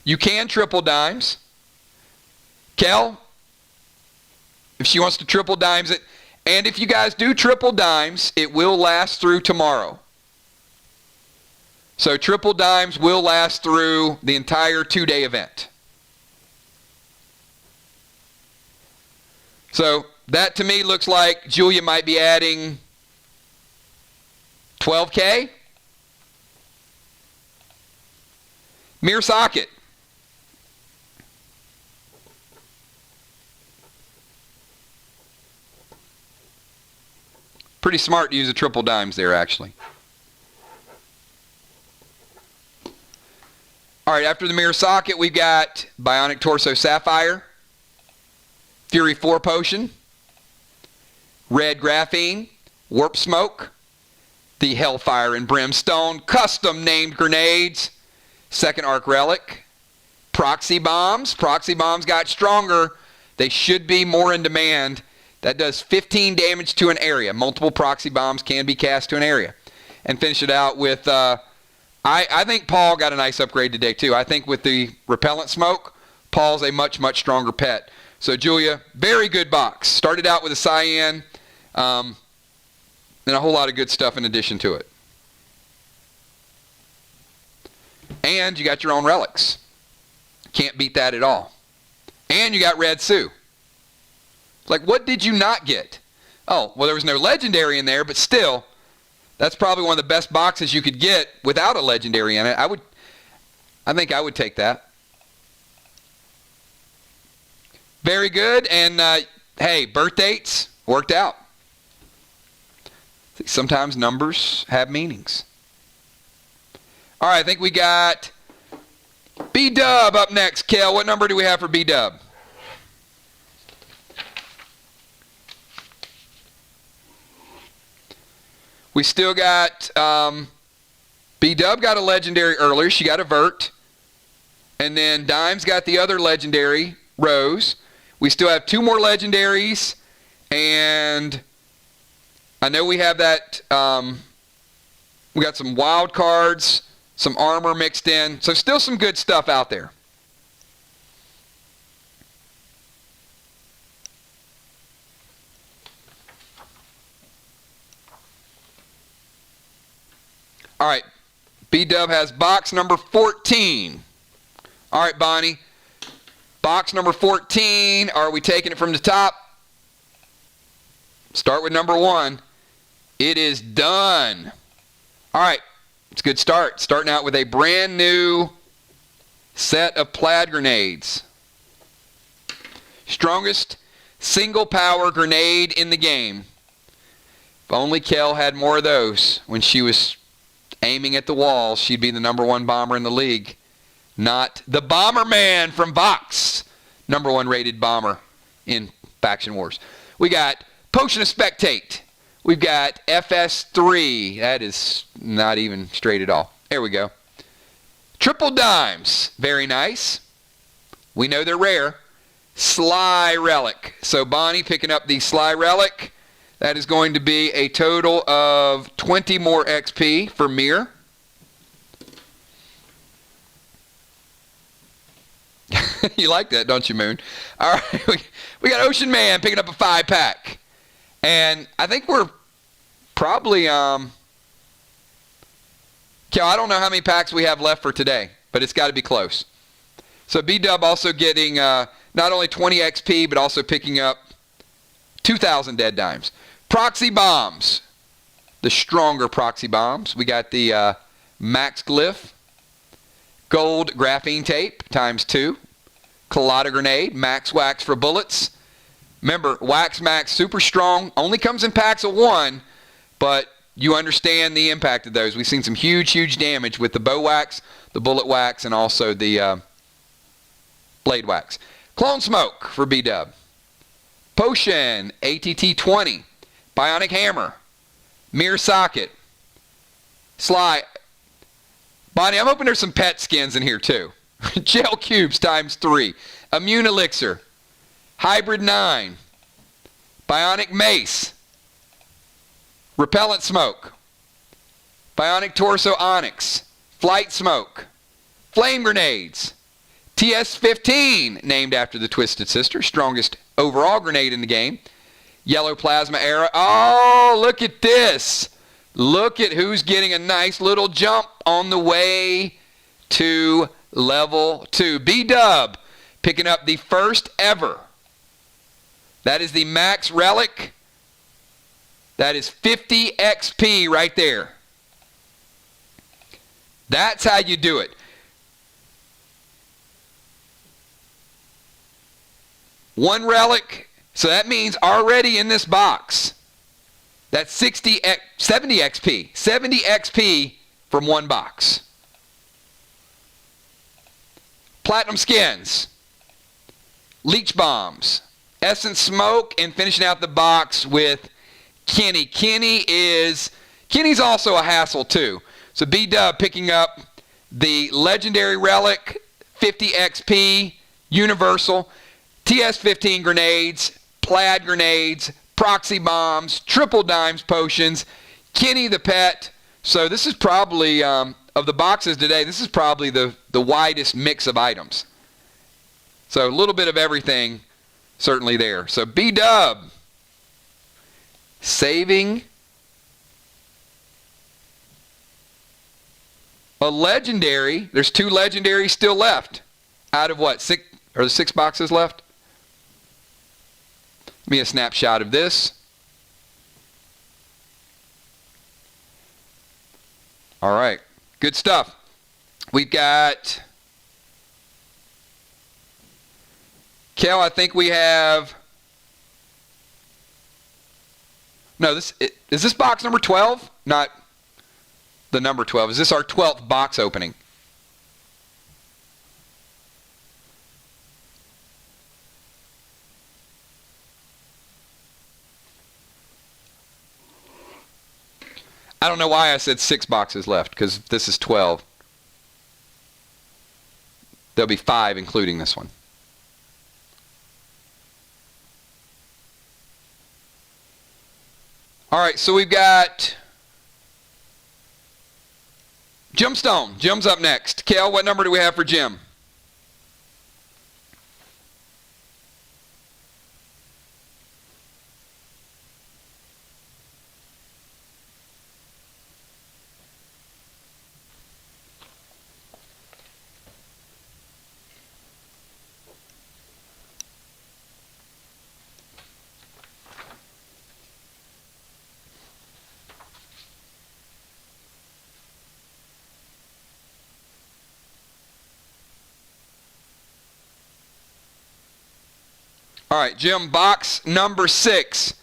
You can triple dimes. Kel, if she wants to triple dimes it, and if you guys do triple dimes, it will last through tomorrow. So triple dimes will last through the entire 2-day event. So that to me looks like Julia might be adding 12K. Mirror Socket. Pretty smart to use a triple dimes there, actually. All right, after the Mirror Socket, we've got Bionic Torso Sapphire, Fury 4 Potion, Red Graphene, Warp Smoke, the Hellfire and Brimstone custom named grenades, Second Arc Relic, Proxy Bombs. Proxy Bombs got stronger. They should be more in demand. That does 15 damage to an area. Multiple Proxy Bombs can be cast to an area. And finish it out with, I think Paul got a nice upgrade today too. I think with the Repellent Smoke, Paul's a much, much stronger pet. So Julia, very good box. Started out with a Cyan, and a whole lot of good stuff in addition to it. And you got your own relics. Can't beat that at all. And you got Red Sue. Like, what did you not get? Oh, well, there was no legendary in there, but still, that's probably one of the best boxes you could get without a legendary in it. I think I would take that. Very good, and hey, birth dates worked out. Sometimes numbers have meanings. All right, I think we got B-Dub up next. Kel, what number do we have for B-Dub? We still got, B-Dub got a legendary earlier. She got a Vert. And then Dimes got the other legendary, Rose. We still have 2 more legendaries and I know we have that, we got some wild cards, some armor mixed in, so still some good stuff out there. All right, B-Dub has box number 14. All right, Bonnie, box number 14, are we taking it from the top? Start with number 1. It is done. All right, it's a good start. Starting out with a brand new set of plaid grenades. Strongest single power grenade in the game. If only Kel had more of those when she was aiming at the wall, she'd be the number 1 bomber in the league. Not the Bomberman from Vox, number 1 rated bomber in Faction Wars. We got Potion of Spectate. We've got FS3. That is not even straight at all. There we go. Triple Dimes. Very nice. We know they're rare. Sly Relic. So Bonnie picking up the Sly Relic. That is going to be a total of 20 more XP for Mir. You like that, don't you, Moon? All right, we got Ocean Man picking up a 5-pack. And I think we're probably, Kel, I don't know how many packs we have left for today, but it's got to be close. So B-Dub also getting not only 20 XP, but also picking up 2,000 dead dimes. Proxy bombs. The stronger proxy bombs. We got the Max Glyph. Gold graphene tape times 2. Colada grenade. Max wax for bullets. Remember, Wax Max, super strong, only comes in packs of 1, but you understand the impact of those. We've seen some huge, huge damage with the bow wax, the bullet wax, and also the blade wax. Clone Smoke for B-Dub. Potion, ATT 20. Bionic Hammer. Mirror Socket. Sly. Bonnie, I'm hoping there's some pet skins in here too. Gel Cubes times 3. Immune Elixir. Hybrid 9. Bionic Mace. Repellent Smoke. Bionic Torso Onyx. Flight Smoke. Flame Grenades. TS-15, named after the Twisted Sister, strongest overall grenade in the game. Yellow Plasma Arrow. Oh, look at this. Look at who's getting a nice little jump on the way to level 2. B-Dub picking up the first ever. That is the Max Relic. That is 50 XP right there. That's how you do it. One relic, so that means already in this box, that's 70 XP. 70 XP from one box. Platinum skins. Leech bombs. Essence smoke, and finishing out the box with Kenny. Kenny's also a hassle too. So B-Dub picking up the legendary relic, 50 XP, universal, TS-15 grenades, plaid grenades, proxy bombs, triple dimes potions, Kenny the pet. So this is probably, of the boxes today, this is probably the widest mix of items. So a little bit of everything certainly there. So B-Dub saving a legendary. There's 2 legendaries still left out of what? 6, are there 6 boxes left? Give me a snapshot of this. All right, good stuff. We've got Kel, I think we have, no, is this box number 12? Not the number 12. Is this our 12th box opening? I don't know why I said 6 boxes left, because this is 12. There'll be 5 including this one. All right, so we've got Gemstone. Jim's up next. Kel, what number do we have for Jim? All right, Jim, box number 6.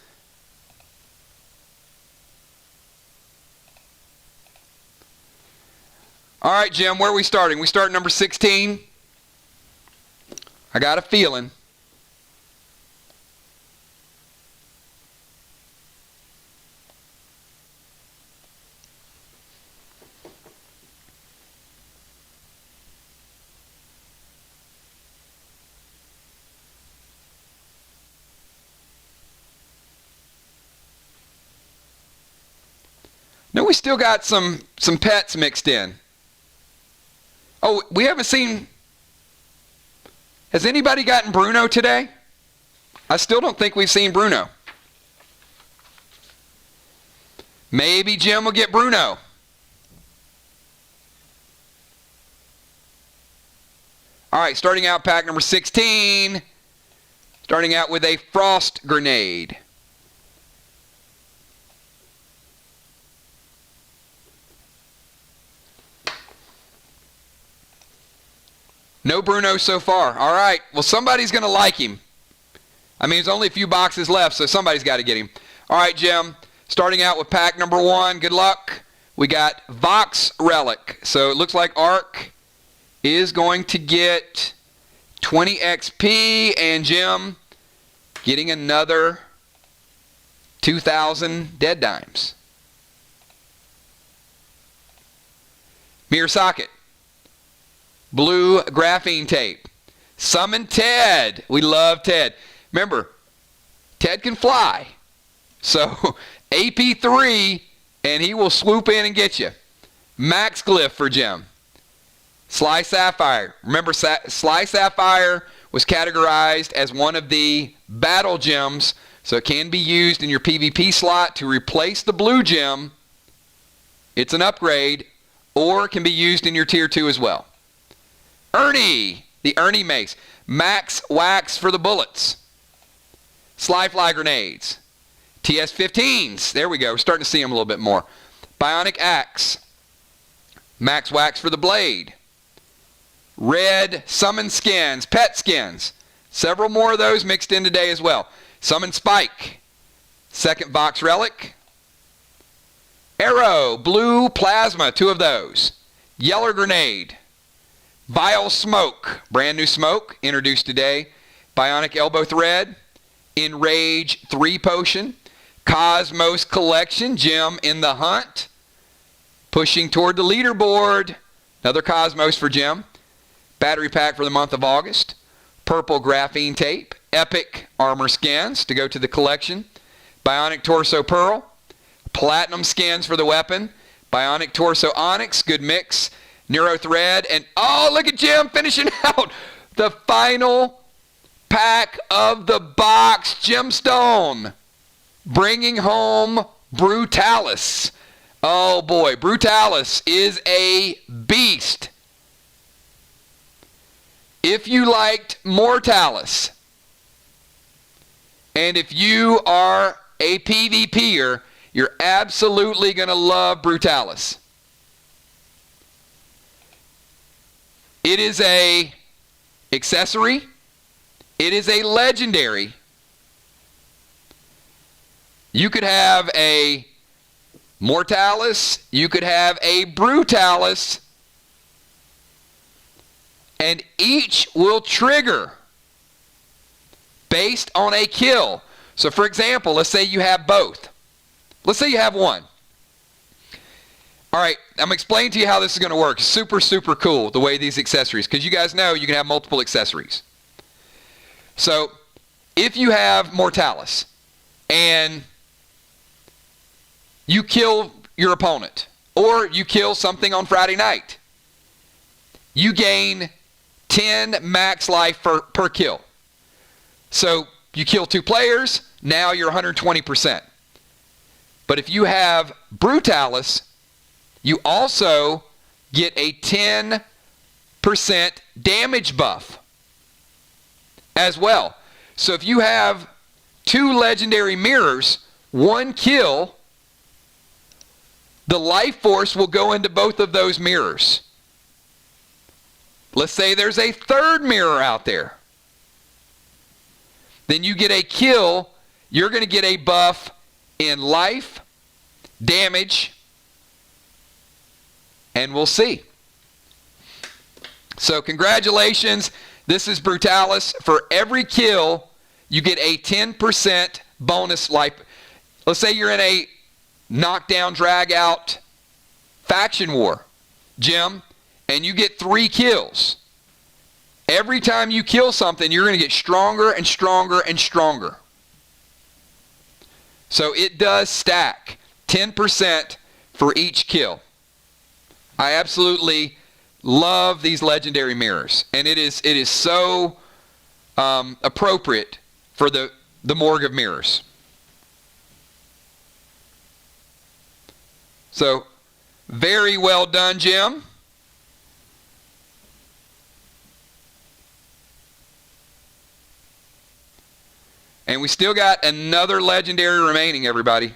All right, Jim, where are we starting? We start number 16? I got a feeling. No, we still got some pets mixed in. Oh, we haven't seen... Has anybody gotten Bruno today? I still don't think we've seen Bruno. Maybe Jim will get Bruno. All right, starting out pack number 16. Starting out with a Frost Grenade. No Bruno so far. All right. Well, somebody's going to like him. I mean, there's only a few boxes left, so somebody's got to get him. All right, Jim. Starting out with pack number 1. Good luck. We got Vox Relic. So it looks like Ark is going to get 20 XP, and Jim getting another 2,000 dead dimes. Mirror Socket. Blue graphene tape. Summon Ted. We love Ted. Remember, Ted can fly. So AP3, and he will swoop in and get you. Max Glyph for Jim. Sly Sapphire. Remember, Sly Sapphire was categorized as one of the battle gems, so it can be used in your PvP slot to replace the blue gem. It's an upgrade, or it can be used in your tier 2 as well. Ernie, the Ernie Mace. Max Wax for the bullets. Sly Fly Grenades. TS-15s. There we go. We're starting to see them a little bit more. Bionic Axe. Max Wax for the blade. Red Summon Skins. Pet Skins. Several more of those mixed in today as well. Summon Spike. Second Vox Relic. Arrow. Blue Plasma. 2 of those. Yeller Grenade. Vile Smoke, brand new smoke, introduced today. Bionic Elbow Thread, Enrage 3 Potion, Cosmos Collection, Jim in the hunt, pushing toward the leaderboard. Another Cosmos for Jim. Battery pack for the month of August. Purple Graphene Tape, Epic Armor Skins to go to the collection. Bionic Torso Pearl, Platinum Skins for the weapon. Bionic Torso Onyx, good mix. Neuro Thread, and oh, look at Jim finishing out the final pack of the box. Gemstone bringing home Brutalis. Oh boy, Brutalis is a beast. If you liked Mortalis, and if you are a PvPer, you're absolutely going to love Brutalis. It is a accessory. It is a legendary. You could have a Mortalis. You could have a Brutalis. And each will trigger based on a kill. So for example, let's say you have both. Let's say you have one. All right, I'm explaining to you how this is going to work. Super, super cool, the way these accessories, because you guys know you can have multiple accessories. So if you have Mortalis and you kill your opponent, or you kill something on Friday night, you gain 10 max life per kill. So you kill 2 players, now you're 120%. But if you have Brutalis, you also get a 10% damage buff as well. So if you have 2 legendary mirrors, 1 kill, the life force will go into both of those mirrors. Let's say there's a 3rd mirror out there. Then you get a kill, you're going to get a buff in life, damage, and we'll see. So congratulations, this is Brutalis. For every kill, you get a 10% bonus life. Let's say you're in a knockdown, drag out faction war, Jim, and you get 3 kills. Every time you kill something, you're going to get stronger and stronger and stronger. So it does stack 10% for each kill. I absolutely love these legendary mirrors, and it is so appropriate for the Morgue of Mirrors. So very well done, Jim. And we still got another legendary remaining, everybody.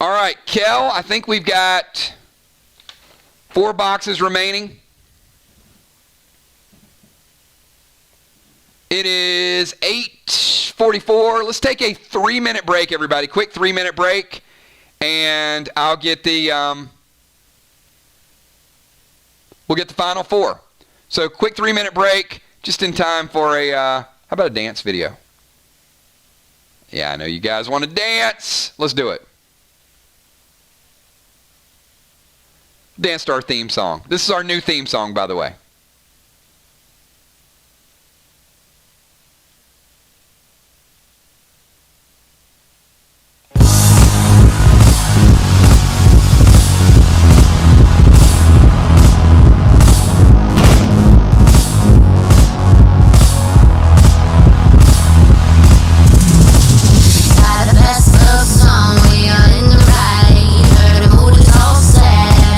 All right, Kel, I think we've got 4 boxes remaining. It is 8:44. Let's take a 3-minute break, everybody. Quick 3-minute break. And I'll get we'll get the final 4. So quick 3-minute break, just in time for how about a dance video? Yeah, I know you guys want to dance. Let's do it. Dance to our theme song. This is our new theme song, by the way.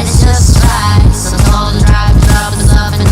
It's just right, so told to drive, drop us off and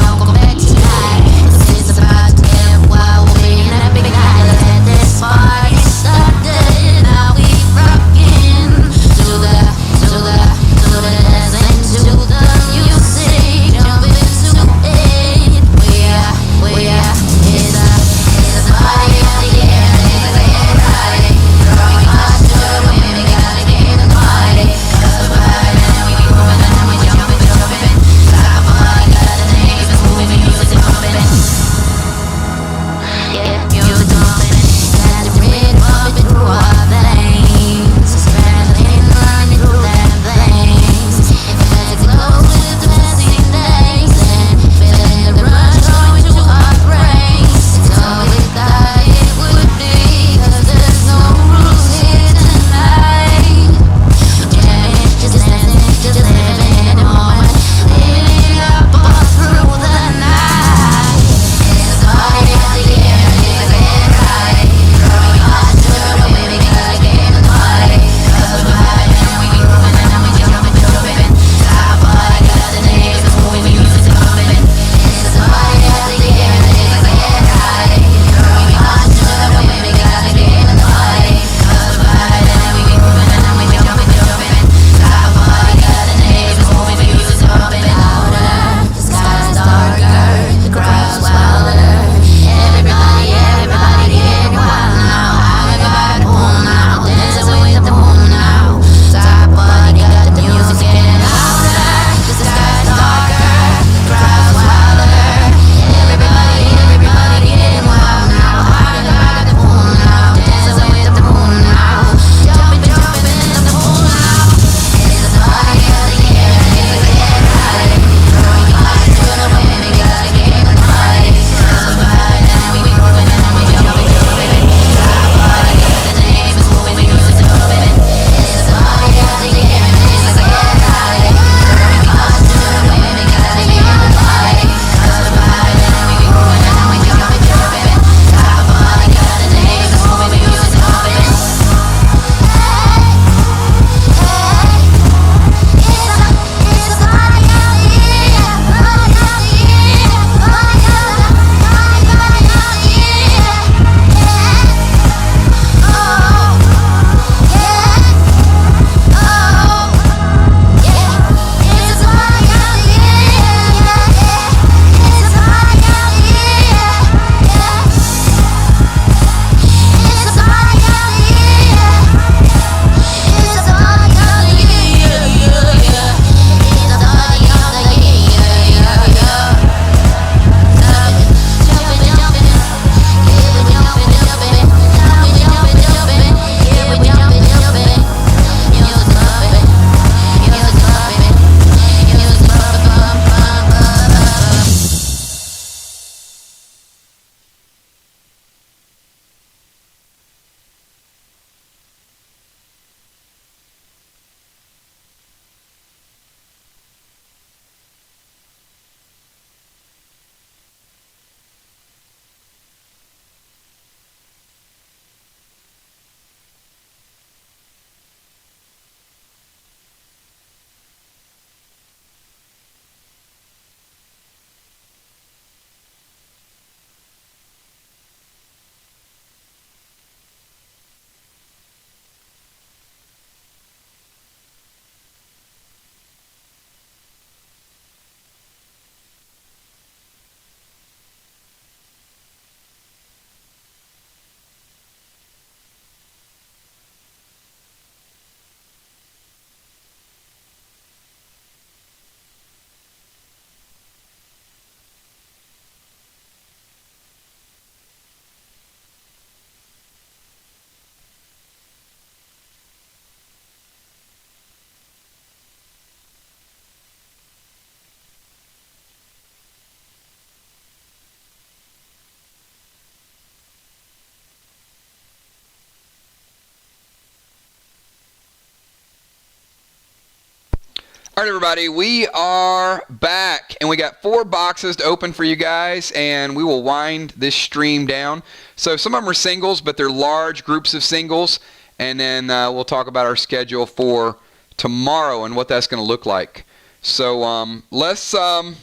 All right, everybody, we are back, and we got 4 boxes to open for you guys, and we will wind this stream down. So some of them are singles, but they're large groups of singles, and then we'll talk about our schedule for tomorrow and what that's going to look like. So let's, Kel,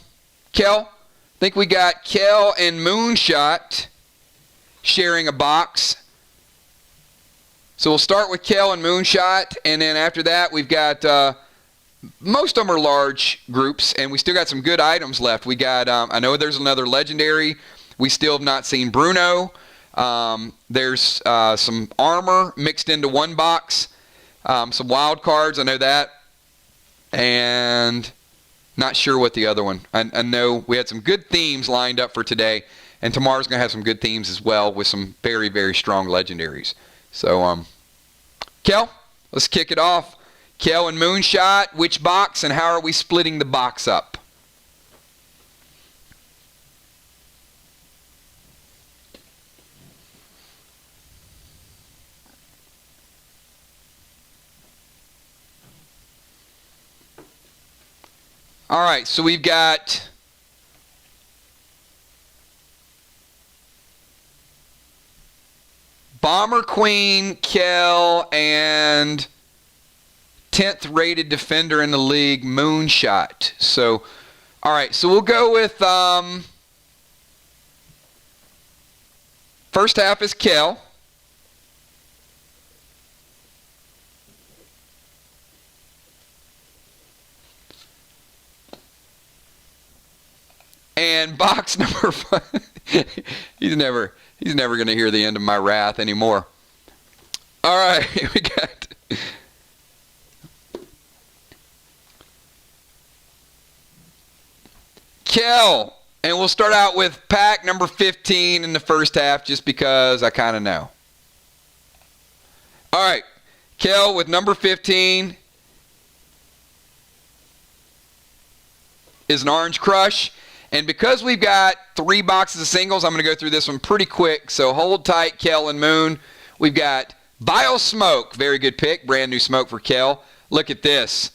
I think we got Kel and Moonshot sharing a box. So we'll start with Kel and Moonshot, and then after that we've got... most of them are large groups, and we still got some good items left. We got, I know there's another legendary. We still have not seen Bruno. There's some armor mixed into one box. Some wild cards, I know that. And not sure what the other one. I know we had some good themes lined up for today, and tomorrow's going to have some good themes as well with some very, very strong legendaries. So, Kel, let's kick it off. Kel and Moonshot, which box, and how are we splitting the box up? All right, so we've got Bomber Queen, Kel, and 10th rated defender in the league, Moonshot. So, all right, so we'll go with first half is Kel. And box number 5. he's never going to hear the end of my wrath anymore. All right, we got Kel, and we'll start out with pack number 15 in the first half just because I kind of know. All right, Kel with number 15 is an Orange Crush. And because we've got 3 boxes of singles, I'm going to go through this one pretty quick. So hold tight, Kel and Moon. We've got Vile Smoke. Very good pick. Brand new smoke for Kel. Look at this.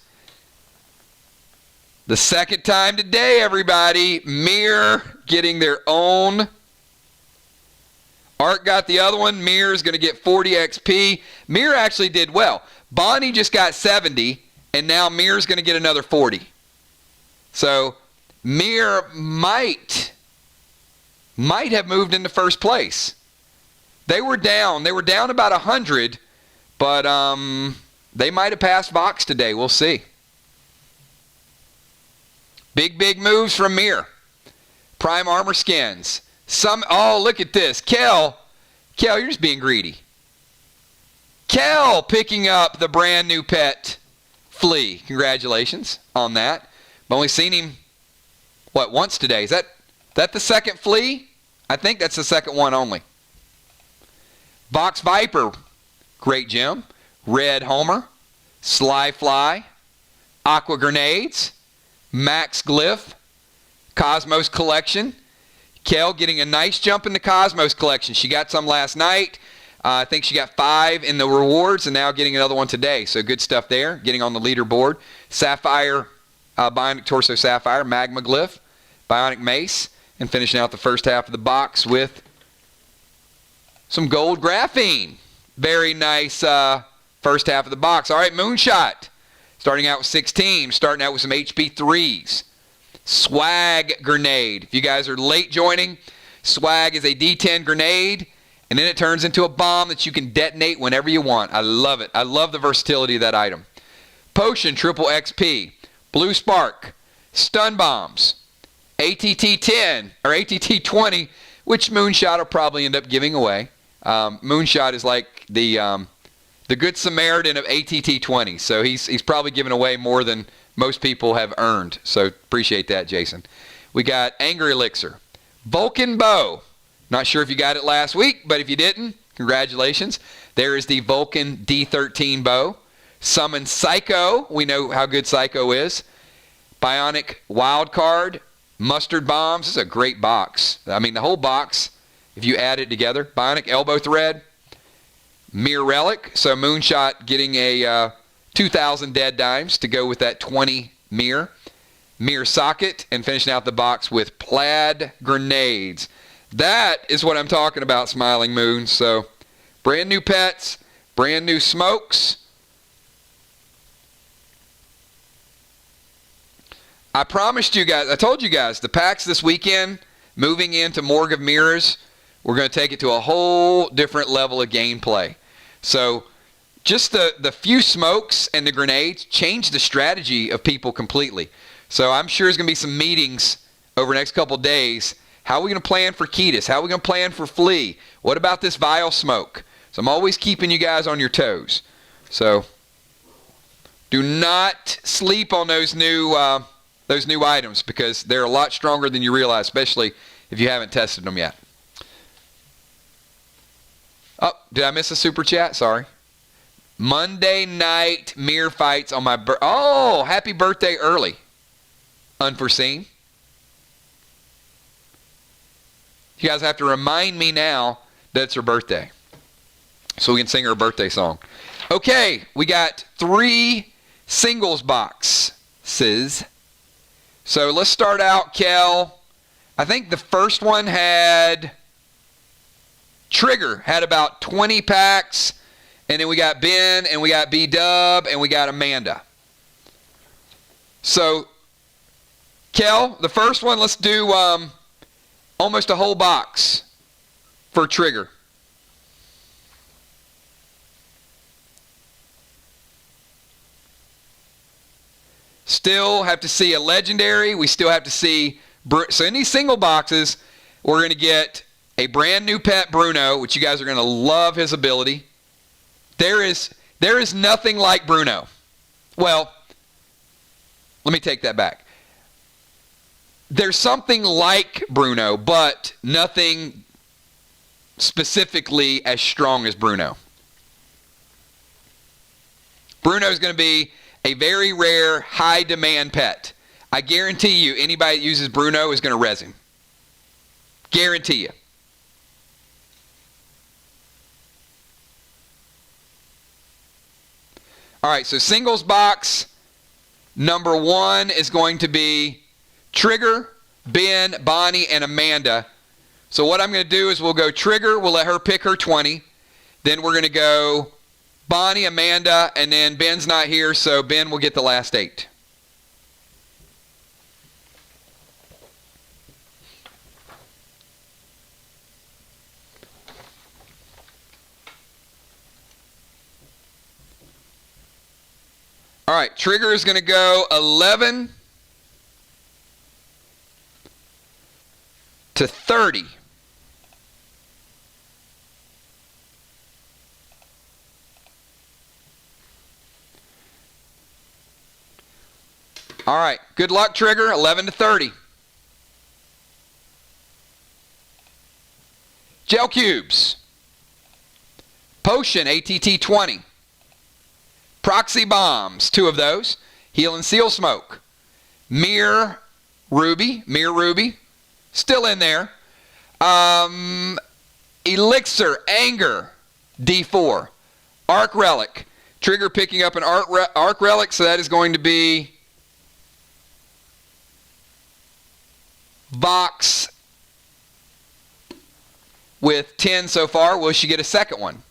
The second time today, everybody. Mirror getting their own. Art got the other one. Mirror is going to get 40 XP. Mirror actually did well. Bonnie just got 70, and now Mirror is going to get another 40. So Mirror might have moved into first place. They were down about 100, but they might have passed Vox today. We'll see. Big moves from Mirror. Prime armor skins. Oh, look at this. Kel, you're just being greedy. Kel picking up the brand new pet Flea. Congratulations on that. I've only seen him once today. Is that the second Flea? I think that's the second one only. Box Viper, great gem. Red Homer, Sly Fly, Aqua Grenades, Max Glyph, Cosmos Collection. Kel getting a nice jump in the Cosmos Collection. She got some last night. I think she got 5 in the rewards and now getting another one today. So good stuff there, getting on the leaderboard. Sapphire, Bionic Torso Sapphire, Magma Glyph, Bionic Mace, and finishing out the first half of the box with some gold graphene. Very nice first half of the box. All right, Moonshot. Starting out with 16, starting out with some HP 3s. Swag Grenade. If you guys are late joining, Swag is a D10 grenade, and then it turns into a bomb that you can detonate whenever you want. I love it. I love the versatility of that item. Potion, triple XP. Blue Spark. Stun Bombs. ATT 10, or ATT 20, which Moonshot will probably end up giving away. Moonshot is like the good Samaritan of ATT 20, so he's probably giving away more than most people have earned. So appreciate that, Jason. We got Angry Elixir. Vulcan Bow. Not sure if you got it last week, but if you didn't, congratulations. There is the Vulcan D13 bow. Summon Psycho. We know how good Psycho is. Bionic Wildcard. Mustard Bombs. This is a great box. I mean, the whole box, if you add it together. Bionic Elbow Thread. Mirror Relic. So Moonshot getting a 2,000 dead dimes to go with that 20 Mirror socket, and finishing out the box with plaid grenades. That is what I'm talking about, Smiling Moon. So, brand new pets, brand new smokes. I promised you guys, I told you guys, the packs this weekend, moving into Morgue of Mirrors, we're going to take it to a whole different level of gameplay. So, just the few smokes and the grenades changed the strategy of people completely. So, I'm sure there's going to be some meetings over the next couple of days. How are we going to plan for Ketis? How are we going to plan for Flea? What about this Vial Smoke? So, I'm always keeping you guys on your toes. So, do not sleep on those new items, because they're a lot stronger than you realize, especially if you haven't tested them yet. Oh, did I miss a super chat? Sorry. Monday night mirror fights on my oh, happy birthday early. Unforeseen. You guys have to remind me now that it's her birthday, so we can sing her birthday song. Okay, we got 3 singles boxes. So let's start out, Kel. I think the first one had Trigger, had about 20 packs. And then we got Ben, and we got B-Dub, and we got Amanda. So, Kel, the first one, let's do almost a whole box for Trigger. Still have to see a legendary. We still have to see... So in these single boxes, we're going to get a brand new pet, Bruno, which you guys are going to love his ability. There is nothing like Bruno. Well, let me take that back. There's something like Bruno, but nothing specifically as strong as Bruno. Bruno is going to be a very rare, high-demand pet. I guarantee you, anybody that uses Bruno is going to res him. Guarantee you. All right, so singles box number 1 is going to be Trigger, Ben, Bonnie, and Amanda. So what I'm going to do is we'll go Trigger. We'll let her pick her 20. Then we're going to go Bonnie, Amanda, and then Ben's not here, so Ben will get the last 8. All right, Trigger is going to go 11 to 30. All right, good luck, Trigger, 11 to 30. Gel Cubes. Potion, ATT 20. Proxy Bombs, 2 of those. Heal and Seal Smoke. Mirror Ruby, still in there. Elixir, Anger, D4. Arc Relic. Trigger picking up an Arc Relic, so that is going to be Vox with 10 so far. Will she get a second one?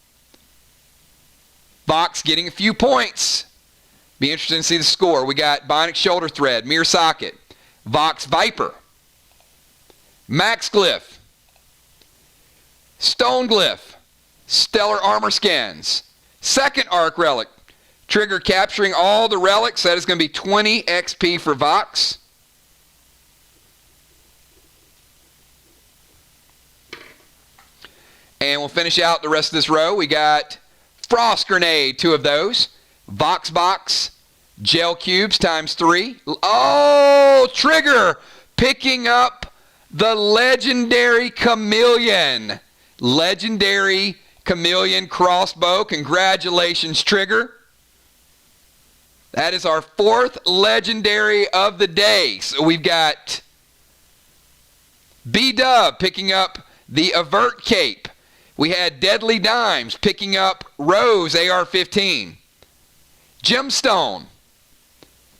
Vox getting a few points. Be interested to see the score. We got Bionic Shoulder Thread, Mirror Socket, Vox Viper, Max Glyph, Stone Glyph, Stellar Armor Scans, second Arc Relic. Trigger capturing all the relics. That is going to be 20 XP for Vox. And we'll finish out the rest of this row. We got Frost Grenade, 2 of those. Vox Box, Gel Cubes times 3. Oh, Trigger picking up the Legendary Chameleon. Legendary Chameleon Crossbow. Congratulations, Trigger. That is our 4th Legendary of the day. So we've got B-Dub picking up the Avert Cape. We had Deadly Dimes picking up Rose AR-15. Gemstone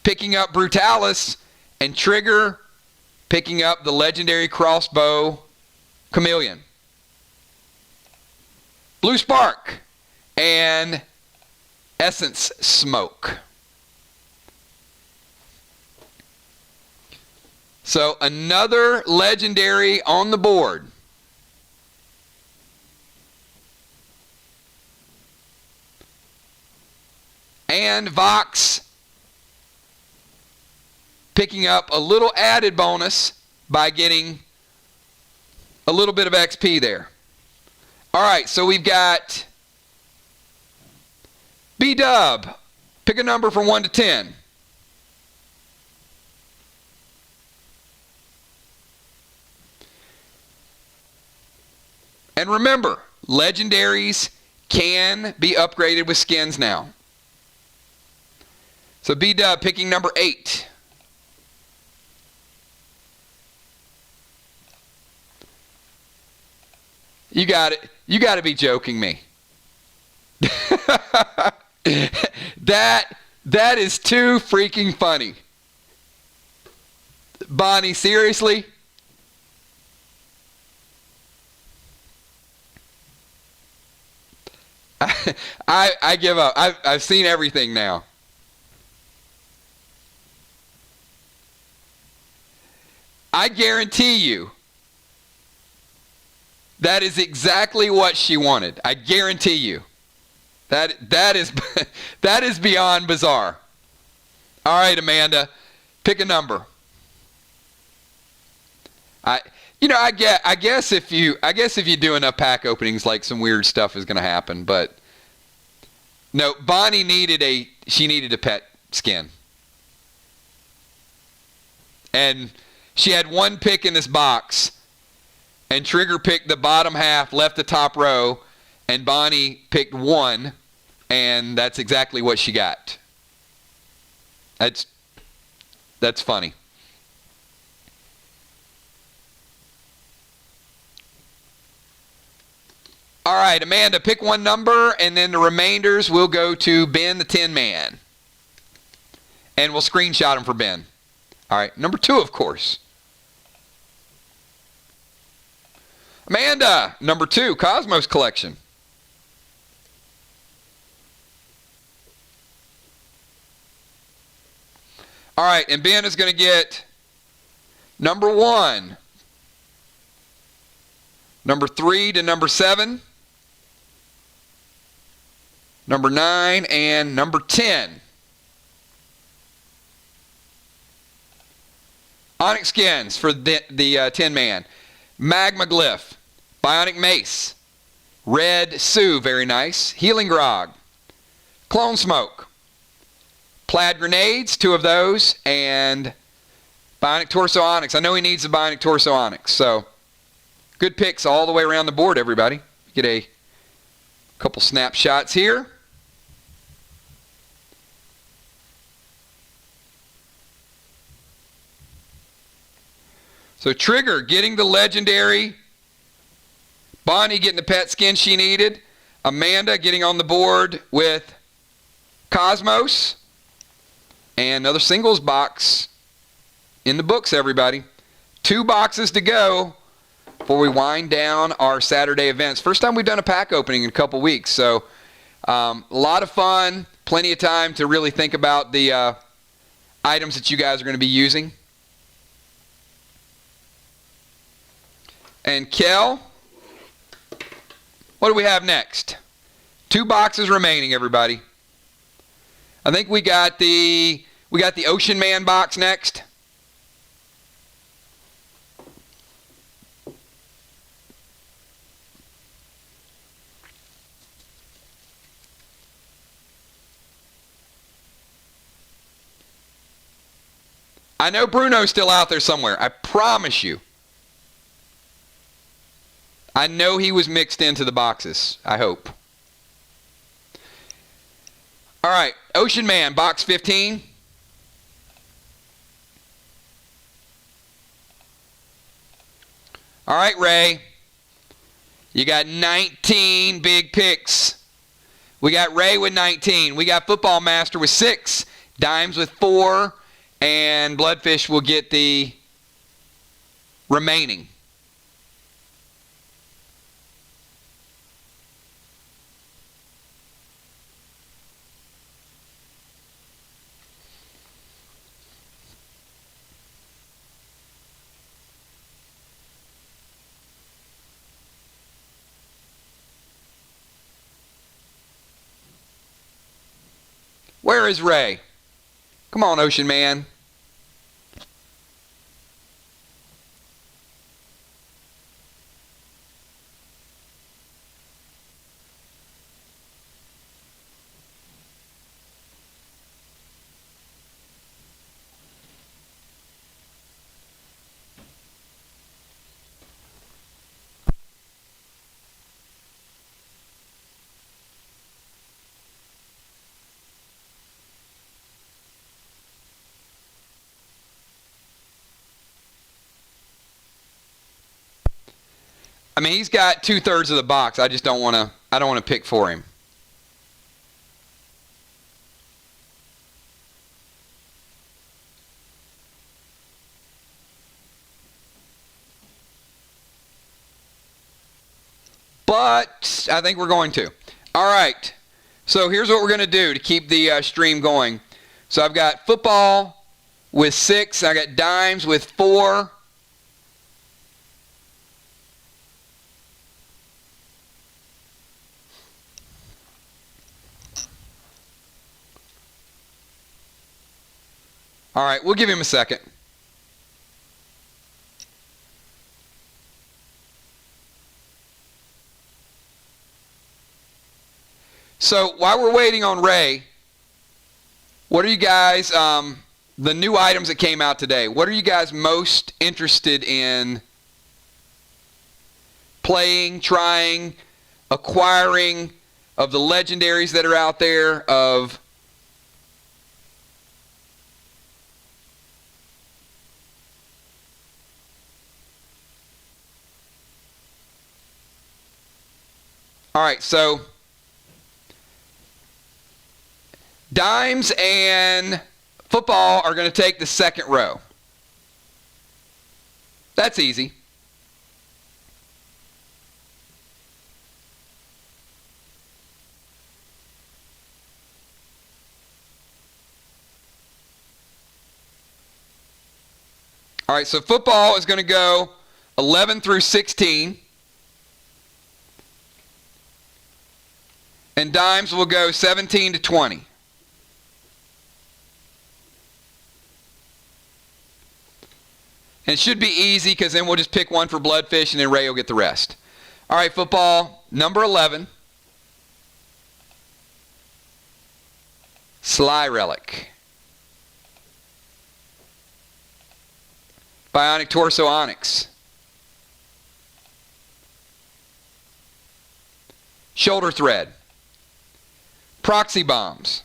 picking up Brutalis, and Trigger picking up the legendary crossbow Chameleon. Blue Spark and Essence Smoke. So another legendary on the board. And Vox picking up a little added bonus by getting a little bit of XP there. All right, so we've got B-Dub. Pick a number from 1 to 10. And remember, legendaries can be upgraded with skins now. So B-Dub picking number 8. You got it. You got to be joking me. That is too freaking funny. Bonnie, seriously? I give up. I've seen everything now. I guarantee you that is exactly what she wanted. I guarantee you. That is that is beyond bizarre. All right, Amanda, pick a number. I guess if you do enough pack openings, like some weird stuff is going to happen. But no, Bonnie needed a pet skin, and she had one pick in this box, and Trigger picked the bottom half, left the top row, and Bonnie picked 1, and that's exactly what she got. That's funny. All right, Amanda, pick one number, and then the remainders will go to Ben the Tin Man. And we'll screenshot them for Ben. All right, number 2, of course. Amanda, number 2, Cosmos Collection. All right, and Ben is going to get number 1, number 3 to number 7, number 9, and number 10. Onyx skins for the Tin Man. Magma Glyph, Bionic Mace, Red Sue, very nice, Healing Grog, Clone Smoke, Plaid Grenades, 2 of those, and Bionic Torso Onyx. I know he needs the Bionic Torso Onyx, so good picks all the way around the board, everybody. Get a couple snapshots here. So Trigger getting the legendary, Bonnie getting the pet skin she needed, Amanda getting on the board with Cosmos, and another singles box in the books, everybody. 2 boxes to go before we wind down our Saturday events. First time we've done a pack opening in a couple weeks, so a lot of fun, plenty of time to really think about the items that you guys are going to be using. And Kel, what do we have next? 2 boxes remaining, everybody. I think we got the Ocean Man box next. I know Bruno's still out there somewhere. I promise you. I know he was mixed into the boxes. I hope. All right, Ocean Man, box 15. All right, Ray. You got 19 big picks. We got Ray with 19. We got Football Master with 6. Dimes with 4, and Bloodfish will get the remaining. Where is Ray? Come on, Ocean Man. I mean, he's got 2/3 of the box. I just don't want to. I don't want to pick for him. But I think we're going to. All right. So here's what we're going to do to keep the stream going. So I've got football with 6. I got dimes with 4. All right, we'll give him a second. So while we're waiting on Ray, what are you guys, the new items that came out today, what are you guys most interested in playing, trying, acquiring, of the legendaries that are out there, of all right, so dimes and football are going to take the second row. That's easy. All right, so football is going to go 11 through 16. And dimes will go 17 to 20. And it should be easy because then we'll just pick one for Bloodfish and then Ray will get the rest. All right, football, number 11. Sly Relic. Bionic Torso Onyx. Shoulder Thread. Proxy Bombs.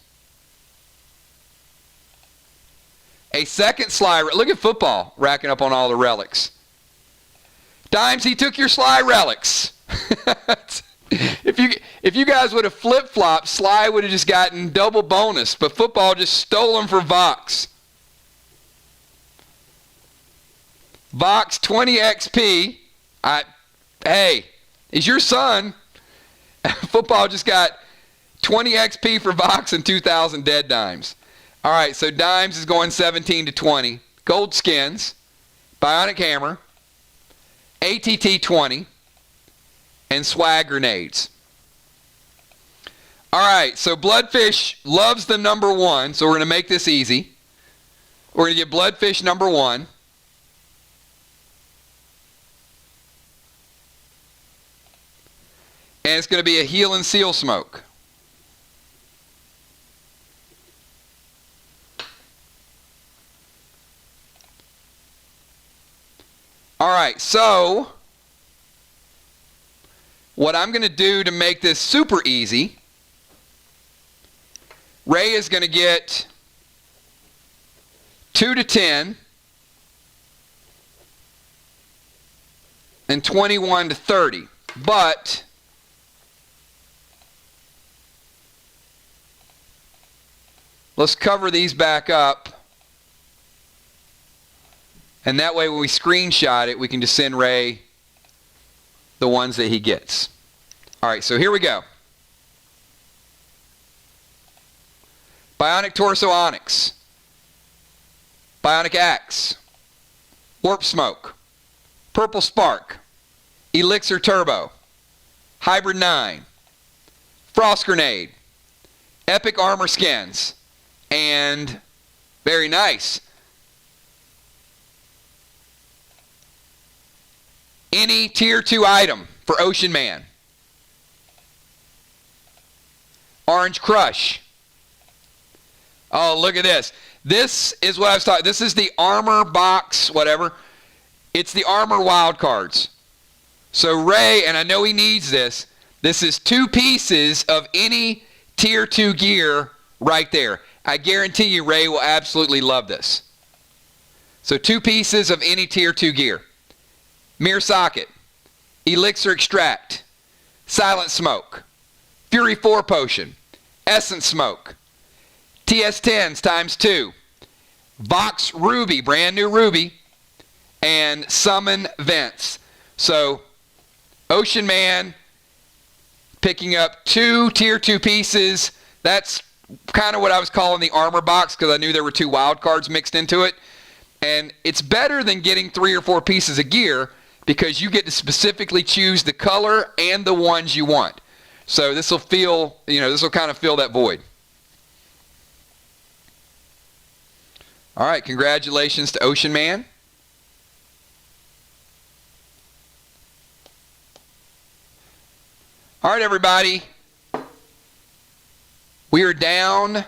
A second Sly. Look at football racking up on all the relics. Dimes, he took your Sly relics. If you guys would have flip-flopped, Sly would have just gotten double bonus, but football just stole them for Vox. Vox 20 XP. Hey, he's your son. Football just got 20 XP for Vox and 2,000 dead dimes. All right, so dimes is going 17 to 20. Gold skins, Bionic Hammer, ATT 20, and swag grenades. All right, so Bloodfish loves the number 1, so we're going to make this easy. We're going to get Bloodfish number 1. And it's going to be a Heal and Seal Smoke. All right, so what I'm going to do to make this super easy, Ray is going to get 2 to 10 and 21 to 30. But let's cover these back up. And that way when we screenshot it, we can just send Ray the ones that he gets. All right, so here we go. Bionic Torso Onyx. Bionic Axe. Warp Smoke. Purple Spark. Elixir Turbo. Hybrid 9. Frost Grenade. Epic Armor Skins. And very nice. Any tier 2 item for Ocean Man. Orange Crush. Oh, look at this. This is what I was talking. This is the armor box, whatever. It's the armor wild cards. So Ray, and I know he needs this, this is 2 pieces of any tier 2 gear right there. I guarantee you Ray will absolutely love this. So 2 pieces of any tier 2 gear. Mirror Socket, Elixir Extract, Silent Smoke, Fury 4 Potion, Essence Smoke, TS10s times 2, Vox Ruby, brand new Ruby, and Summon Vents. So Ocean Man picking up 2 tier 2 pieces. That's kind of what I was calling the armor box because I knew there were 2 wild cards mixed into it. And it's better than getting 3 or 4 pieces of gear because you get to specifically choose the color and the ones you want. So this will feel, this will kind of fill that void. All right, congratulations to Ocean Man. All right, everybody. We are down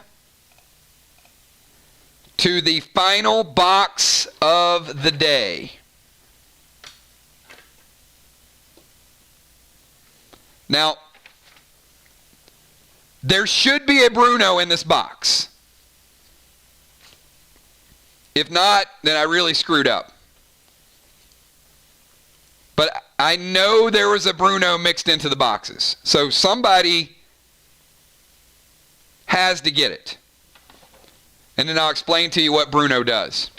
to the final box of the day. Now, there should be a Bruno in this box. If not, then I really screwed up. But I know there was a Bruno mixed into the boxes. So somebody has to get it. And then I'll explain to you what Bruno does.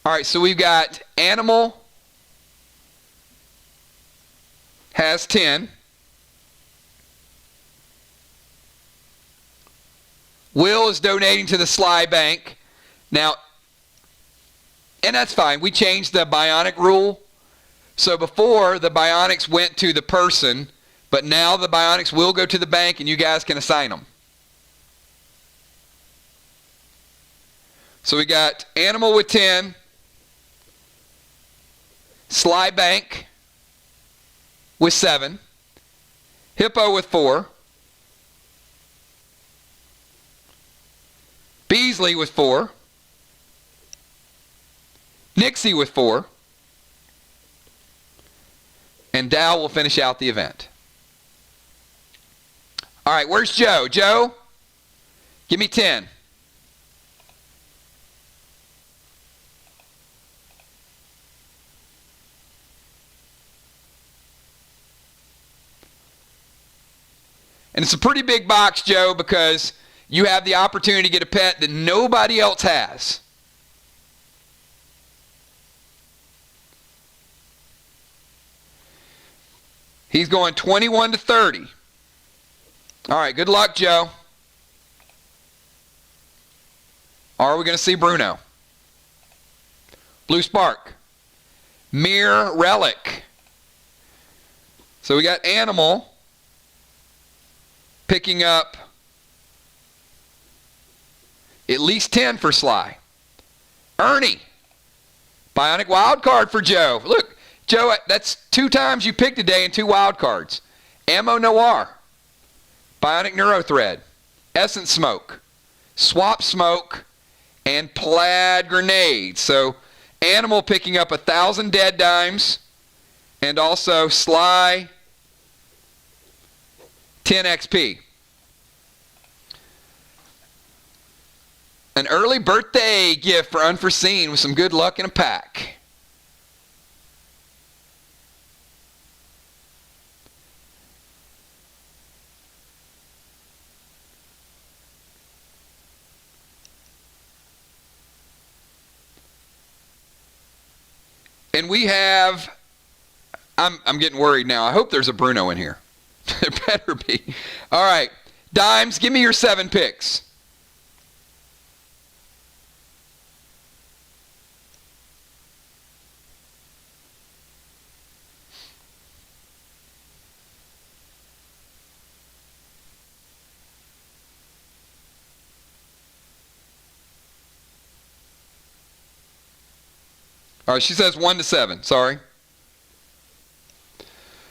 All right, so we've got Animal has 10. Will is donating to the Sly Bank. Now, and that's fine. We changed the bionic rule. So before, the bionics went to the person, but now the bionics will go to the bank and you guys can assign them. So we got Animal with 10. Sly Bank with 7. Hippo with 4. Beasley with 4. Nixie with 4. And Dow will finish out the event. All right, where's Joe? Joe, give me 10. And it's a pretty big box, Joe, because you have the opportunity to get a pet that nobody else has. He's going 21 to 30. All right, good luck, Joe. Are we going to see Bruno? Blue Spark. Mirror Relic. So we got Animal picking up at least 10 for Sly. Ernie. Bionic wild card for Joe. Look, Joe, that's 2 times you picked today and 2 wild cards. Ammo Noir. Bionic Neurothread. Essence Smoke. Swap Smoke. And Plaid Grenade. So Animal picking up 1,000 dead dimes. And also Sly 10 XP. An early birthday gift for Unforeseen with some good luck in a pack. And we have, I'm getting worried now. I hope there's a Bruno in here. There better be. All right. Dimes, give me your 7 picks. All right, she says 1 to 7. Sorry.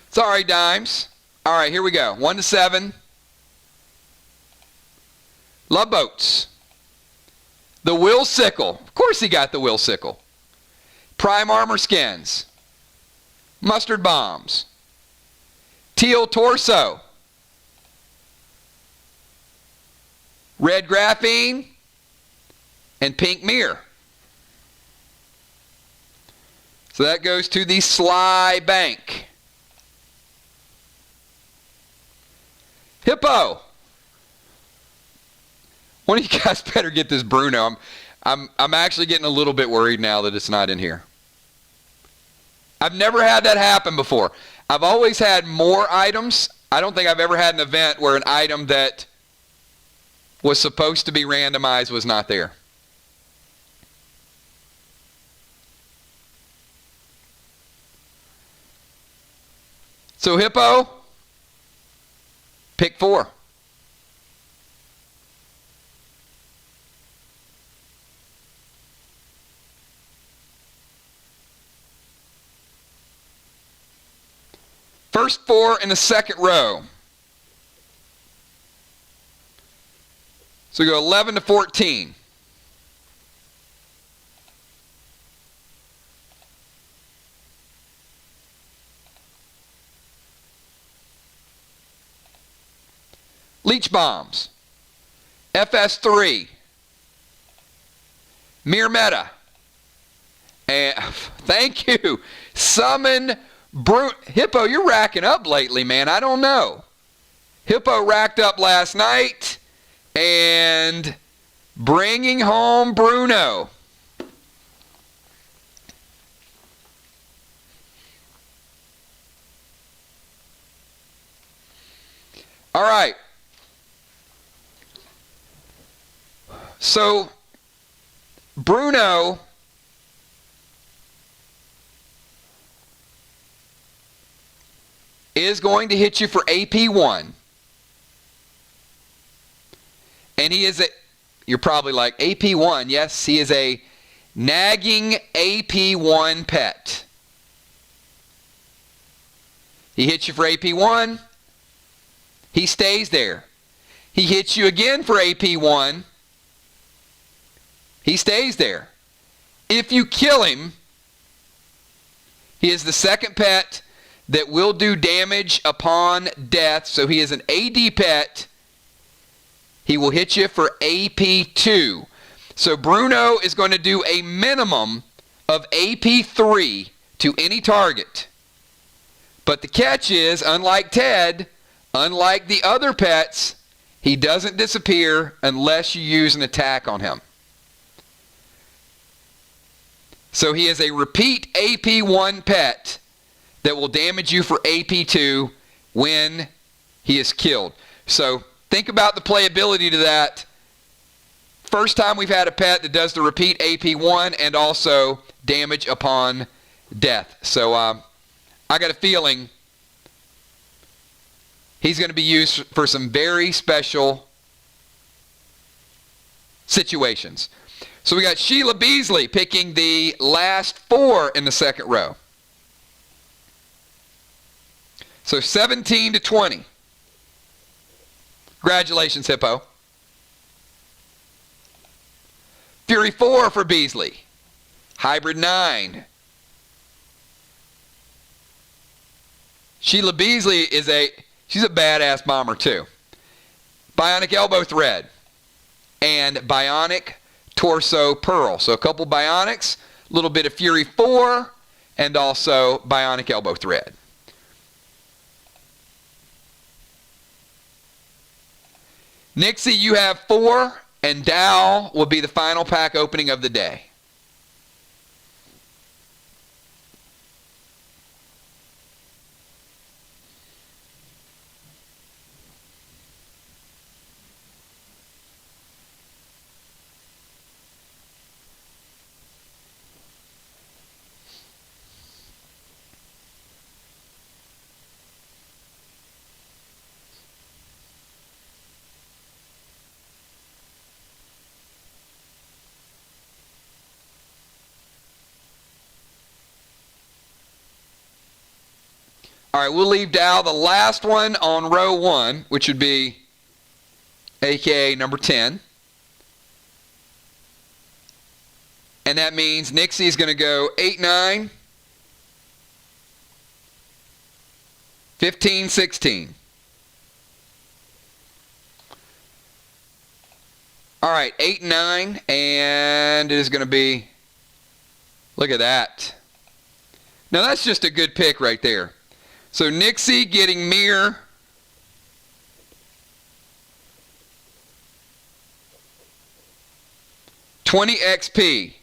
Sorry, Dimes. All right, here we go. 1 to 7. Love Boats. The Will Sickle. Of course he got the Will Sickle. Prime Armor Skins. Mustard Bombs. Teal Torso. Red Graphene. And Pink Mirror. So that goes to the Sly Bank. Hippo. One of you guys better get this Bruno. I'm actually getting a little bit worried now that it's not in here. I've never had that happen before. I've always had more items. I don't think I've ever had an event where an item that was supposed to be randomized was not there. So Hippo, pick 4. First 4 in the second row. So we go 11 to 14. Leech Bombs. FS3. Mere Meta. And thank you. Summon Hippo, you're racking up lately, man. I don't know. Hippo racked up last night and bringing home Bruno. All right. So, Bruno is going to hit you for AP1. And he is you're probably like, AP1, yes, he is a nagging AP1 pet. He hits you for AP1, he stays there. He hits you again for AP1, he stays there. If you kill him, he is the second pet that will do damage upon death. So he is an AD pet. He will hit you for AP2. So Bruno is going to do a minimum of AP3 to any target. But the catch is, unlike Ted, unlike the other pets, he doesn't disappear unless you use an attack on him. So he is a repeat AP1 pet that will damage you for AP2 when he is killed. So think about the playability to that. First time we've had a pet that does the repeat AP1 and also damage upon death. So I got a feeling he's going to be used for some very special situations. So we got Sheila Beasley picking the last 4 in the second row. So 17 to 20. Congratulations, Hippo. Fury 4 for Beasley. Hybrid 9. Sheila Beasley she's a badass bomber too. Bionic Elbow Thread. And Bionic Torso Pearl. So a couple Bionics, a little bit of Fury 4, and also Bionic Elbow Thread. Nixie, you have 4, and Dow will be the final pack opening of the day. All right, we'll leave Dow the last one on row 1, which would be AKA number 10. And that means Nixie is going to go 8, 9, 15, 16. All right, 8, 9, and it is going to be, look at that. Now that's just a good pick right there. So Nixie getting Mirror. $20 XP.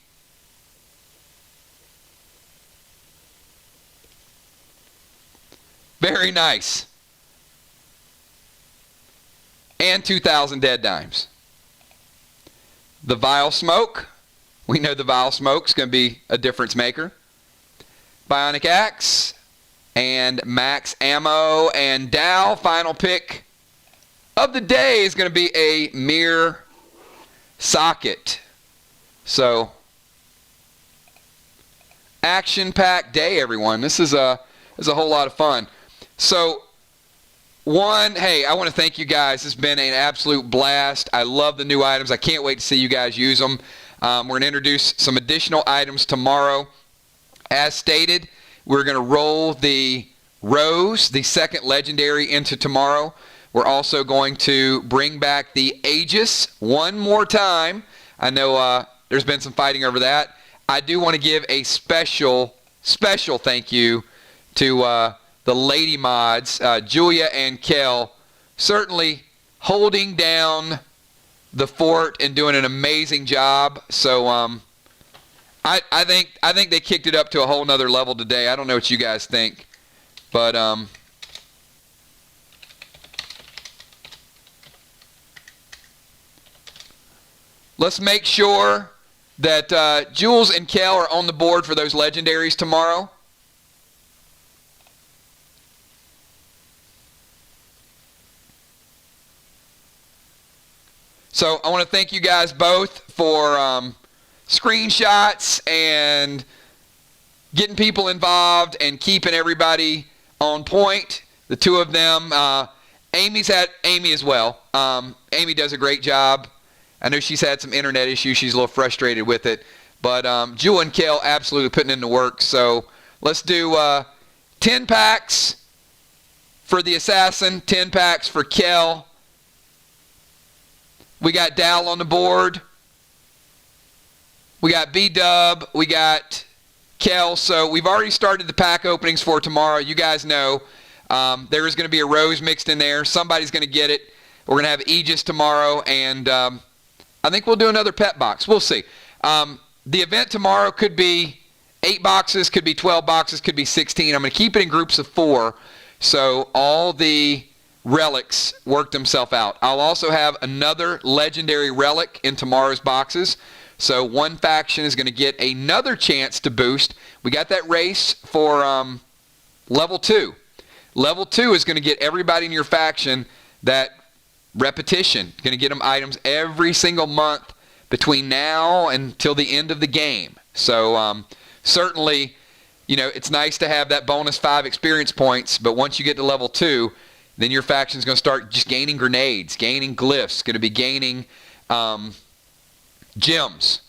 Very nice. And 2,000 dead dimes. The Vile Smoke. We know the Vile Smoke's going to be a difference maker. Bionic Axe. And Max Ammo. And Dow, final pick of the day is going to be a Mirror Socket. So, action-packed day, everyone. This is a whole lot of fun. So, hey, I want to thank you guys. It's been an absolute blast. I love the new items. I can't wait to see you guys use them. We're going to introduce some additional items tomorrow. As stated, we're going to roll the Rose, the second legendary, into tomorrow. We're also going to bring back the Aegis one more time. I know there's been some fighting over that. I do want to give a special thank you to the lady mods, Julia and Kel, certainly holding down the fort and doing an amazing job. So I think they kicked it up to a whole nother level today. I don't know what you guys think, but let's make sure that Jules and Kel are on the board for those legendaries tomorrow. So I want to thank you guys both for screenshots and getting people involved and keeping everybody on point. The two of them. Amy's had Amy as well. Amy does a great job. I know she's had some internet issues. She's a little frustrated with it. But Jewel and Kel absolutely putting in the work. So let's do 10 packs for the Assassin, 10 packs for Kel. We got Dal on the board. We got B-Dub. We got Kel. So we've already started the pack openings for tomorrow. You guys know there is going to be a Rose mixed in there. Somebody's going to get it. We're going to have Aegis tomorrow. And I think we'll do another pet box. We'll see. The event tomorrow could be 8 boxes, could be 12 boxes, could be 16. I'm going to keep it in groups of 4. So all the relics work themselves out. I'll also have another legendary relic in tomorrow's boxes. So one faction is going to get another chance to boost. We got that race for level 2. Level 2 is going to get everybody in your faction that repetition. Going to get them items every single month between now until the end of the game. So certainly, you know, it's nice to have that bonus 5 experience points, but once you get to level 2, then your faction is going to start just gaining grenades, gaining glyphs, going to be gaining gems.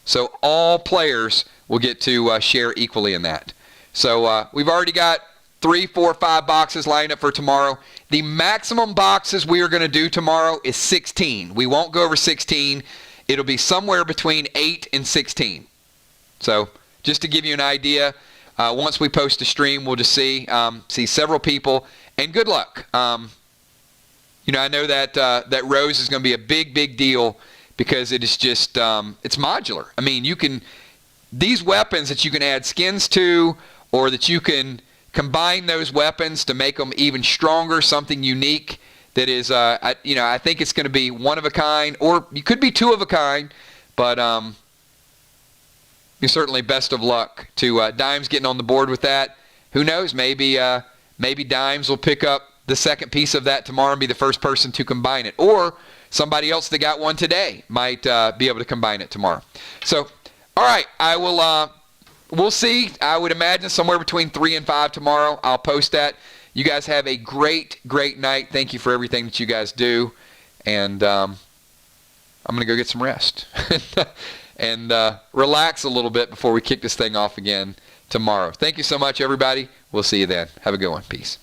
So all players will get to share equally in that. So we've already got 3, 4, 5 boxes lined up for tomorrow. The maximum boxes we are going to do tomorrow is 16. We won't go over 16. It'll be somewhere between 8 and 16. So just to give you an idea, once we post the stream, we'll just see several people. And good luck. You know, I know that that Rose is going to be a big deal because it is just it's modular. I mean, you can these weapons that you can add skins to, or that you can combine those weapons to make them even stronger, something unique that is, I think it's going to be one of a kind, or you could be 2 of a kind. But you're certainly best of luck to Dimes getting on the board with that. Who knows? Maybe Dimes will pick up the second piece of that tomorrow and be the first person to combine it. Or somebody else that got one today might be able to combine it tomorrow. So, all right, we'll see. I would imagine somewhere between 3 and 5 tomorrow. I'll post that. You guys have a great, great night. Thank you for everything that you guys do. And I'm going to go get some rest and relax a little bit before we kick this thing off again tomorrow. Thank you so much, everybody. We'll see you then. Have a good one. Peace.